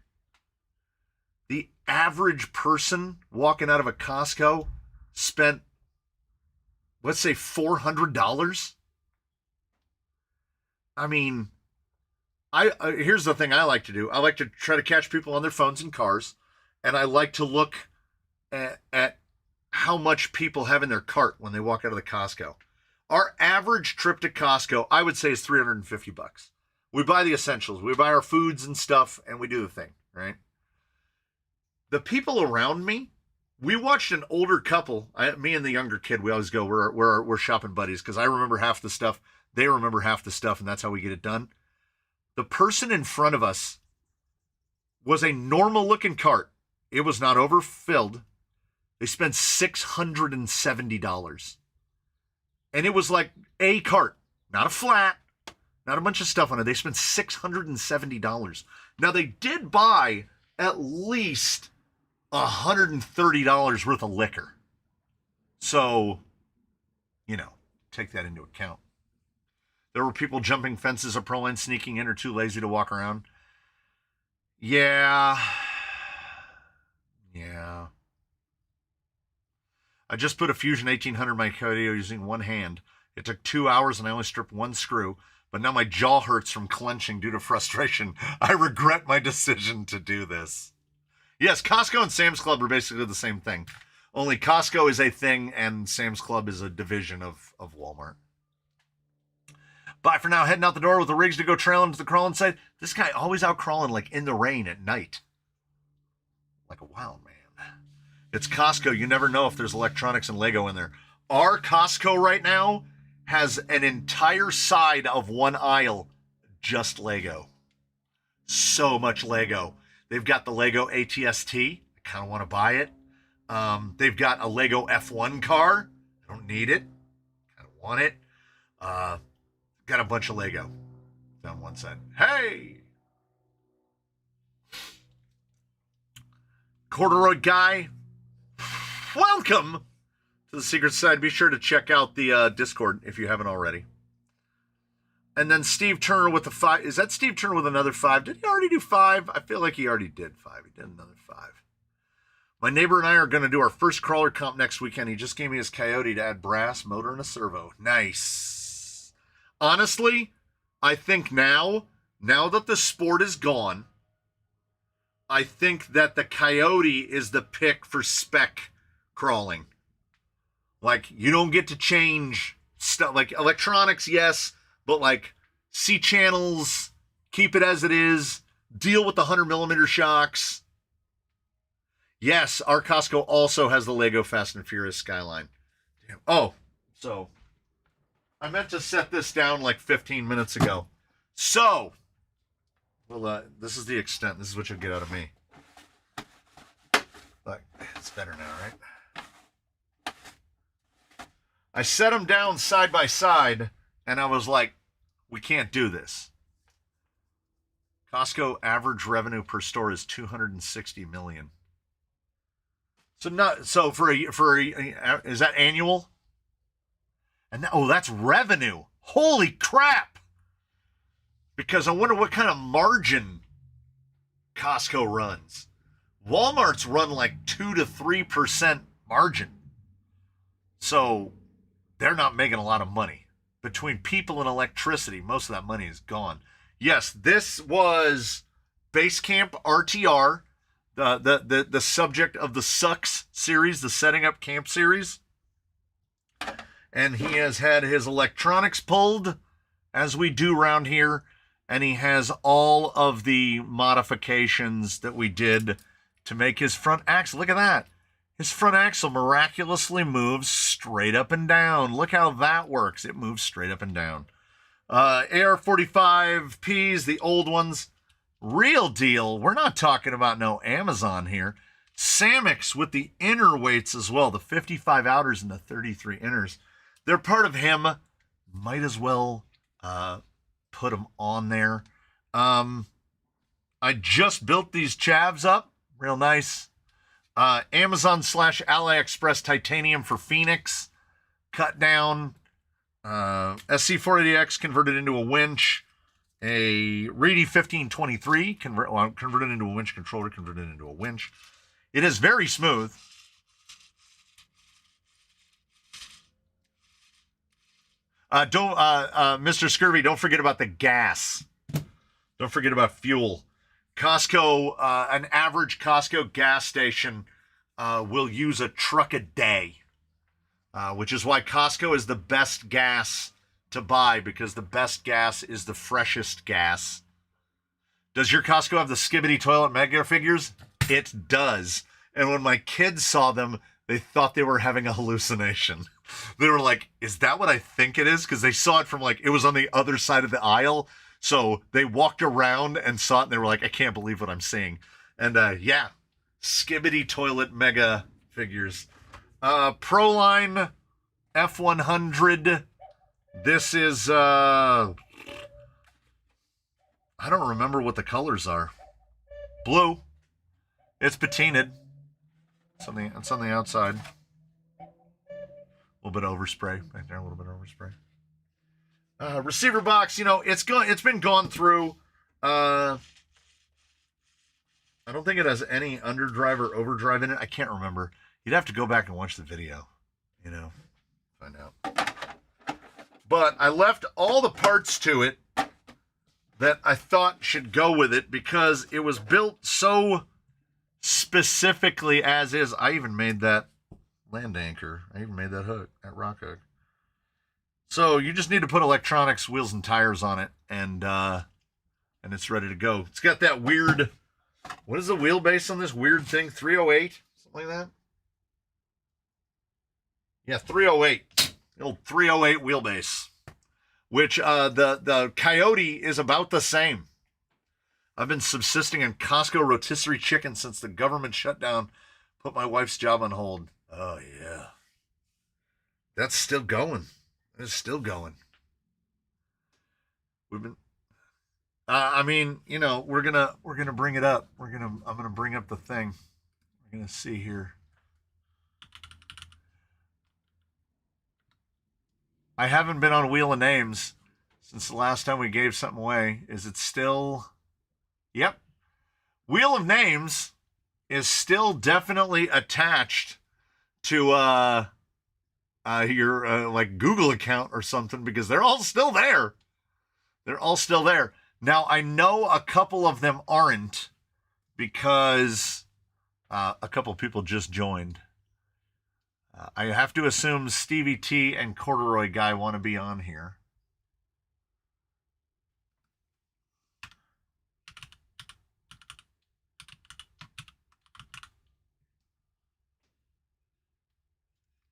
The average person walking out of a Costco spent, let's say, $400. I mean, here's the thing I like to do. I like to try to catch people on their phones and cars, and I like to look at how much people have in their cart when they walk out of the Costco. Our average trip to Costco, I would say, is $350. We buy the essentials. We buy our foods and stuff, and we do the thing, right? The people around me, we watched an older couple, me and the younger kid, we always go, we're shopping buddies, because I remember half the stuff, they remember half the stuff, and that's how we get it done. The person in front of us was a normal-looking cart. It was not overfilled. They spent $670. And it was like a cart, not a flat, not a bunch of stuff on it. They spent $670. Now, they did buy at least $130 worth of liquor. So, take that into account. There were people jumping fences at Proline, sneaking in, or too lazy to walk around. Yeah. I just put a Fusion 1800 in my Coyote using one hand. It took 2 hours and I only stripped one screw, but now my jaw hurts from clenching due to frustration. I regret my decision to do this. Yes, Costco and Sam's Club are basically the same thing. Only Costco is a thing and Sam's Club is a division of Walmart. Bye for now. Heading out the door with the rigs to go trailing to the crawling site. This guy always out crawling like in the rain at night. Like a wild man. It's Costco. You never know if there's electronics and Lego in there. Our Costco right now has an entire side of one aisle just Lego. So much Lego. They've got the Lego ATST. I kind of want to buy it. They've got a Lego F1 car. I don't need it. Kind of want it. Got a bunch of Lego down one side. Hey! Corduroy guy, welcome to the secret side. Be sure to check out the Discord if you haven't already. And then Steve Turner with the 5. Is that Steve Turner with another 5? Did he already do 5? I feel like he already did 5. He did another 5. My neighbor and I are going to do our first crawler comp next weekend. He just gave me his Coyote to add brass, motor, and a servo. Nice. Honestly, I think now that the Sport is gone, I think that the Coyote is the pick for spec crawling. Like, you don't get to change stuff. Like, electronics, yes, but like C channels, keep it as it is, deal with the 100mm shocks. Yes, our Costco also has the Lego Fast and Furious Skyline. Damn. Oh, so I meant to set this down like 15 minutes ago. So, well, this is the extent. This is what you'll get out of me. Look, it's better now, right? I set them down side by side, and I was like, we can't do this. Costco average revenue per store is $260 million. So for a is that annual? And that's revenue. Holy crap! Because I wonder what kind of margin Costco runs. Walmart's run like 2 to 3% margin. So they're not making a lot of money. Between people and electricity, most of that money is gone. Yes, this was Base Camp RTR. The subject of the Sucks series, the Setting Up Camp series. And he has had his electronics pulled, as we do around here, and he has all of the modifications that we did to make his front axle. Look at that. His front axle miraculously moves straight up and down. Look how that works. It moves straight up and down. AR-45Ps, the old ones. Real deal. We're not talking about no Amazon here. Samex with the inner weights as well. The 55 outers and the 33 inners. They're part of him. Might as well put them on there. I just built these chavs up. Real nice. Amazon / AliExpress titanium for Phoenix. Cut down. SC480X converted into a winch. A Reedy 1523 converted into a winch controller, converted into a winch. It is very smooth. Mr. Scurvy, don't forget about the gas. Don't forget about fuel. Costco, an average Costco gas station will use a truck a day, which is why Costco is the best gas to buy, because the best gas is the freshest gas. Does your Costco have the Skibbity toilet mega figures? It does. And when my kids saw them, they thought they were having a hallucination. They were like, is that what I think it is? Because they saw it from it was on the other side of the aisle. So they walked around and saw it, and they were like, I can't believe what I'm seeing. And yeah, Skibbity toilet mega figures. Proline F100. This is, I don't remember what the colors are. Blue. It's patinaed. It's on the outside. A little bit of overspray. Right there, a little bit of overspray. Receiver box, it's been gone through. I don't think it has any underdrive or overdrive in it. I can't remember. You'd have to go back and watch the video, find out. But I left all the parts to it that I thought should go with it because it was built so specifically as is. I even made that land anchor. I even made that hook, that rock hook. So you just need to put electronics, wheels, and tires on it, and it's ready to go. It's got that weird, what is the wheelbase on this weird thing? 308? Something like that? Yeah, 308. The old 308 wheelbase, which the Coyote is about the same. I've been subsisting on Costco rotisserie chicken since the government shutdown put my wife's job on hold. Oh, yeah. That's still going. It's still going. We've been, we're gonna bring it up. I'm gonna bring up the thing. We're gonna see here. I haven't been on Wheel of Names since the last time we gave something away. Is it still? Yep. Wheel of Names is still definitely attached to your like Google account or something, because they're all still there. They're all still there. Now, I know a couple of them aren't, because a couple of people just joined. I have to assume Stevie T and Corduroy Guy want to be on here.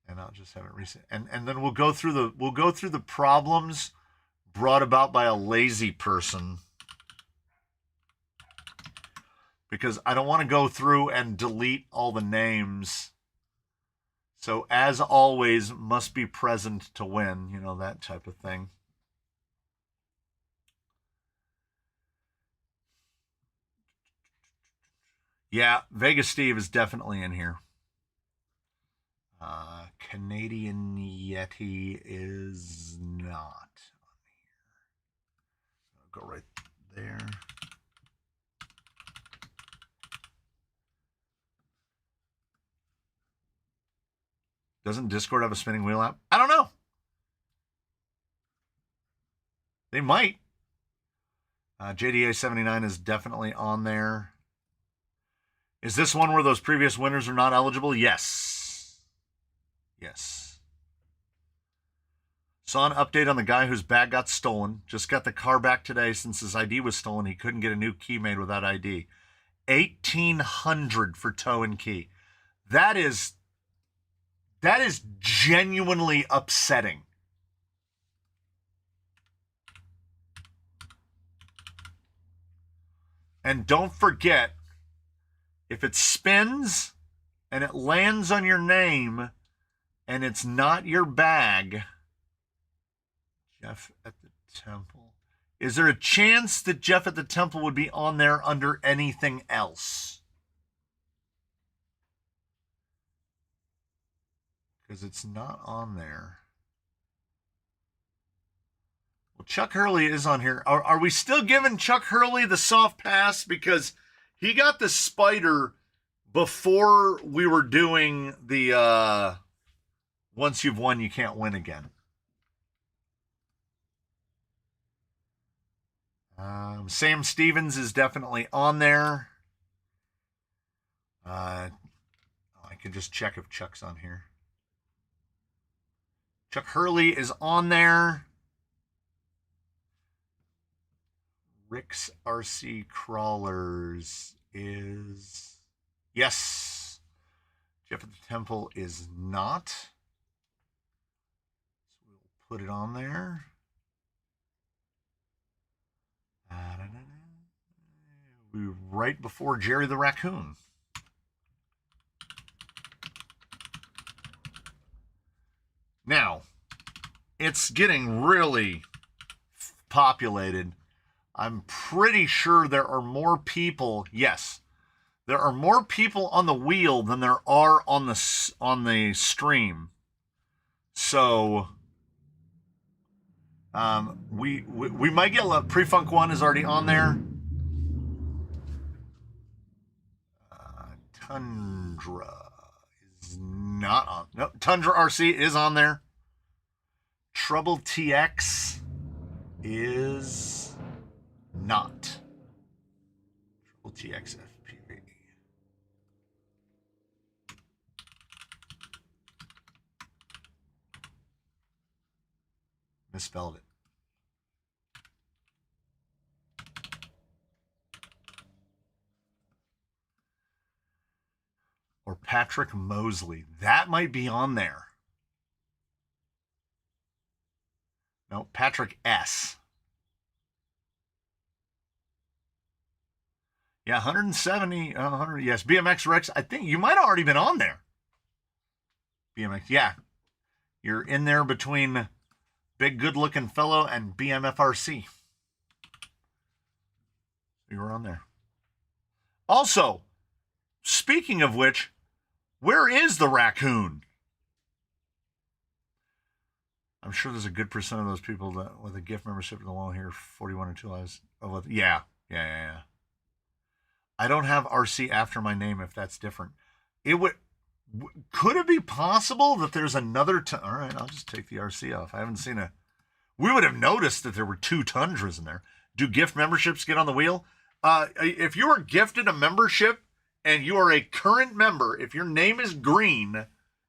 And I'll just have it reset. And then we'll go through the problems brought about by a lazy person, because I don't want to go through and delete all the names. So, as always, must be present to win, you know, that type of thing. Yeah, Vegas Steve is definitely in here. Canadian Yeti is not on here. I'll go right there. Doesn't Discord have a spinning wheel app? I don't know. They might. JDA79 is definitely on there. Is this one where those previous winners are not eligible? Yes. Yes. Saw an update on the guy whose bag got stolen. Just got the car back today. Since his ID was stolen, he couldn't get a new key made without ID. $1,800 for tow and key. That is genuinely upsetting. And don't forget, if it spins and it lands on your name and it's not your bag, Jeff at the Temple. Is there a chance that Jeff at the Temple would be on there under anything else? Because it's not on there. Well, Chuck Hurley is on here. Are we still giving Chuck Hurley the soft pass? Because he got the spider before we were doing the once you've won, you can't win again. Sam Stevens is definitely on there. I can just check if Chuck's on here. Chuck Hurley is on there. Rick's RC Crawlers is... Yes. Jeff at the Temple is not. So we'll put it on there. We're right before Jerry the Raccoon. Now, it's getting really populated. I'm pretty sure there are more people. Yes, there are more people on the wheel than there are on the stream. So, we might get Pre-Funk 1 is already on there. Tundra is not on. No, Tundra RC is on there. Trouble TX is not. Trouble TX FPV. Misspelled it. Or Patrick Mosley. That might be on there. No, Patrick S. Yeah, 170, 100. Yes, BMX Rex. I think you might have already been on there. BMX, yeah. You're in there between Big Good Looking Fellow and BMFRC. You were on there. Also, speaking of which, where is the raccoon? I'm sure there's a good percent of those people that with a gift membership that won't hear 41 or 2 lives. Oh, yeah. I don't have RC after my name if that's different. It would. Could it be possible that there's another? All right, I'll just take the RC off. I haven't seen a. We would have noticed that there were 2 Tundras in there. Do gift memberships get on the wheel? If you are gifted a membership and you are a current member, if your name is green,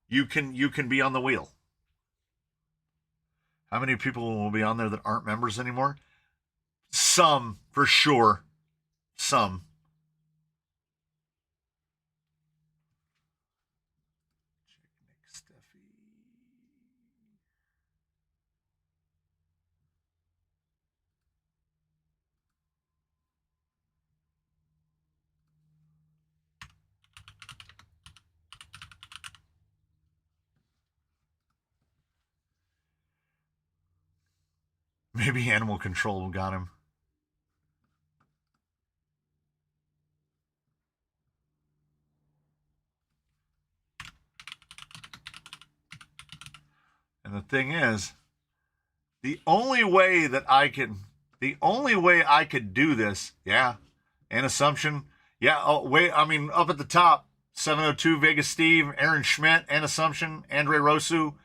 you can be on the wheel. How many people will be on there that aren't members anymore? Some, for sure. Some. Maybe animal control got him. And the thing is, the only way I could do this, yeah, and assumption, yeah, oh, wait, I mean, up at the top, 702 Vegas Steve, Aaron Schmidt, and assumption, Andre Rosu,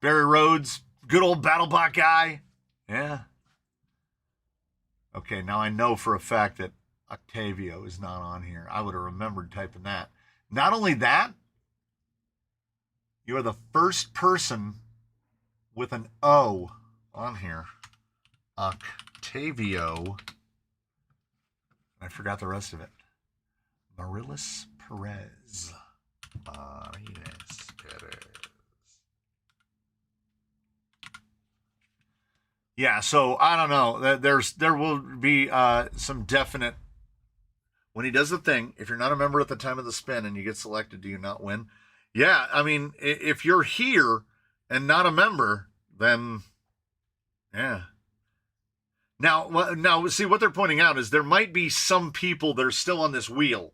Barry Rhodes, good old BattleBot guy, yeah. Okay, now I know for a fact that Octavio is not on here. I would have remembered typing that. Not only that, you are the first person with an O on here. Octavio. I forgot the rest of it. Marilis Perez. Marilis Perez. Yeah, so I don't know. There will be some definite. When he does the thing, if you're not a member at the time of the spin and you get selected, do you not win? Yeah, I mean, if you're here and not a member, then yeah. Now, see what they're pointing out is there might be some people that are still on this wheel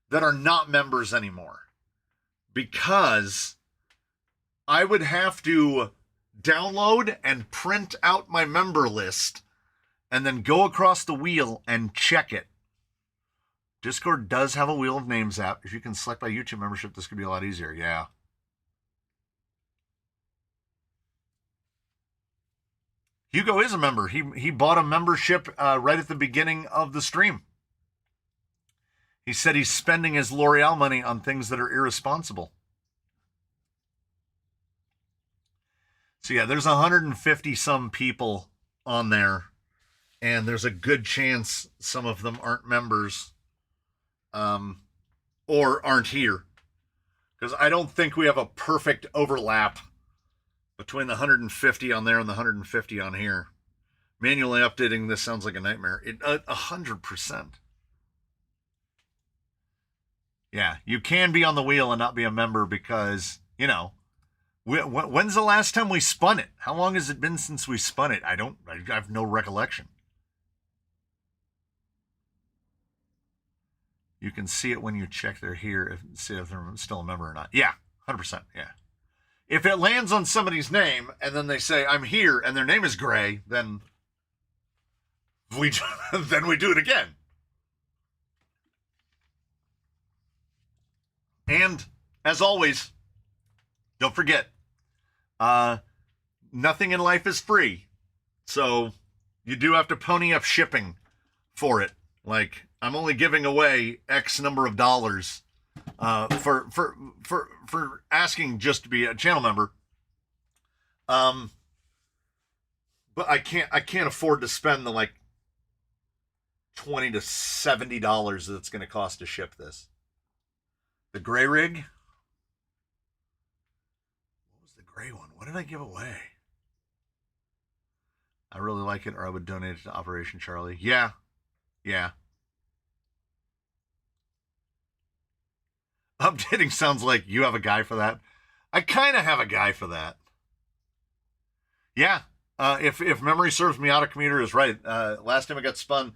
that are not members anymore, because I would have to download and print out my member list and then go across the wheel and check it. Discord does have a Wheel of Names app. If you can select by YouTube membership, this could be a lot easier. Yeah. Hugo is a member. He bought a membership right at the beginning of the stream. He said he's spending his L'Oreal money on things that are irresponsible. So yeah, there's 150 some people on there, and there's a good chance some of them aren't members, or aren't here, because I don't think we have a perfect overlap between the 150 on there and the 150 on here. Manually updating this sounds like a nightmare. 100%. Yeah, you can be on the wheel and not be a member because, you know, when's the last time we spun it? How long has it been since we spun it? I have no recollection. You can see it when you check they're here, see if they're still a member or not. Yeah, 100%, yeah. If it lands on somebody's name and then they say, I'm here, and their name is Gray, then we do it again. And, as always, don't forget, nothing in life is free. So you do have to pony up shipping for it. Like, I'm only giving away X number of dollars for asking just to be a channel member. But I can't afford to spend the like $20 to $70 that it's going to cost to ship this. The gray rig. What was the gray one? What did I give away? I really like it, or I would donate it to Operation Charlie. Yeah. Updating sounds like you have a guy for that. I kind of have a guy for that. Yeah. If memory serves me, Auto Commuter is right. Last time it got spun,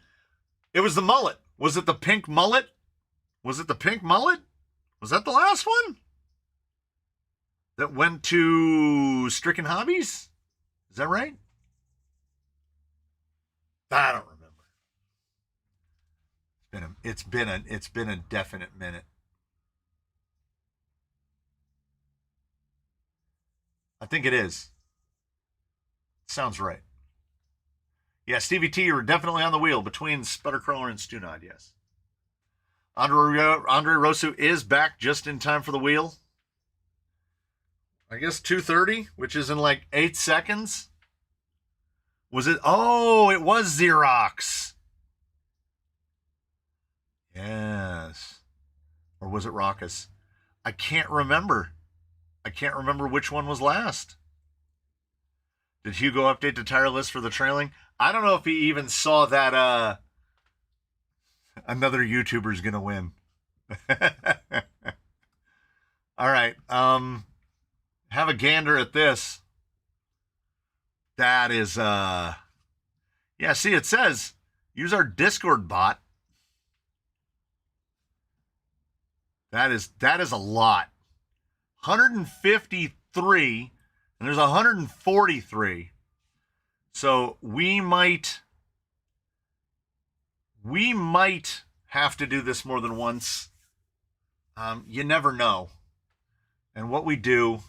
it was the mullet. Was it the pink mullet? Was that the last one? That went to Stricken Hobbies? Is that right? I don't remember. It's It's been a definite minute. I think it is. Sounds right. Yeah, Stevie T, you're definitely on the wheel between Sputtercrawler and Stunod, yes. Andre Rosu is back just in time for the wheel. I guess 2:30, which is in like 8 seconds. Was it? Oh, it was Xerox. Yes. Or was it Raucous? I can't remember. I can't remember which one was last. Did Hugo update the tire list for the trailing? I don't know if he even saw that another YouTuber's gonna win. All right. Have a gander at this. That is yeah, see, it says use our Discord bot. That is a lot. 153, and there's 143. So we might have to do this more than once. You never know. And what we do,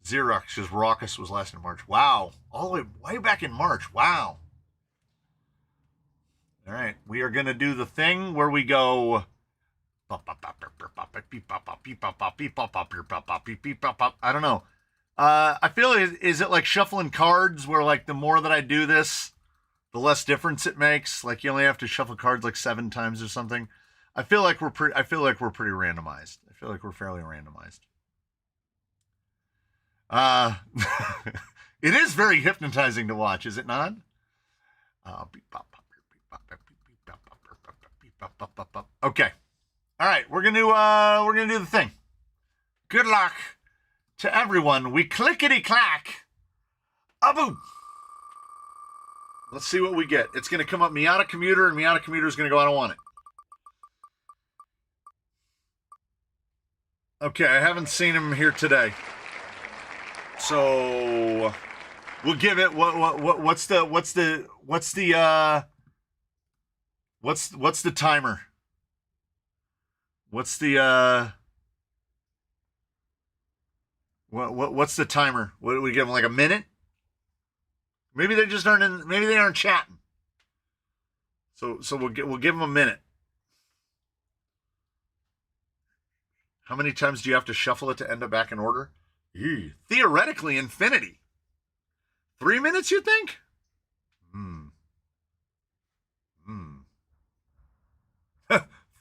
Xerox, because Raucous was last in March. Wow. All the way back in March. Wow. All right. We are going to do the thing where we go. I don't know. I feel, is it like shuffling cards where like the more that I do this, the less difference it makes? Like you only have to shuffle cards like 7 times or something. I feel like we're pretty randomized. I feel like we're fairly randomized. It is very hypnotizing to watch, is it not? Okay. All right, we're gonna do the thing. Good luck to everyone. We clickety clack. Boom. Let's see what we get. It's gonna come up Miata Commuter, and Miata Commuter is gonna go, I don't want it. Okay, I haven't seen him here today, so we'll give it. What's the timer? What's the what's the timer? What do we give them, like a minute? Maybe they just aren't in, maybe they aren't chatting. So we'll give them a minute. How many times do you have to shuffle it to end up back in order? Theoretically, infinity. 3 minutes, you think?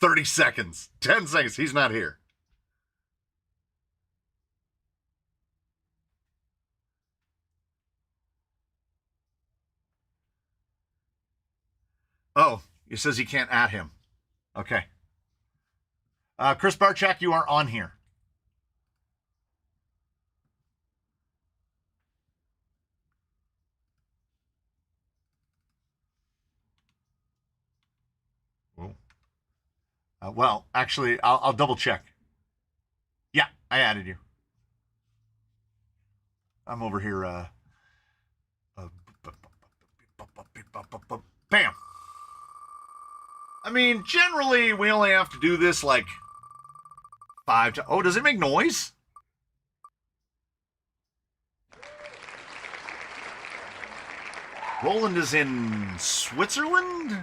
30 seconds. 10 seconds. He's not here. Oh, it says he can't add him. Okay. Chris Barchak, you are on here. Well, actually, I'll double check. Yeah, I added you. I'm over here. Bam. I mean, generally, we only have to do this like 5 to... Oh, does it make noise? Roland is in Switzerland?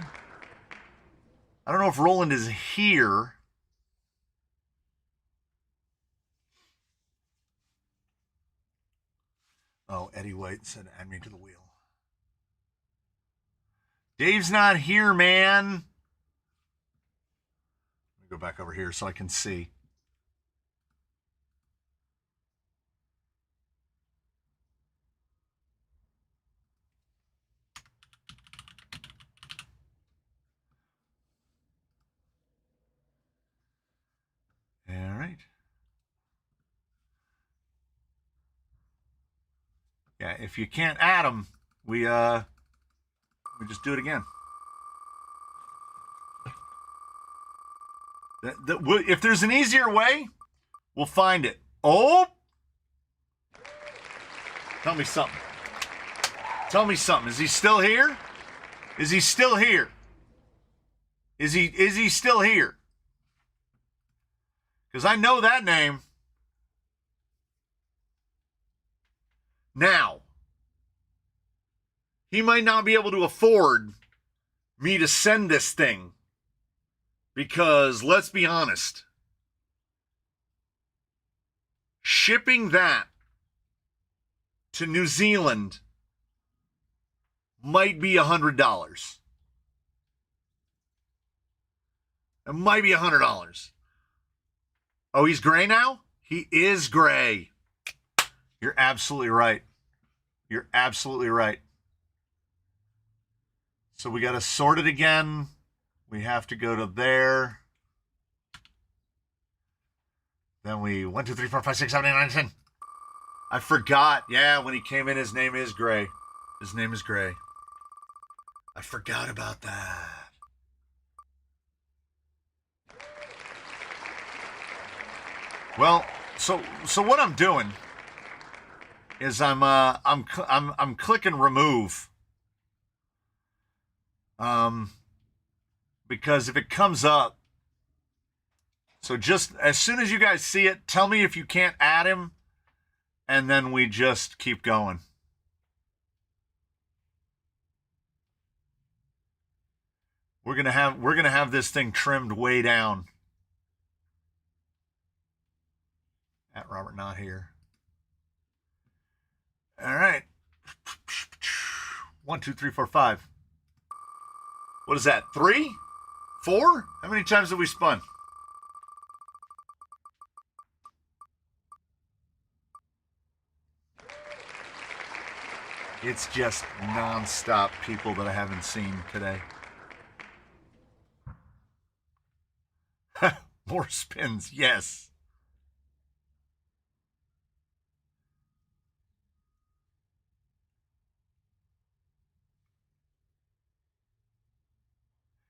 I don't know if Roland is here. Oh, Eddie White said, add me to the wheel. Dave's not here, man. Let me go back over here so I can see. All right. Yeah, if you can't add them, we just do it again. If there's an easier way, we'll find it. Oh! Tell me something. Tell me something. Is he still here? Is he still here? Is he still here? Because I know that name. Now, he might not be able to afford me to send this thing. Because, let's be honest, shipping that to New Zealand might be $100. It might be $100. Oh, he's gray now? He is gray. You're absolutely right. You're absolutely right. So we got to sort it again. We have to go to there. Then we 1, 2, 3, 4, 5, 6, 7, 8, 9, 10. I forgot. Yeah, when he came in, his name is Gray. His name is Gray. I forgot about that. Well, so what I'm doing is I'm clicking remove. Because if it comes up, so just as soon as you guys see it, tell me if you can't add him, and then we just keep going. We're gonna have this thing trimmed way down. At Robert not here. All right. 1, 2, 3, 4, 5. What is that? 3? 4? How many times have we spun? It's just non-stop people that I haven't seen today. More spins, yes.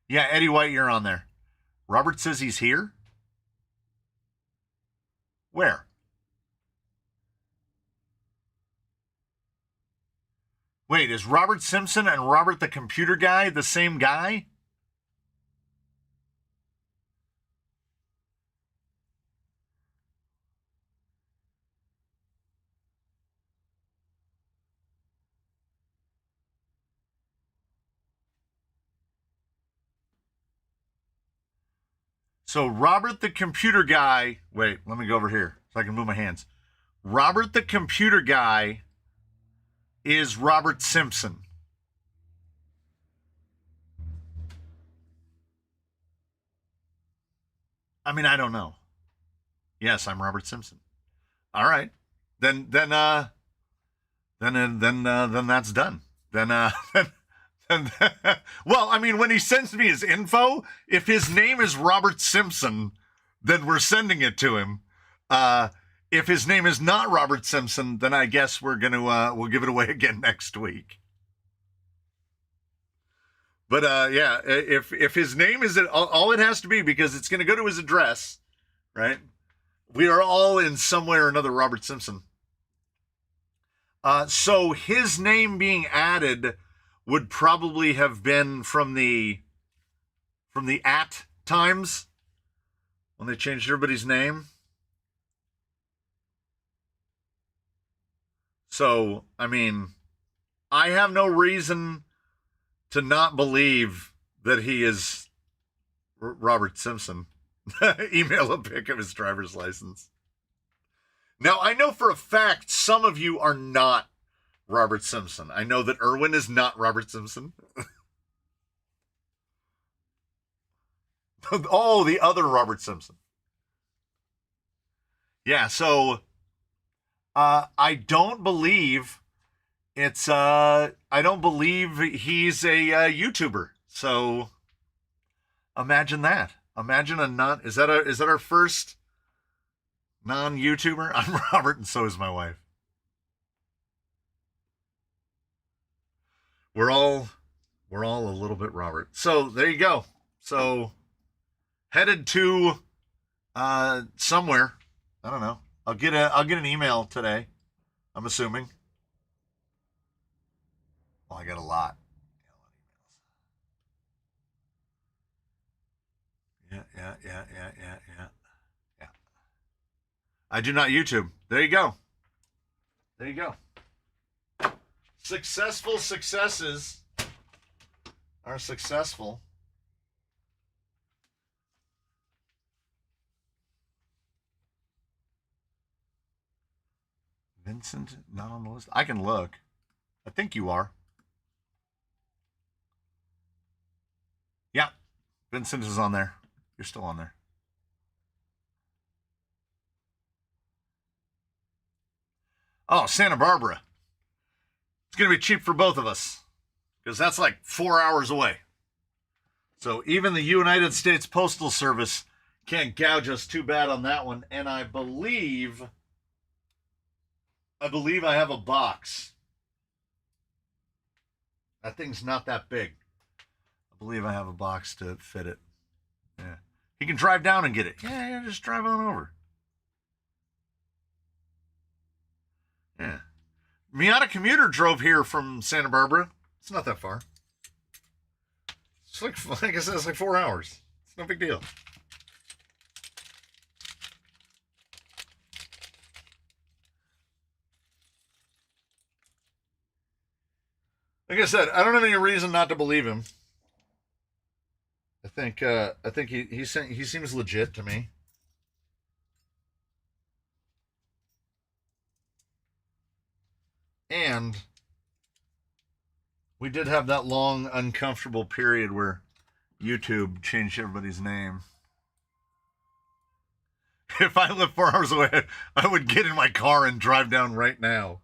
Yeah, Eddie White, you're on there. Robert says he's here? Where? Wait, is Robert Simpson and Robert the computer guy the same guy? So Robert the computer guy, wait, let me go over here so I can move my hands. Robert the computer guy is Robert Simpson. I mean, I don't know. Yes, I'm Robert Simpson. All right. Then that's done. Well, I mean, when he sends me his info, if his name is Robert Simpson, then we're sending it to him. If his name is not Robert Simpson, then I guess we'll give it away again next week. But yeah, if his name is all it has to be, because it's going to go to his address, right? We are all in some way or another Robert Simpson. So his name being added would probably have been from the at times when they changed everybody's name. So, I mean, I have no reason to not believe that he is Robert Simpson. Email a pic of his driver's license. Now, I know for a fact some of you are not Robert Simpson. I know that Irwin is not Robert Simpson. Oh, the other Robert Simpson. Yeah, so I don't believe he's a YouTuber. So imagine that. Imagine is that our first non-YouTuber? I'm Robert and so is my wife. We're all a little bit Robert. So there you go. So headed to somewhere. I don't know. I'll get an email today, I'm assuming. Well, I got a lot. Yeah. I do not YouTube. There you go. There you go. Successful successes are successful. Vincent, not on the list. I can look. I think you are. Yeah, Vincent is on there. You're still on there. Oh, Santa Barbara. It's going to be cheap for both of us because that's like 4 hours away. So even the United States Postal Service can't gouge us too bad on that one. And I believe I have a box. That thing's not that big. I believe I have a box to fit it. Yeah. He can drive down and get it. Yeah, just drive on over. Yeah. Miata Commuter drove here from Santa Barbara. It's not that far. It's like I said, it's like 4 hours. It's no big deal. Like I said, I don't have any reason not to believe him. I think he seems legit to me. And we did have that long, uncomfortable period where YouTube changed everybody's name. If I lived 4 hours away, I would get in my car and drive down right now.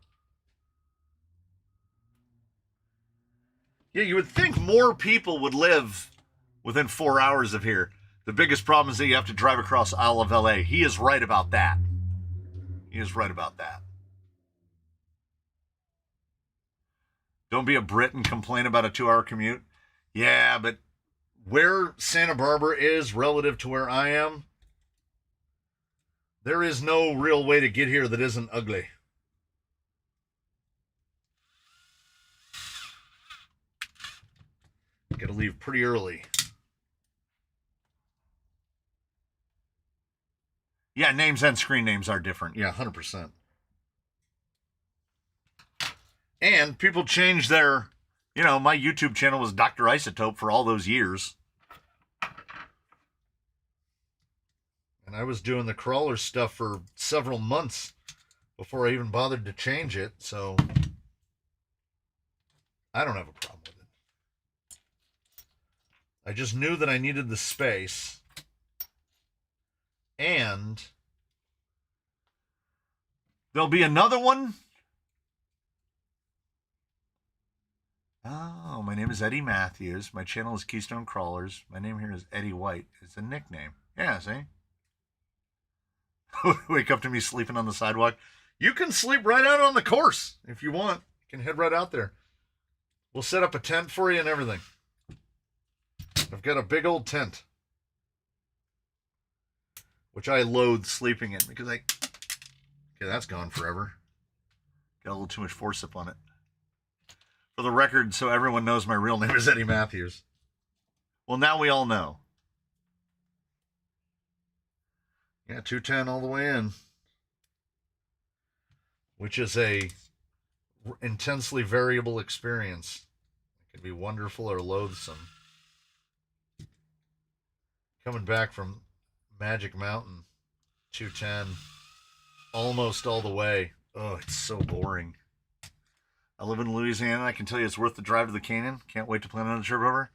Yeah, you would think more people would live within 4 hours of here. The biggest problem is that you have to drive across Isle of LA. He is right about that. He is right about that. Don't be a Brit and complain about a 2-hour commute. Yeah, but where Santa Barbara is relative to where I am, there is no real way to get here that isn't ugly. Got to leave pretty early. Yeah, names and screen names are different. Yeah, 100%. And people change their, my YouTube channel was Dr. Isotope for all those years. And I was doing the crawler stuff for several months before I even bothered to change it. So I don't have a problem with it. I just knew that I needed the space. And there'll be another one. Oh, my name is Eddie Matthews. My channel is Keystone Crawlers. My name here is Eddie White. It's a nickname. Yeah, see? Wake up to me sleeping on the sidewalk. You can sleep right out on the course if you want. You can head right out there. We'll set up a tent for you and everything. I've got a big old tent, which I loathe sleeping in because okay, that's gone forever. Got a little too much forceps on it. For the record, so everyone knows my real name is Eddie Matthews. Well, now we all know. Yeah, 210 all the way in. Which is a intensely variable experience. It can be wonderful or loathsome. Coming back from Magic Mountain, 210, almost all the way. Oh, it's so boring. I live in Louisiana. I can tell you it's worth the drive to the canyon. Can't wait to plan another trip over.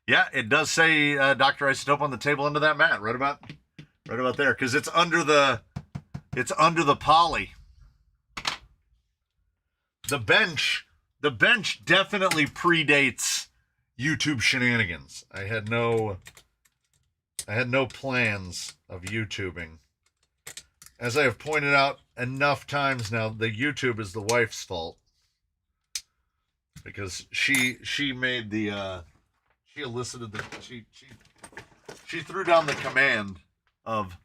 Yeah, it does say Dr. Isotope on the table under that mat, right about there, because it's under the poly. The bench definitely predates YouTube shenanigans. I had no plans of YouTubing. As I have pointed out enough times now, the YouTube is the wife's fault. Because she made the she elicited the she threw down the command of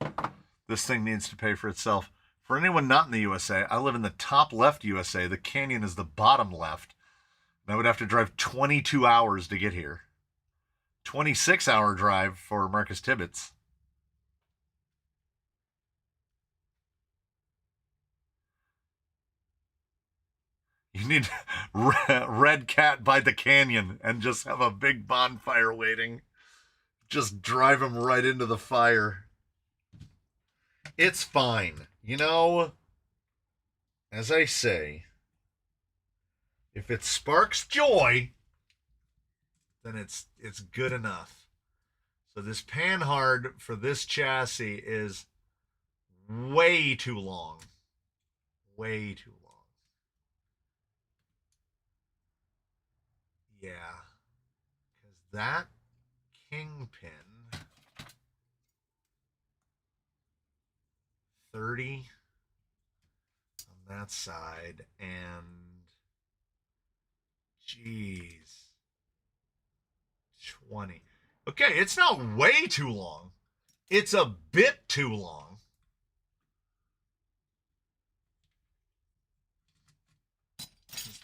this thing needs to pay for itself. For anyone not in the USA, I live in the top left USA. The canyon is the bottom left. And I would have to drive 22 hours to get here. 26-hour drive for Marcus Tibbetts. You need Red Cat by the canyon and just have a big bonfire waiting. Just drive him right into the fire. It's fine. You know, as I say, if it sparks joy, then it's good enough. So this panhard for this chassis is way too long. Way too long. Yeah. Because that kingpin 30 on that side, and geez, 20. Okay, it's not way too long. It's a bit too long.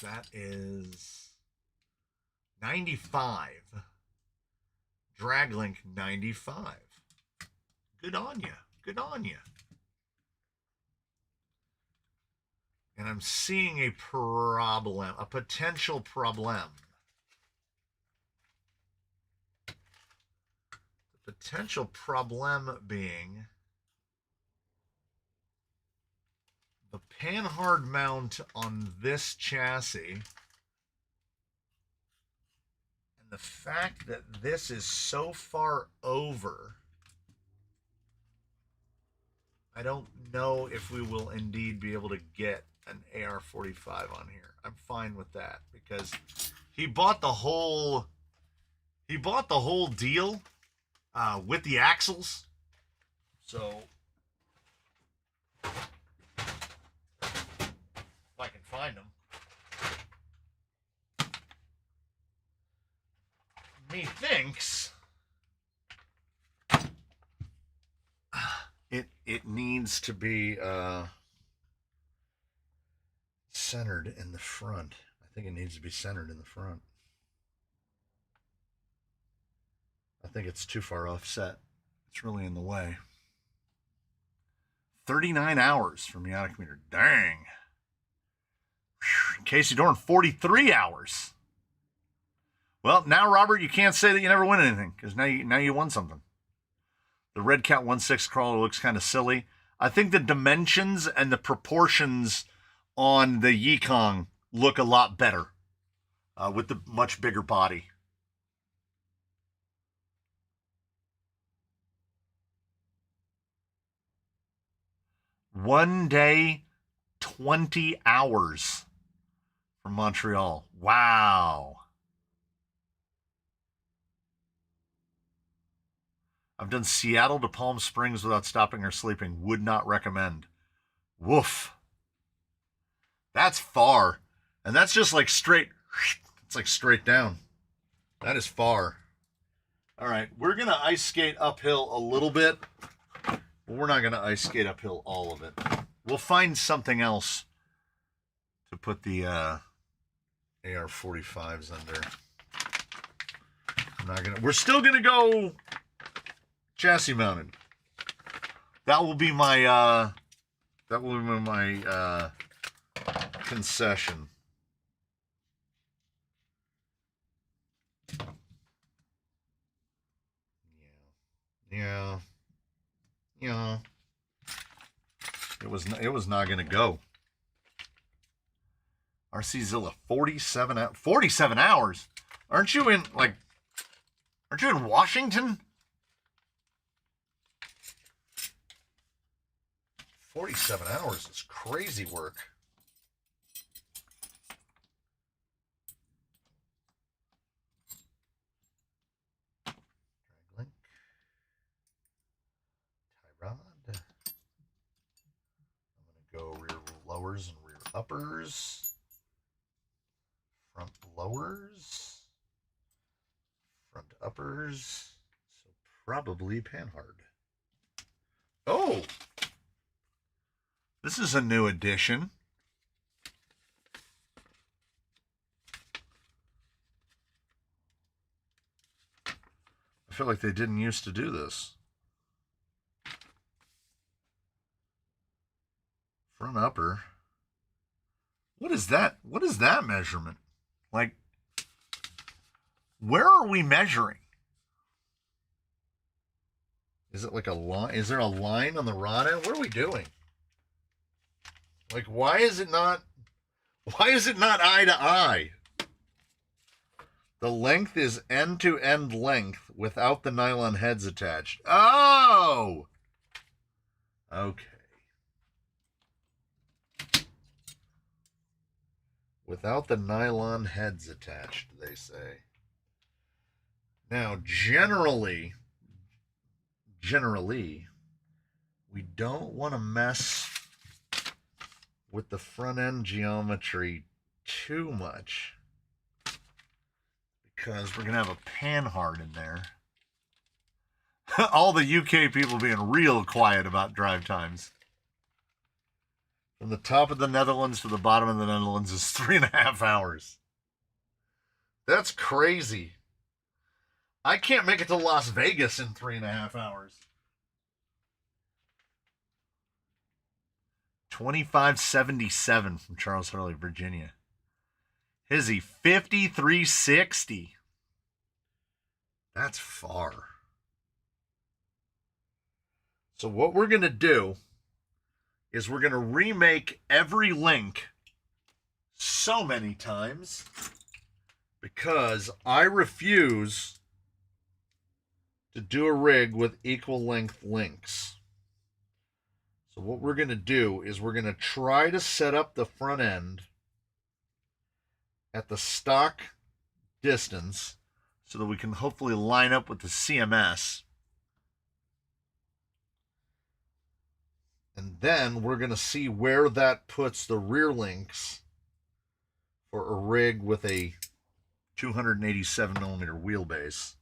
That is 95. Draglink 95. Good on you. Good on you. And I'm seeing a problem, a potential problem. The potential problem being the panhard mount on this chassis and the fact that this is so far over. I don't know if we will indeed be able to get an AR-45 on here. I'm fine with that because he bought the whole deal with the axles. So if I can find them. Methinks it needs to be centered in the front. I think it needs to be centered in the front. I think it's too far offset. It's really in the way. 39 hours from the Miata Commuter. Dang. Casey Dorn, 43 hours. Well, now, Robert, you can't say that you never win anything because now you won something. The Red Cat 1.6 crawler looks kind of silly. I think the dimensions and the proportions on the Yikong look a lot better with the much bigger body. One day, 20 hours from Montreal. Wow. I've done Seattle to Palm Springs without stopping or sleeping. Would not recommend. Woof. That's far. And that's just like straight. It's like straight down. That is far. All right. We're going to ice skate uphill a little bit. But we're not going to ice skate uphill all of it. We'll find something else to put the AR-45s under. I'm not going to. We're still going to go chassis mounted. That will be my concession. Yeah. It was not gonna go. RC Zilla 47 hours. Aren't you in Washington? 47 hours is crazy work. Draglink. Tie rod. I'm going to go rear lowers and rear uppers. Front lowers. Front uppers. So probably panhard. Oh! This is a new addition. feel like they didn't used to do this. Front upper. What is that? What is that measurement? Like, where are we measuring? Is it like a line? Is there a line on the rod end? What are we doing? Like, why is it not eye to eye? The length is end-to-end length without the nylon heads attached. Oh! Okay. Without the nylon heads attached, they say. Now, generally, we don't want to mess with the front end geometry too much because we're going to have a panhard in there. All the UK people being real quiet about drive times. From the top of the Netherlands to the bottom of the Netherlands is 3.5 hours. That's crazy. I can't make it to Las Vegas in 3.5 hours. 2577 from Charles Hurley, Virginia. Hizzy, 5360. That's far. So what we're going to do is we're going to remake every link so many times because I refuse to do a rig with equal length links. So what we're going to do is we're going to try to set up the front end at the stock distance so that we can hopefully line up with the CMS. And then we're going to see where that puts the rear links for a rig with a 287 millimeter wheelbase.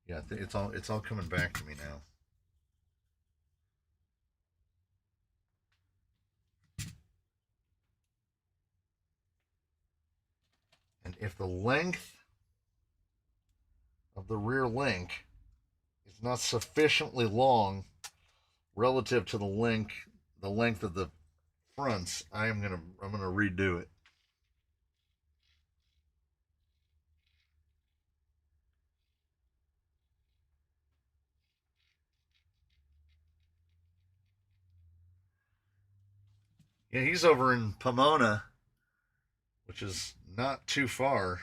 Yeah, it's all coming back to me now. And if the length of the rear link is not sufficiently long relative to the length of the fronts, I'm gonna redo it. Yeah, he's over in Pomona, which is not too far.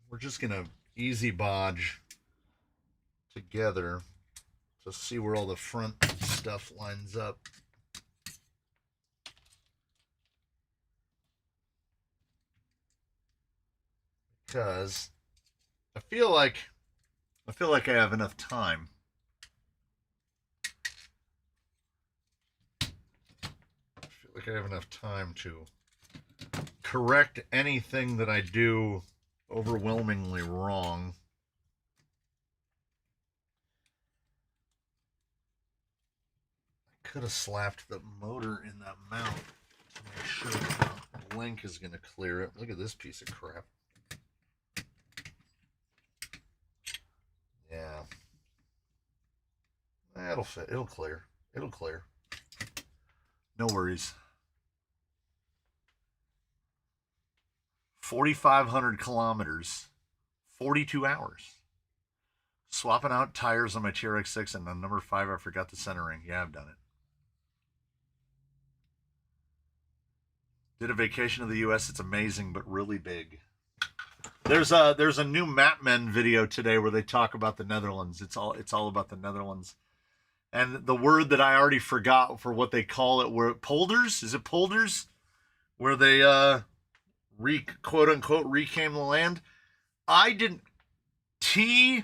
We're just gonna easy bodge together to see where all the front stuff lines up. Because I feel like I have enough time. I have enough time to correct anything that I do overwhelmingly wrong. I could have slapped the motor in that mount to make sure the link is going to clear it. Look at this piece of crap. Yeah. That'll fit. It'll clear. It'll clear. No worries. 4,500 kilometers, 42 hours. Swapping out tires on my TRX6 and on number 5, I forgot the centering. Yeah, I've done it. Did a vacation to the U.S. It's amazing, but really big. There's a new Mapmen video today where they talk about the Netherlands. It's all about the Netherlands. And the word that I already forgot for what they call it, where polders? Is it polders? Where they quote unquote reclaim the land. I didn't. TIL.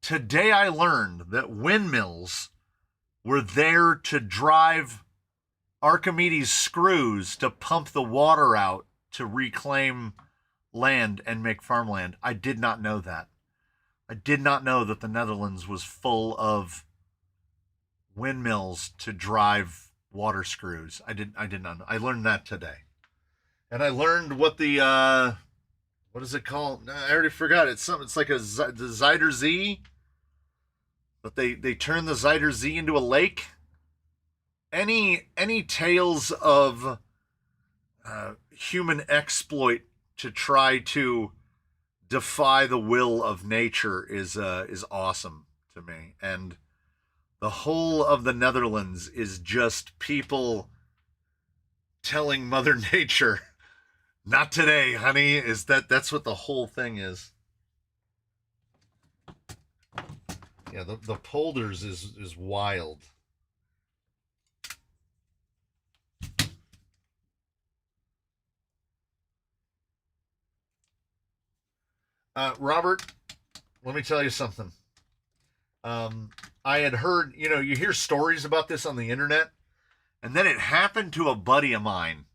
Today I learned that windmills were there to drive Archimedes screws to pump the water out to reclaim land and make farmland. I did not know that. I did not know that the Netherlands was full of windmills to drive water screws. I did not know. I learned that today. And I learned what the what is it called? I already forgot. It's like the Zuider Zee. But they turn the Zuider Zee into a lake. Any tales of human exploit to try to defy the will of nature is awesome to me. And the whole of the Netherlands is just people telling Mother Nature, not today, honey. That's what the whole thing is. Yeah, the polders is wild. Robert, let me tell you something. I had heard, you hear stories about this on the internet, and then it happened to a buddy of mine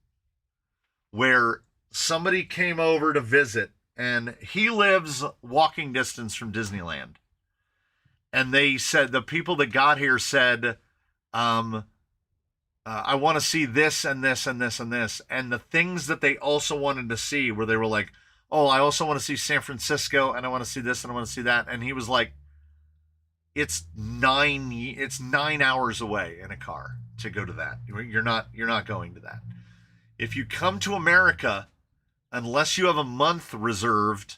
where somebody came over to visit, and he lives walking distance from Disneyland. And they said, the people that got here said, I want to see this and this and this and this. And the things that they also wanted to see, where they were like, oh, I also want to see San Francisco, and I want to see this, and I want to see that. And he was like, it's 9 hours away in a car to go to that. You're not going to that. If you come to America, unless you have a month reserved,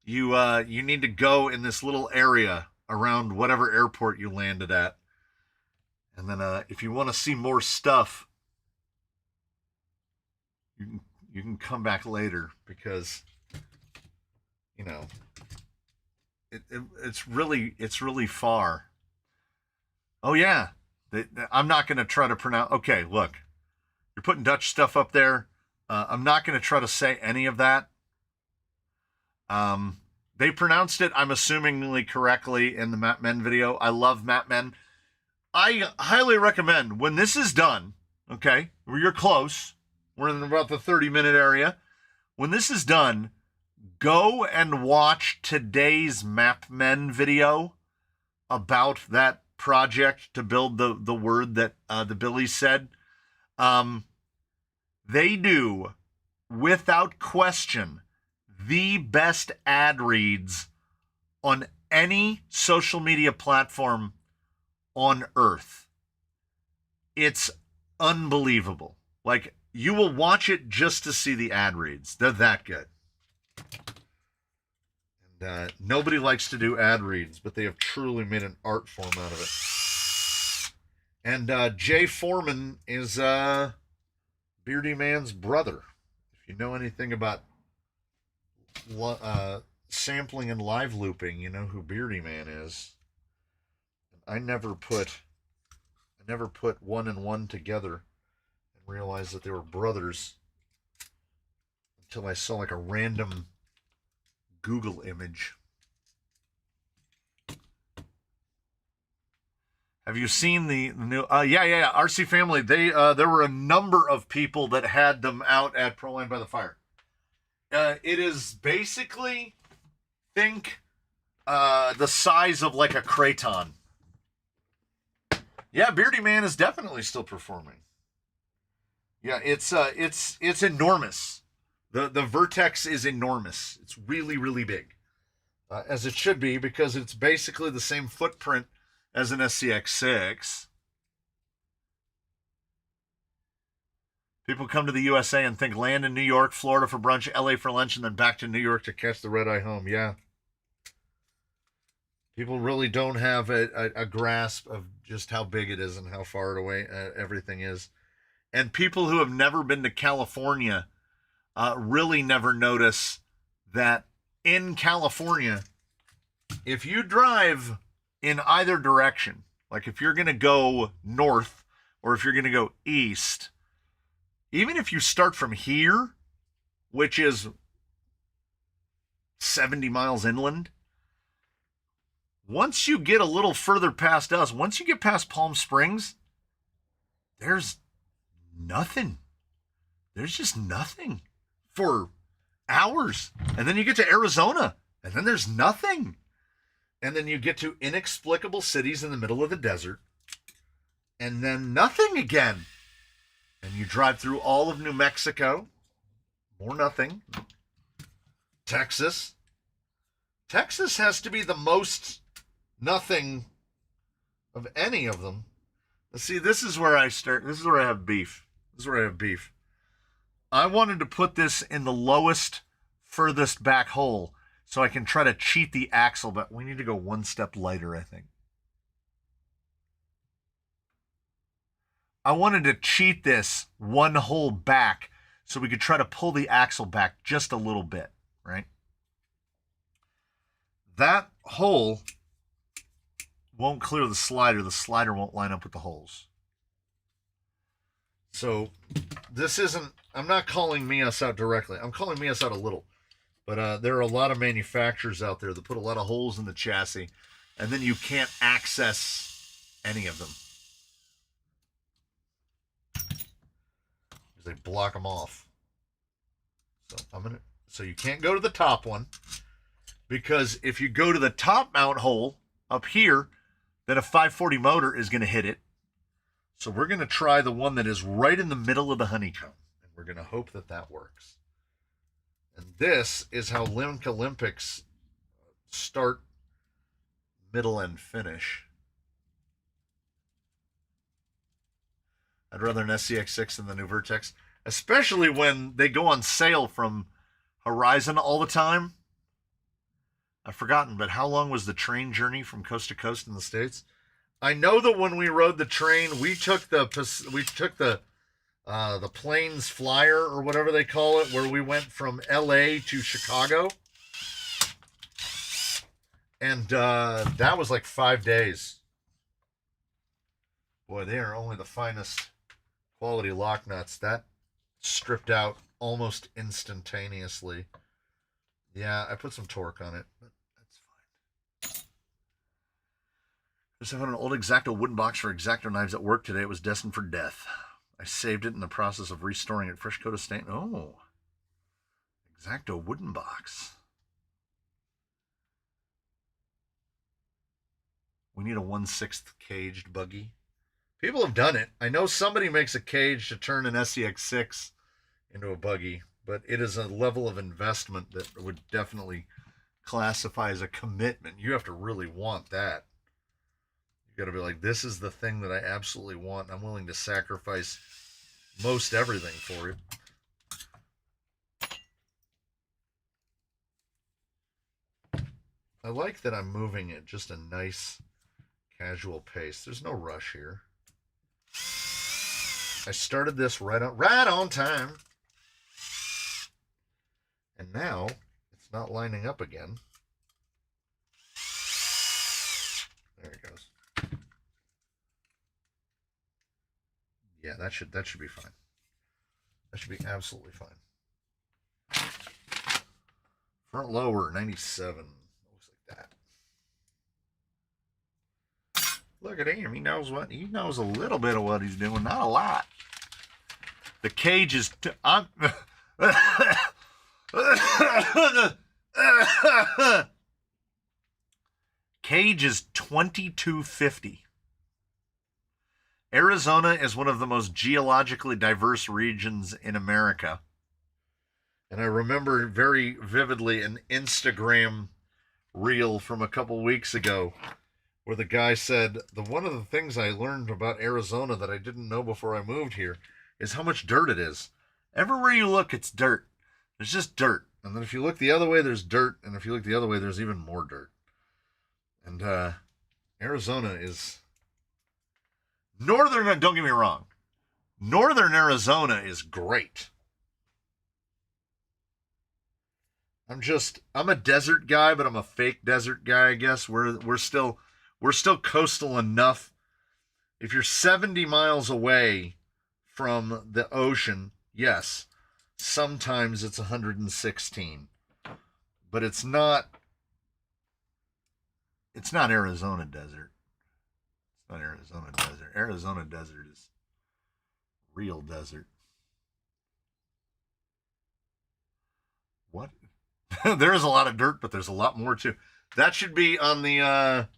you need to go in this little area around whatever airport you landed at. And then if you want to see more stuff, you can come back later, because it's really far. Oh yeah, I'm not going to try to pronounce. Okay, look, you're putting Dutch stuff up there. I'm not going to try to say any of that. They pronounced it, I'm assumingly correctly, in the Matt Men video. I love Matt Men. I highly recommend, when this is done, okay, you're close. We're in about the 30-minute area. When this is done, go and watch today's Map Men video about that project to build the word that the Billies said. They do, without question, the best ad reads on any social media platform on earth. It's unbelievable. Like, you will watch it just to see the ad reads. They're that good. And nobody likes to do ad reads, but they have truly made an art form out of it. And Jay Foreman is Beardy Man's brother. If you know anything about sampling and live looping, you know who Beardy Man is. I never put one and one together and realized that they were brothers until I saw like a random Google image. Have you seen the new? Yeah. RC Family. There were a number of people that had them out at Proline by the Fire. It is basically, think the size of like a craton. Yeah, Beardy Man is definitely still performing. Yeah, it's enormous. The vertex is enormous. It's really, really big, as it should be, because it's basically the same footprint as an SCX6. People come to the USA and think land in New York, Florida for brunch, LA for lunch, and then back to New York to catch the red-eye home. Yeah. People really don't have a grasp of just how big it is and how far away everything is. And people who have never been to California really never notice that in California, if you drive in either direction, like if you're going to go north or if you're going to go east, even if you start from here, which is 70 miles inland, once you get a little further past us, once you get past Palm Springs, there's nothing. There's just nothing for Hours. And then you get to Arizona, and then there's nothing. And then you get to inexplicable cities in the middle of the desert, and then nothing again. And you drive through all of New Mexico, more nothing. Texas. Texas has to be the most nothing of any of them. Let's see, this is where I start. This is where I have beef. I wanted to put this in the lowest, furthest back hole so I can try to cheat the axle, but we need to go one step lighter, I think. I wanted to cheat this one hole back so we could try to pull the axle back just a little bit, right? That hole won't clear the slider. The slider won't line up with the holes. So this isn't, I'm not calling Mias out directly. I'm calling Mias out a little. But there are a lot of manufacturers out there that put a lot of holes in the chassis, and then you can't access any of them. They block them off. So you can't go to the top one, because if you go to the top mount hole up here, then a 540 motor is going to hit it. So we're going to try the one that is right in the middle of the honeycomb, and we're going to hope that that works. And this is how Link Olympics start, middle, and finish. I'd rather an SCX6 than the new Vertex, especially when they go on sale from Horizon all the time. I've forgotten, but how long was the train journey from coast to coast in the States? I know that when we rode the train, we took the Plains Flyer, or whatever they call it, where we went from LA to Chicago. And that was like 5 days. Boy, they are only the finest quality lock nuts. That stripped out almost instantaneously. Yeah, I put some torque on it, but that's fine. Just found an old X-Acto wooden box for X-Acto knives at work today. It was destined for death. I saved it in the process of restoring it. Fresh coat of stain. Oh, X-Acto wooden box. We need a 1/6 caged buggy. People have done it. I know somebody makes a cage to turn an SCX6 into a buggy, but it is a level of investment that would definitely classify as a commitment. You have to really want that. You got to be like, this is the thing that I absolutely want. I'm willing to sacrifice most everything for it. I like that I'm moving at just a nice casual pace. There's no rush here. I started this right on time. And now it's not lining up again. There it goes. Yeah, that should be fine. That should be absolutely fine. Front lower, 97. Looks like that. Look at him. He knows a little bit of what he's doing, not a lot. The cage is cage is 2250. Arizona is one of the most geologically diverse regions in America. And I remember very vividly an Instagram reel from a couple weeks ago where the guy said, one of the things I learned about Arizona that I didn't know before I moved here is how much dirt it is. Everywhere you look, it's dirt. There's just dirt. And then if you look the other way, there's dirt. And if you look the other way, there's even more dirt. And Arizona is... Northern, don't get me wrong. Northern Arizona is great. I'm a desert guy, but I'm a fake desert guy, I guess. We're still coastal enough. If you're 70 miles away from the ocean, yes, sometimes it's 116. But it's not Arizona desert. It's not Arizona desert. Arizona desert is real desert. What There is a lot of dirt, but there's a lot more too. That should be on the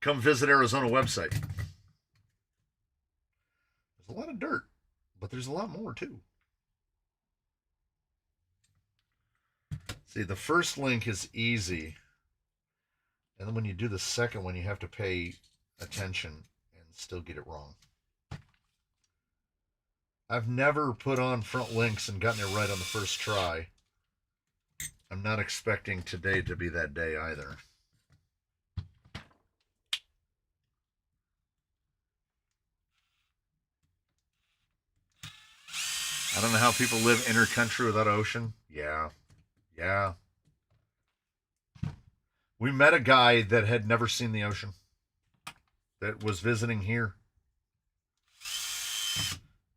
Come Visit Arizona website. There's a lot of dirt, but there's a lot more too. See, the first link is easy. And then when you do the second one, you have to pay attention and still get it wrong. I've never put on front links and gotten it right on the first try. I'm not expecting today to be that day either. I don't know how people live intercountry without ocean. Yeah. We met a guy that had never seen the ocean that was visiting here.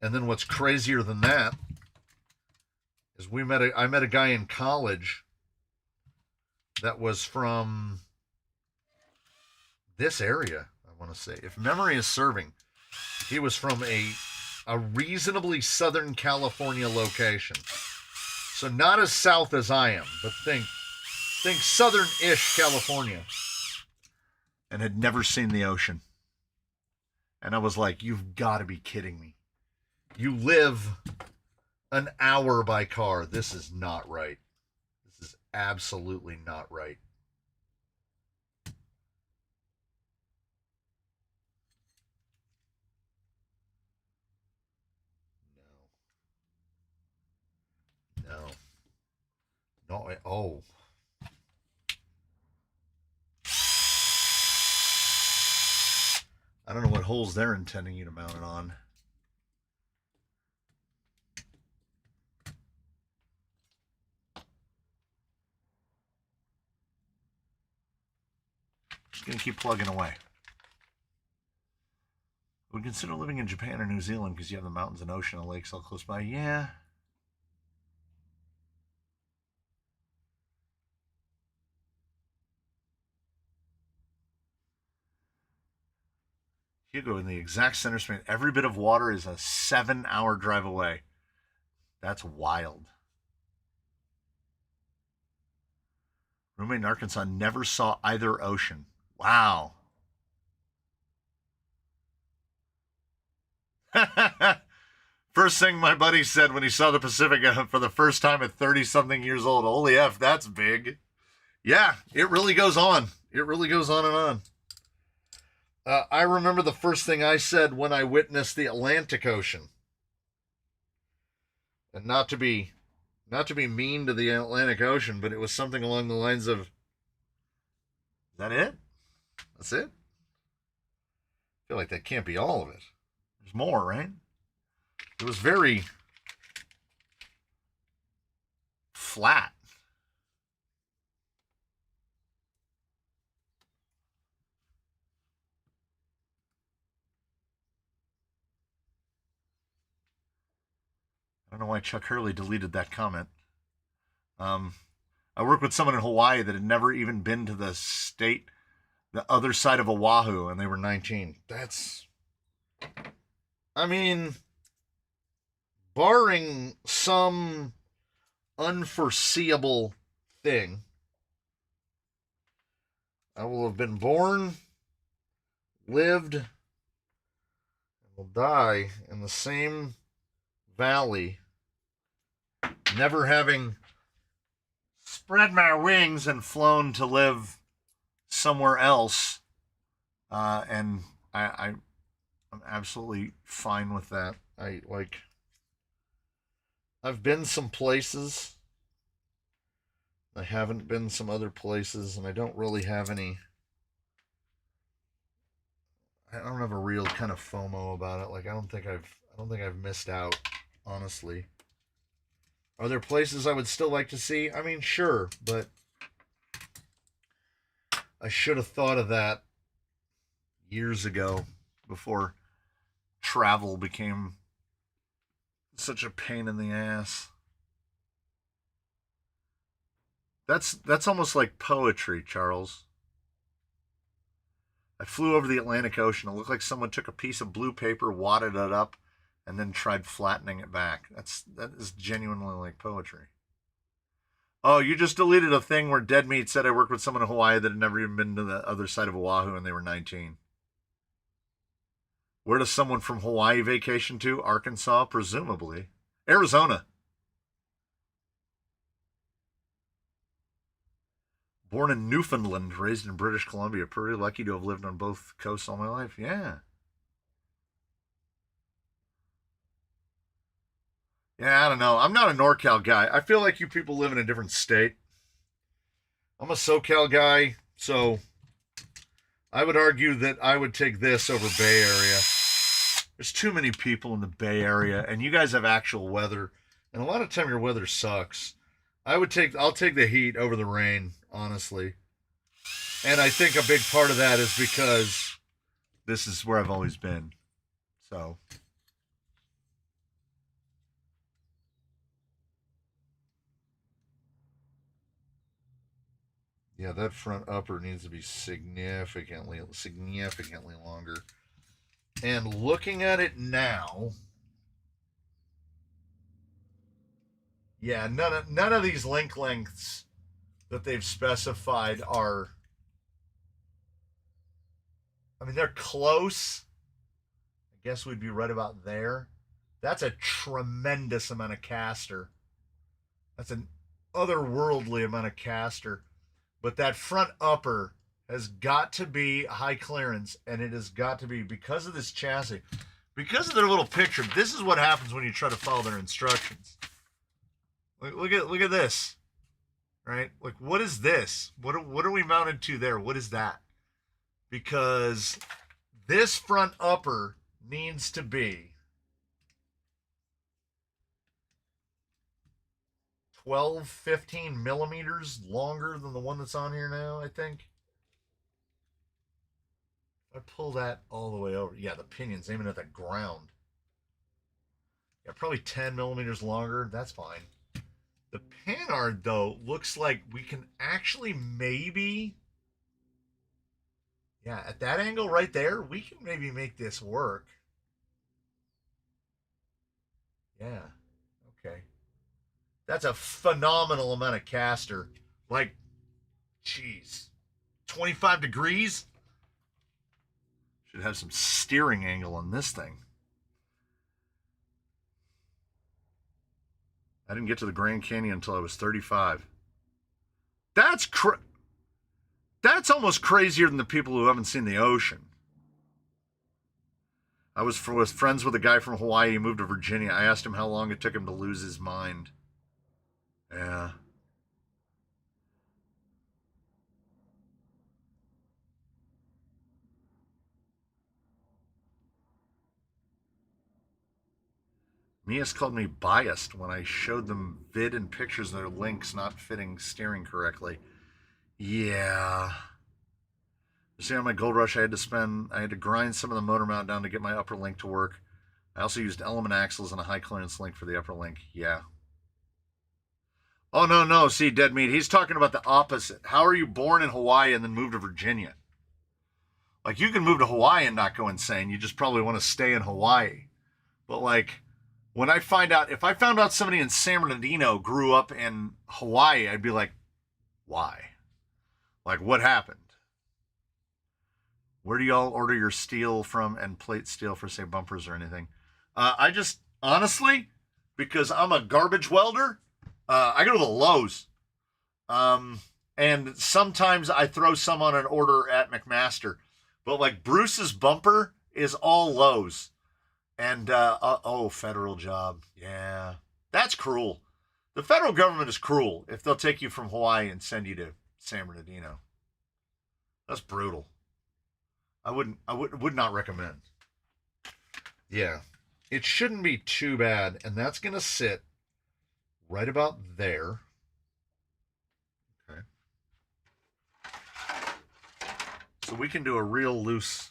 And then what's crazier than that is I met a guy in college that was from this area, I want to say. If memory is serving, he was from a reasonably Southern California location. So not as south as I am, but think southern-ish California. And had never seen the ocean. And I was like, you've got to be kidding me. You live an hour by car. This is not right. This is absolutely not right. No. Oh. I don't know what holes they're intending you to mount it on. Just going to keep plugging away. Would consider living in Japan or New Zealand because you have the mountains and ocean and lakes all close by. Yeah. Hugo, in the exact center span, every bit of water is a 7-hour drive away. That's wild. Roommate in Arkansas never saw either ocean. Wow. First thing my buddy said when he saw the Pacific for the first time at 30-something years old, holy F, that's big. Yeah, it really goes on. It really goes on and on. I remember the first thing I said when I witnessed the Atlantic Ocean. And not to be mean to the Atlantic Ocean, but it was something along the lines of, is that it? That's it? I feel like that can't be all of it. There's more, right? It was very flat. I don't know why Chuck Hurley deleted that comment. I worked with someone in Hawaii that had never even been to the other side of Oahu, and they were 19. I mean, barring some unforeseeable thing, I will have been born, lived, and will die in the same valley, never having spread my wings and flown to live somewhere else. And I'm absolutely fine with that. I've been some places. I haven't been some other places, and I don't really have any. I don't have a real kind of FOMO about it. Like I don't think I've missed out, honestly. Are there places I would still like to see? I mean, sure, but I should have thought of that years ago before travel became such a pain in the ass. That's almost like poetry, Charles. I flew over the Atlantic Ocean. It looked like someone took a piece of blue paper, wadded it up, and then tried flattening it back. That is genuinely like poetry. Oh, you just deleted a thing where Dead Meat said I worked with someone in Hawaii that had never even been to the other side of Oahu and they were 19. Where does someone from Hawaii vacation to? Arkansas, presumably. Arizona. Born in Newfoundland, raised in British Columbia. Pretty lucky to have lived on both coasts all my life. Yeah. Yeah, I don't know. I'm not a NorCal guy. I feel like you people live in a different state. I'm a SoCal guy, so I would argue that I would take this over Bay Area. There's too many people in the Bay Area, and you guys have actual weather, and a lot of time your weather sucks. I'll take the heat over the rain, honestly. And I think a big part of that is because this is where I've always been. So, yeah, that front upper needs to be significantly longer. And looking at it now, yeah, none of these link lengths that they've specified are, I mean, they're close. I guess we'd be right about there. That's a tremendous amount of caster. That's an otherworldly amount of caster. But that front upper has got to be high clearance, and it has got to be, because of this chassis, because of their little picture. This is what happens when you try to follow their instructions. Look at this, right? Like, what is this? What are we mounted to there? What is that? Because this front upper needs to be 12, 15 millimeters longer than the one that's on here now, I think. I pull that all the way over. Yeah, the pinion's aiming at the ground. Yeah, probably 10 millimeters longer. That's fine. The panhard, though, looks like we can actually maybe... Yeah, at that angle right there, we can maybe make this work. Yeah, okay. That's a phenomenal amount of caster. Like, geez, 25 degrees? Should have some steering angle on this thing. I didn't get to the Grand Canyon until I was 35. That's almost crazier than the people who haven't seen the ocean. I was friends with a guy from Hawaii. He moved to Virginia. I asked him how long it took him to lose his mind. Yeah. Mia's called me biased when I showed them vid and pictures of their links not fitting steering correctly. Yeah. See, on my Gold Rush, I had to grind some of the motor mount down to get my upper link to work. I also used element axles and a high clearance link for the upper link. Yeah. Oh, no. See, Dead Meat, he's talking about the opposite. How are you born in Hawaii and then moved to Virginia? Like, you can move to Hawaii and not go insane. You just probably want to stay in Hawaii. But, like, if I found out somebody in San Bernardino grew up in Hawaii, I'd be like, why? Like, what happened? Where do y'all order your steel from and plate steel for, say, bumpers or anything? I just, honestly, because I'm a garbage welder, I go to the Lowe's. And sometimes I throw some on an order at McMaster. But, like, Bruce's bumper is all Lowe's. And, federal job. Yeah. That's cruel. The federal government is cruel if they'll take you from Hawaii and send you to San Bernardino. That's brutal. I would not recommend. Yeah. It shouldn't be too bad. And that's going to sit right about there. Okay. So we can do a real loose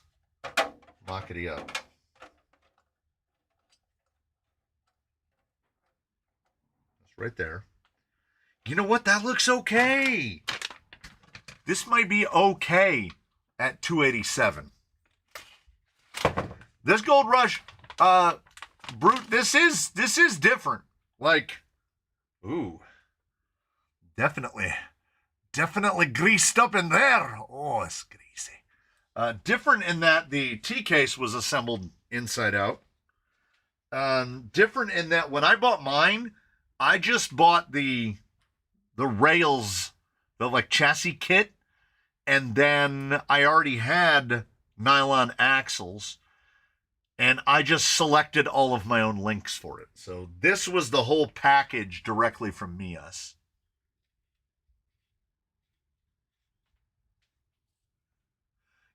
mockety up. That's right there. You know what? That looks okay. This might be okay at 287. This Gold Rush, Brute, this is different. Like, ooh, Definitely greased up in there. Oh, it's greasy. Different in that the T case was assembled inside out. Different in that when I bought mine, I just bought the rails, the like chassis kit, and then I already had nylon axles, and I just selected all of my own links for it. So this was the whole package directly from Mias.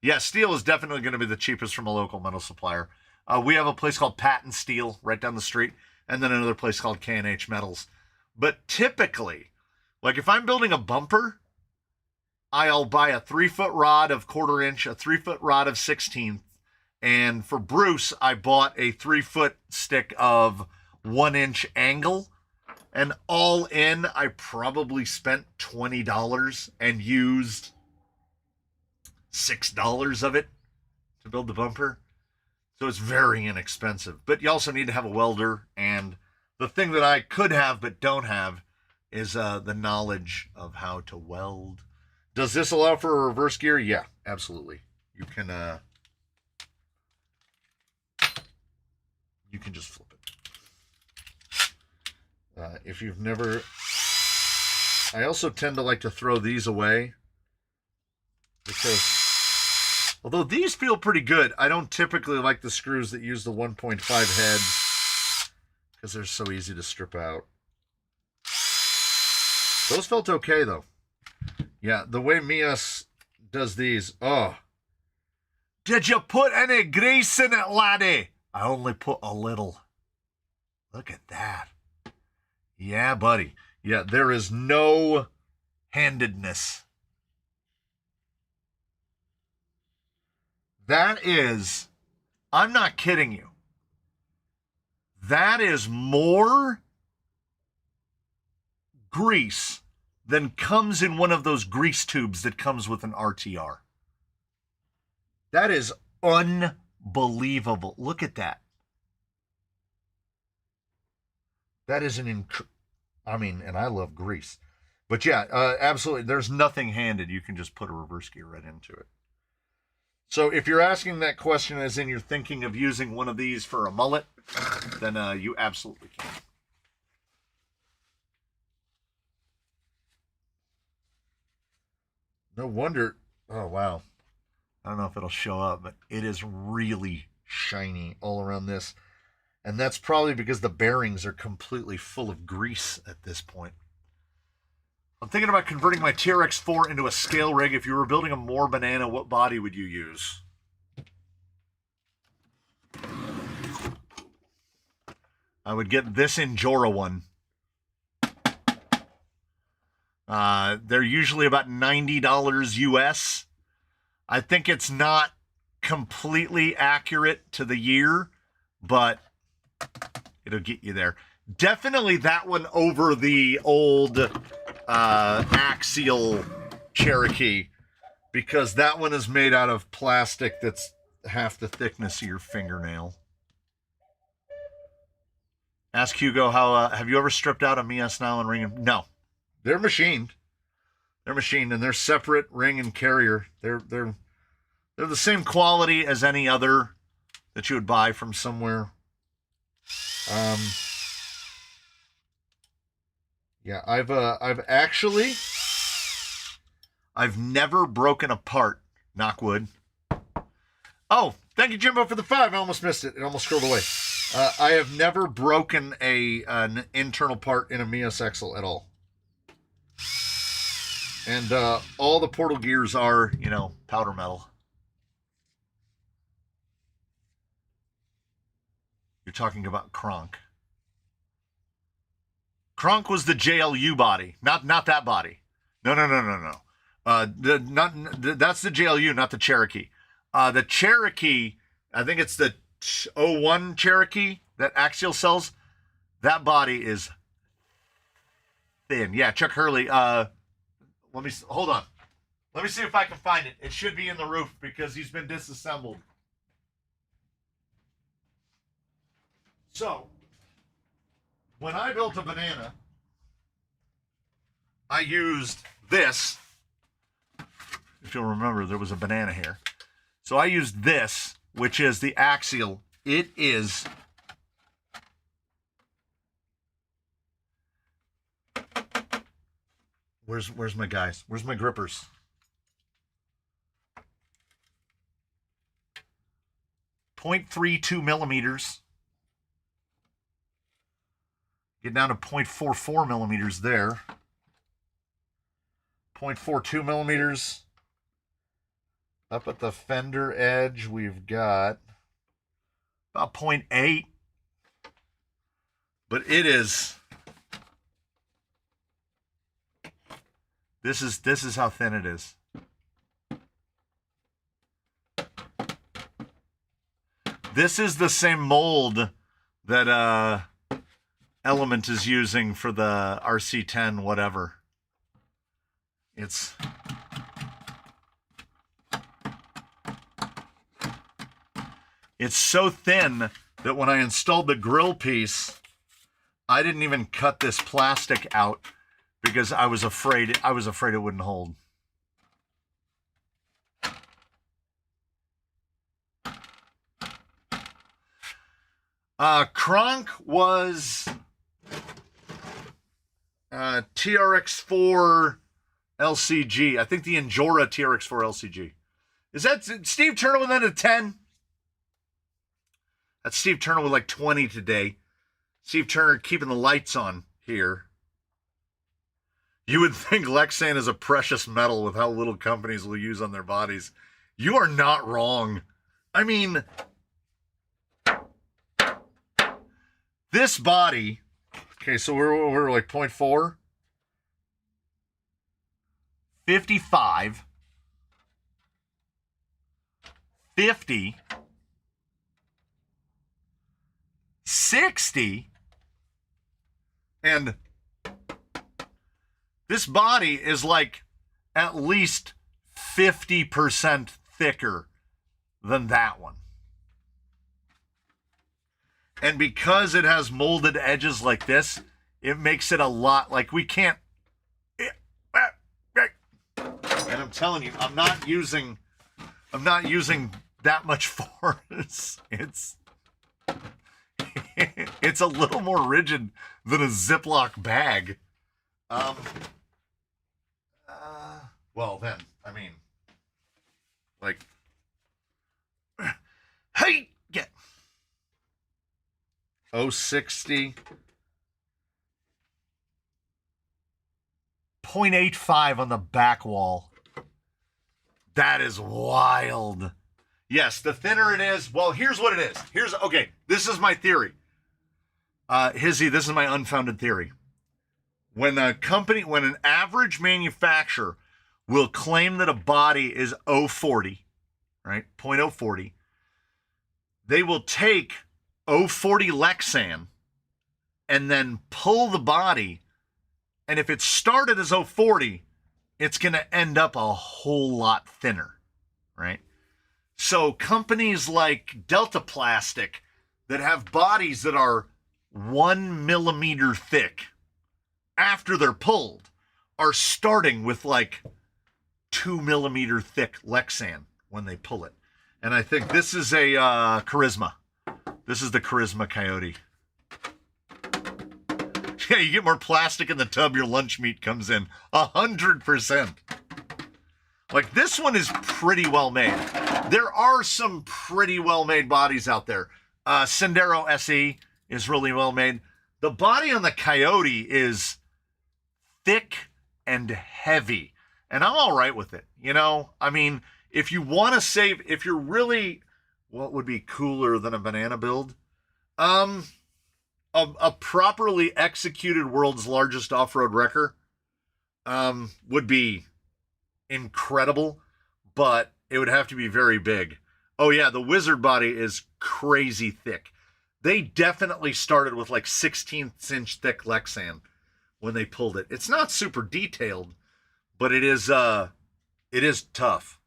Yeah, steel is definitely going to be the cheapest from a local metal supplier. We have a place called Patent Steel right down the street, and then another place called K&H Metals. But typically, like if I'm building a bumper, I'll buy a 3-foot rod of 1/4 inch, a 3-foot rod of 16th, and for Bruce, I bought a 3-foot stick of 1-inch angle. And all in, I probably spent $20 and used $6 of it to build the bumper. So it's very inexpensive. But you also need to have a welder. And the thing that I could have but don't have is the knowledge of how to weld. Does this allow for a reverse gear? Yeah, absolutely. You can just flip it. If you've never... I also tend to like to throw these away because although these feel pretty good, I don't typically like the screws that use the 1.5 heads because they're so easy to strip out. Those felt okay, though. Yeah, the way Mias does these. Oh. Did you put any grease in it, laddie? I only put a little. Look at that. Yeah, buddy. Yeah, there is no handedness. That is, I'm not kidding you. That is more grease than comes in one of those grease tubes that comes with an RTR. That is unbelievable. Look at that. That is and I love grease. But yeah, absolutely. There's nothing handed. You can just put a reverse gear right into it. So if you're asking that question as in you're thinking of using one of these for a mullet, then you absolutely can. No wonder. Oh, wow. I don't know if it'll show up, but it is really shiny all around this. And that's probably because the bearings are completely full of grease at this point. I'm thinking about converting my TRX4 into a scale rig. If you were building a Moore Banana, what body would you use? I would get this Injora one. They're usually about $90 US. I think it's not completely accurate to the year, but it'll get you there. Definitely that one over the old Axial Cherokee, because that one is made out of plastic that's half the thickness of your fingernail. Ask Hugo how have you ever stripped out a Mias nylon ring? No, they're machined. They're machined and they're separate ring and carrier. They're the same quality as any other that you would buy from somewhere. Yeah, I've never broken a part, knock wood. Oh, thank you, Jimbo, for the 5. I almost missed it. It almost scrolled away. I have never broken an internal part in a Mias Excel at all. And all the portal gears are, powder metal. You're talking about Kronk. Kronk was the JLU body, not that body. No. That's the JLU, not the Cherokee. The Cherokee, I think it's the 01 Cherokee that Axial sells. That body is thin. Yeah, Chuck Hurley. Hold on. Let me see if I can find it. It should be in the roof because he's been disassembled. So, when I built a banana, I used this. If you'll remember, there was a banana here. So I used this, which is the axial. It is where's my guys? Where's my grippers? 0.32 millimeters. Get down to 0.44 millimeters there. 0.42 millimeters. Up at the fender edge, we've got about 0.8. But it is. This is how thin it is. This is the same mold that Element is using for the RC10 whatever. It's so thin that when I installed the grill piece, I didn't even cut this plastic out because I was afraid it wouldn't hold. Kronk was TRX4 LCG. I think the Injora TRX4 LCG. Is that Steve Turner with a 10? That's Steve Turner with like 20 today. Steve Turner keeping the lights on here. You would think Lexan is a precious metal with how little companies will use on their bodies. You are not wrong. I mean, this body, okay, so we're like 0.4, 55, 50, 60, and this body is like at least 50% thicker than that one. And because it has molded edges like this, it makes it a lot like we can't. And I'm telling you, I'm not using that much force. It's a little more rigid than a Ziploc bag. Well then, I mean, like, hey, get 060, 0.85 on the back wall. That is wild. Yes, the thinner it is, well, here's what it is. Okay, this is my theory. Hizzy, this is my unfounded theory. When an average manufacturer will claim that a body is 040, right, 0.040, they will take 040 Lexan and then pull the body, and if it started as 040, it's going to end up a whole lot thinner, right? So companies like Delta Plastic that have bodies that are 1 millimeter thick after they're pulled are starting with like 2 millimeter thick Lexan when they pull it. And I think this is a Charisma. This is the Charisma Coyote. Yeah, you get more plastic in the tub, your lunch meat comes in. 100%. Like, this one is pretty well made. There are some pretty well made bodies out there. Sendero SE is really well made. The body on the Coyote is thick and heavy. And I'm all right with it. You know, I mean, if you want to save, if you're really, what would be cooler than a banana build? A properly executed world's largest off-road wrecker would be incredible, but it would have to be very big. Oh yeah, the Wizard body is crazy thick. They definitely started with like 16th inch thick Lexan when they pulled it. It's not super detailed, but it is tough.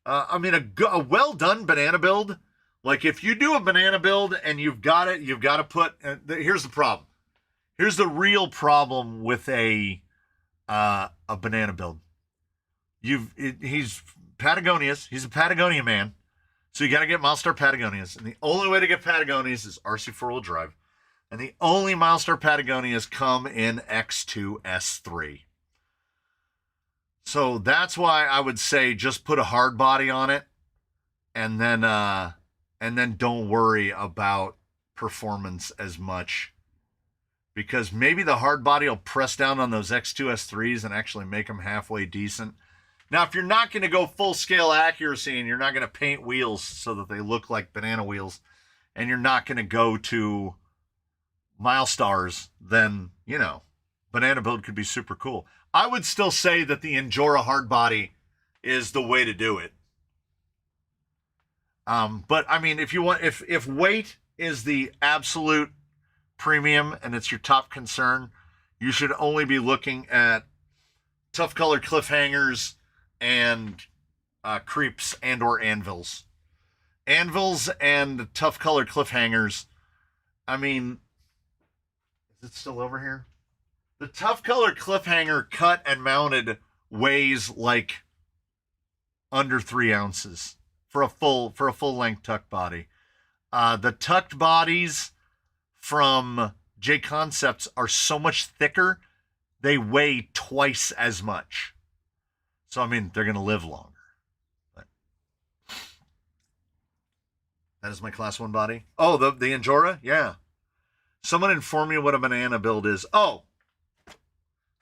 I mean, a well done banana build. Like, if you do a banana build and you've got to put, here's the problem. Here's the real problem with a banana build. He's Patagonias. He's a Patagonia man. So you got to get Milestar Patagonias. And the only way to get Patagonias is RC four-wheel drive. And the only Milestar Patagonias come in X2 S3. So that's why I would say just put a hard body on it, and then don't worry about performance as much, because maybe the hard body will press down on those X2 S3s and actually make them halfway decent. Now, if you're not going to go full scale accuracy and you're not going to paint wheels so that they look like banana wheels, and you're not going to go to Milestars, then, you know, banana build could be super cool. I would still say that the Injora hard body is the way to do it. But I mean, if you want, if weight is the absolute premium and it's your top concern, you should only be looking at tough color cliffhangers and creeps and or anvils. Anvils and tough color cliffhangers. I mean, is it still over here? The tough color cliffhanger cut and mounted weighs like under 3 ounces for a full length tuck body. The tucked bodies from J Concepts are so much thicker, they weigh twice as much. So I mean, they're gonna live longer. But that is my class 1 body. Oh, the Injora? Yeah. Someone inform me what a banana build is. Oh.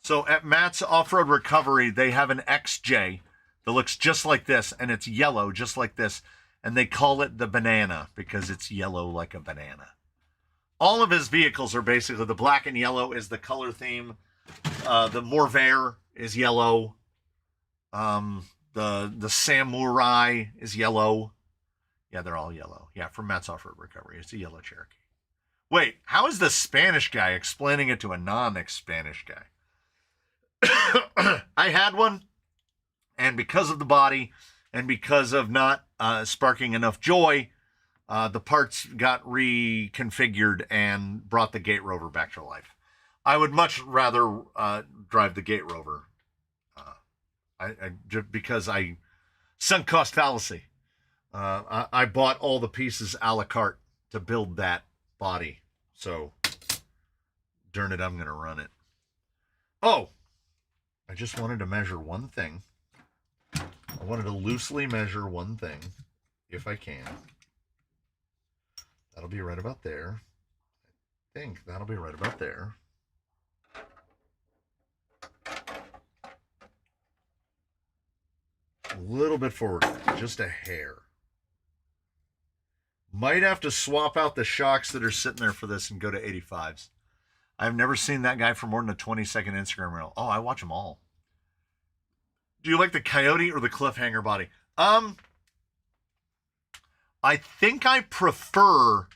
So at Matt's Off-Road Recovery, they have an XJ that looks just like this, and it's yellow just like this, and they call it the banana because it's yellow like a banana. All of his vehicles are basically, the black and yellow is the color theme. The Morvair is yellow. The Samurai is yellow. Yeah, they're all yellow. Yeah, from Matt's Off-Road Recovery. It's a yellow Cherokee. Wait, how is the Spanish guy explaining it to a non-Spanish guy? I had one, and because of the body and because of not sparking enough joy, the parts got reconfigured and brought the Gate Rover back to life. I would much rather drive the Gate Rover, just because sunk cost fallacy. I bought all the pieces a la carte to build that body, so darn it, I'm going to run it. Oh, I just wanted to measure one thing. I wanted to loosely measure one thing, if I can. That'll be right about there. I think that'll be right about there. A little bit forward, just a hair. Might have to swap out the shocks that are sitting there for this and go to 85s. I've never seen that guy for more than a 20-second Instagram reel. Oh, I watch them all. Do you like the Coyote or the cliffhanger body? I think I prefer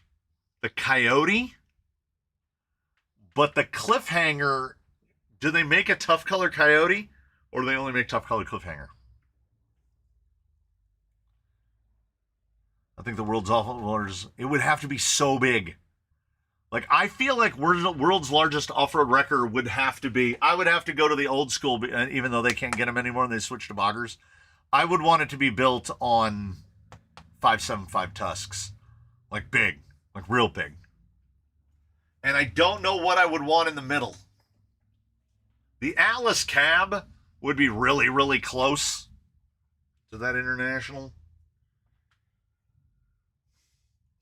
the Coyote, but the cliffhanger, do they make a tough color Coyote or do they only make tough color cliffhanger? I think the World's Awful Motors, it would have to be so big. Like, I feel like world's largest off-road wrecker would have to be, I would have to go to the old school, even though they can't get them anymore and they switched to boggers. I would want it to be built on 575 tusks. Like big, like real big. And I don't know what I would want in the middle. The Atlas cab would be really, really close to that International.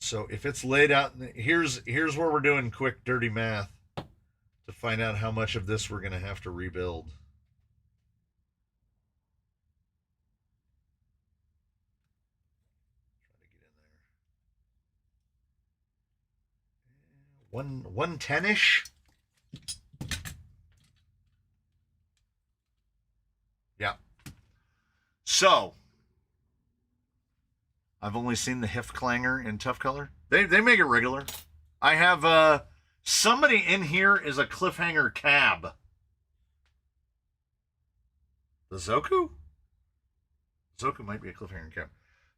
So if it's laid out, here's where we're doing quick, dirty math to find out how much of this we're going to have to rebuild. Try to get in there. 110-ish. Yeah. So I've only seen the Hifklanger in tough color. They make it regular. I have somebody in here is a cliffhanger cab. The Zoku? Zoku might be a cliffhanger cab.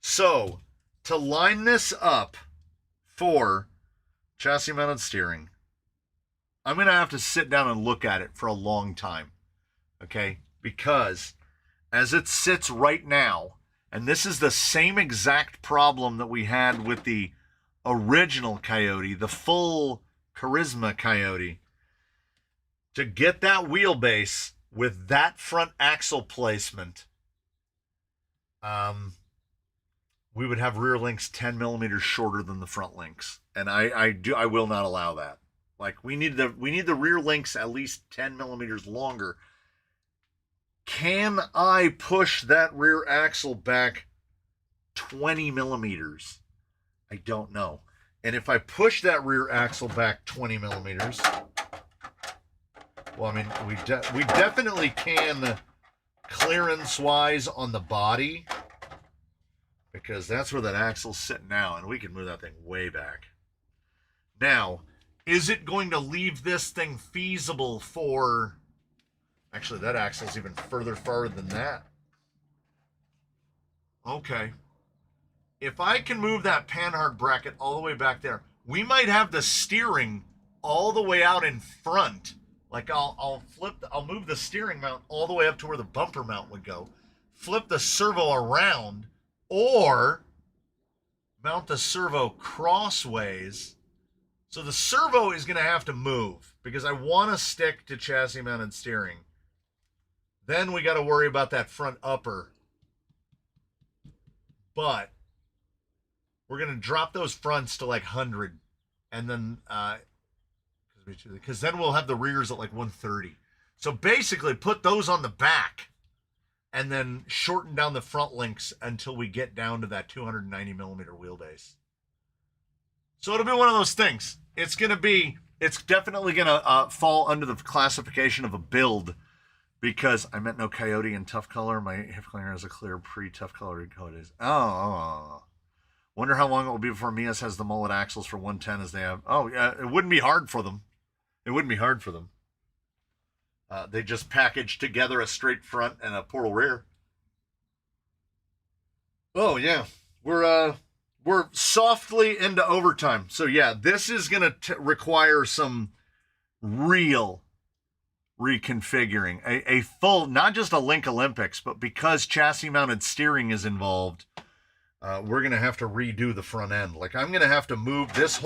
So to line this up for chassis mounted steering, I'm going to have to sit down and look at it for a long time. Okay? Because as it sits right now, and this is the same exact problem that we had with the original Coyote, the full Charisma Coyote, to get that wheelbase with that front axle placement, we would have rear links 10 millimeters shorter than the front links. And I will not allow that. Like, we need the rear links at least 10 millimeters longer. Can I push that rear axle back 20 millimeters? I don't know. And if I push that rear axle back 20 millimeters, well, I mean, we definitely can clearance-wise on the body, because that's where that axle's sitting now, and we can move that thing way back. Now, is it going to leave this thing feasible for... Actually, that axle's even further forward than that. Okay. If I can move that panhard bracket all the way back there, we might have the steering all the way out in front. Like, I'll move the steering mount all the way up to where the bumper mount would go, flip the servo around, or mount the servo crossways. So the servo is going to have to move because I want to stick to chassis mounted steering. Then we got to worry about that front upper. But we're going to drop those fronts to like 100, and then because then we'll have the rears at like 130. So basically put those on the back and then shorten down the front links until we get down to that 290 millimeter wheelbase. So it'll be one of those things. It's definitely going to fall under the classification of a build, because I meant no Coyote in tough color. My hip cleaner has a clear pre-tough color code. Oh. Wonder how long it will be before Mias has the mullet axles for 110 as they have. Oh, yeah, it wouldn't be hard for them. They just package together a straight front and a portal rear. Oh, yeah. We're softly into overtime. So, yeah, this is going to require some real reconfiguring. A full, not just a Link Olympics, but because chassis mounted steering is involved, we're going to have to redo the front end. Like, I'm going to have to move this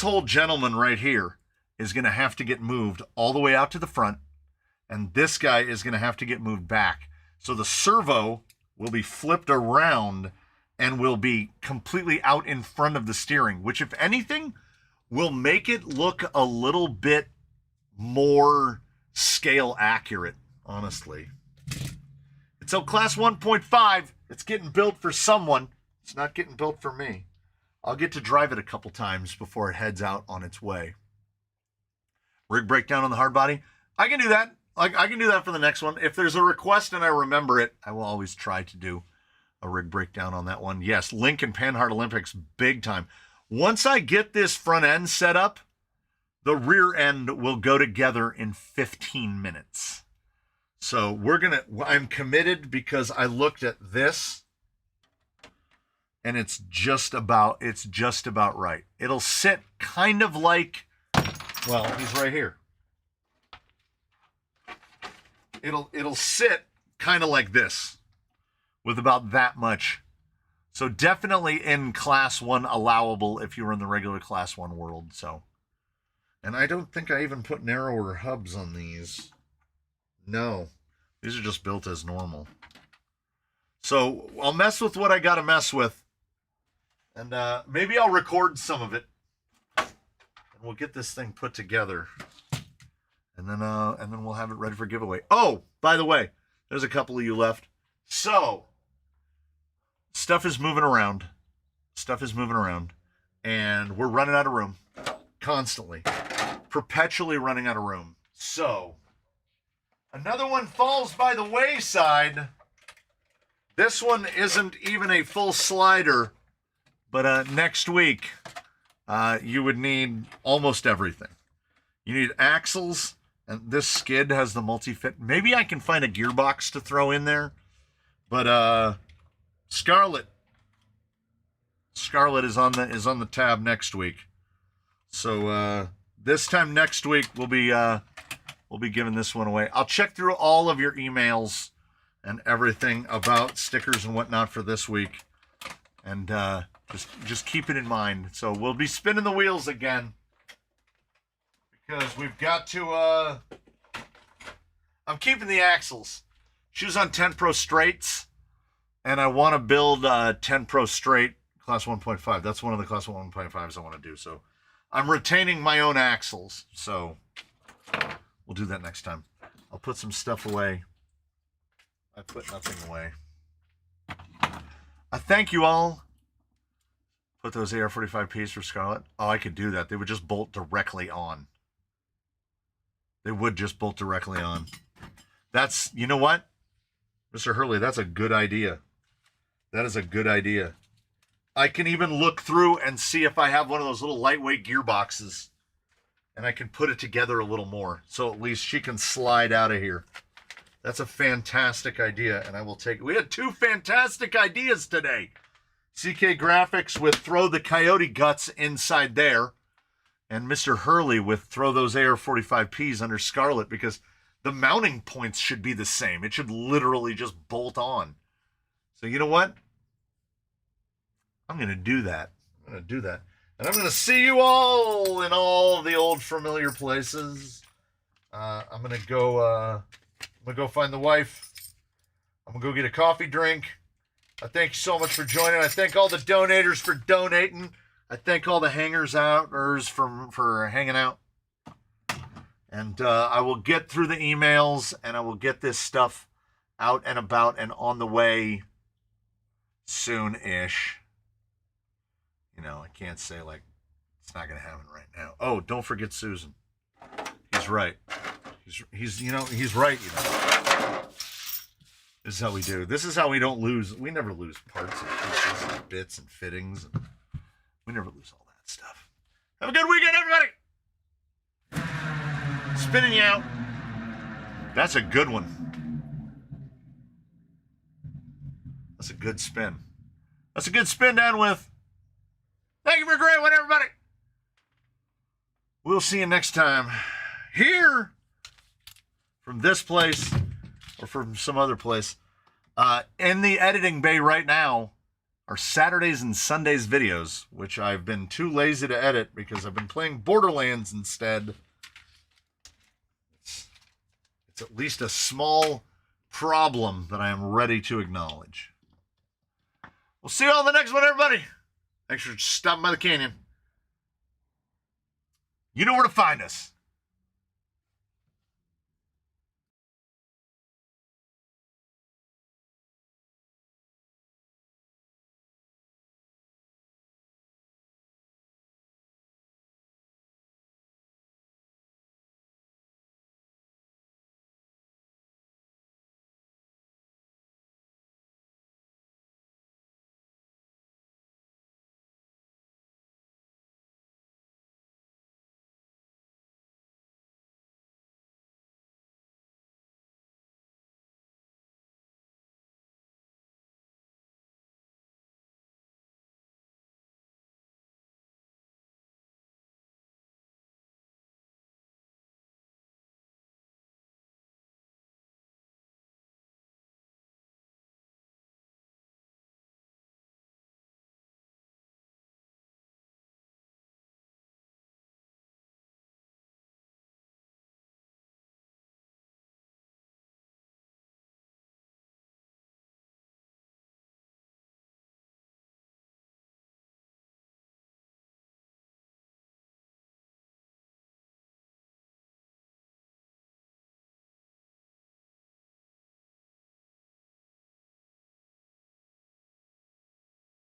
whole gentleman right here is going to have to get moved all the way out to the front, and this guy is going to have to get moved back. So the servo will be flipped around and will be completely out in front of the steering, which, if anything, will make it look a little bit more scale accurate, honestly. It's a Class 1.5. It's getting built for someone. It's not getting built for me. I'll get to drive it a couple times before it heads out on its way. Rig breakdown on the hard body. I can do that. I can do that for the next one. If there's a request and I remember it, I will always try to do a rig breakdown on that one. Yes, Link and Panhard Olympics, big time. Once I get this front end set up, the rear end will go together in 15 minutes. So I'm committed, because I looked at this and it's just about right. It'll sit kind of like, well, he's right here. It'll sit kind of like this with about that much. So definitely in Class 1 allowable if you were in the regular Class 1 world. So, and I don't think I even put narrower hubs on these. No, these are just built as normal. So I'll mess with what I got to mess with, and maybe I'll record some of it, and we'll get this thing put together, and then we'll have it ready for giveaway. Oh, by the way, there's a couple of you left. So stuff is moving around, and we're running out of room constantly, perpetually running out of room. So another one falls by the wayside. This one isn't even a full slider, but next week you would need almost everything. You need axles, and this skid has the multi-fit. Maybe I can find a gearbox to throw in there, but Scarlett is on the tab next week. So this time next week we'll be giving this one away. I'll check through all of your emails and everything about stickers and whatnot for this week, and just keep it in mind. So we'll be spinning the wheels again because we've got to. I'm keeping the axles. She was on 10 Pro straights, and I want to build 10 Pro straight class 1.5. That's one of the class 1.5s I want to do. So I'm retaining my own axles. So we'll do that next time. I'll put some stuff away. I put nothing away. I thank you all. Put those AR-45Ps for Scarlett. Oh, I could do that. They would just bolt directly on. They would just bolt directly on. That's, you know what? Mr. Hurley, that's a good idea. That is a good idea. I can even look through and see if I have one of those little lightweight gearboxes, and I can put it together a little more, so at least she can slide out of here. That's a fantastic idea, and I will take it. We had 2 fantastic ideas today. CK Graphics with throw the Coyote guts inside there, and Mr. Hurley with throw those AR-45Ps under Scarlett, because the mounting points should be the same. It should literally just bolt on. So you know what? I'm going to do that. I'm going to do that. And I'm going to see you all in all the old familiar places. I'm going to go find the wife. I'm going to go get a coffee drink. I thank you so much for joining. I thank all the donators for donating. I thank all the hangers-outers for hanging out. And I will get through the emails, and I will get this stuff out and about and on the way soon-ish. You know, I can't say, like, it's not going to happen right now. Oh, don't forget Susan. He's right. He's right, you know. This is how we do. This is how we don't lose. We never lose parts and pieces and bits and fittings. And we never lose all that stuff. Have a good weekend, everybody. Spinning you out. That's a good one. That's a good spin. That's a good spin down with. Thank you for a great one, everybody. We'll see you next time here from this place or from some other place. In the editing bay right now are Saturdays and Sundays videos, which I've been too lazy to edit because I've been playing Borderlands instead. It's at least a small problem that I am ready to acknowledge. We'll see you all in the next one, everybody. Thanks for stopping by the canyon. You know where to find us.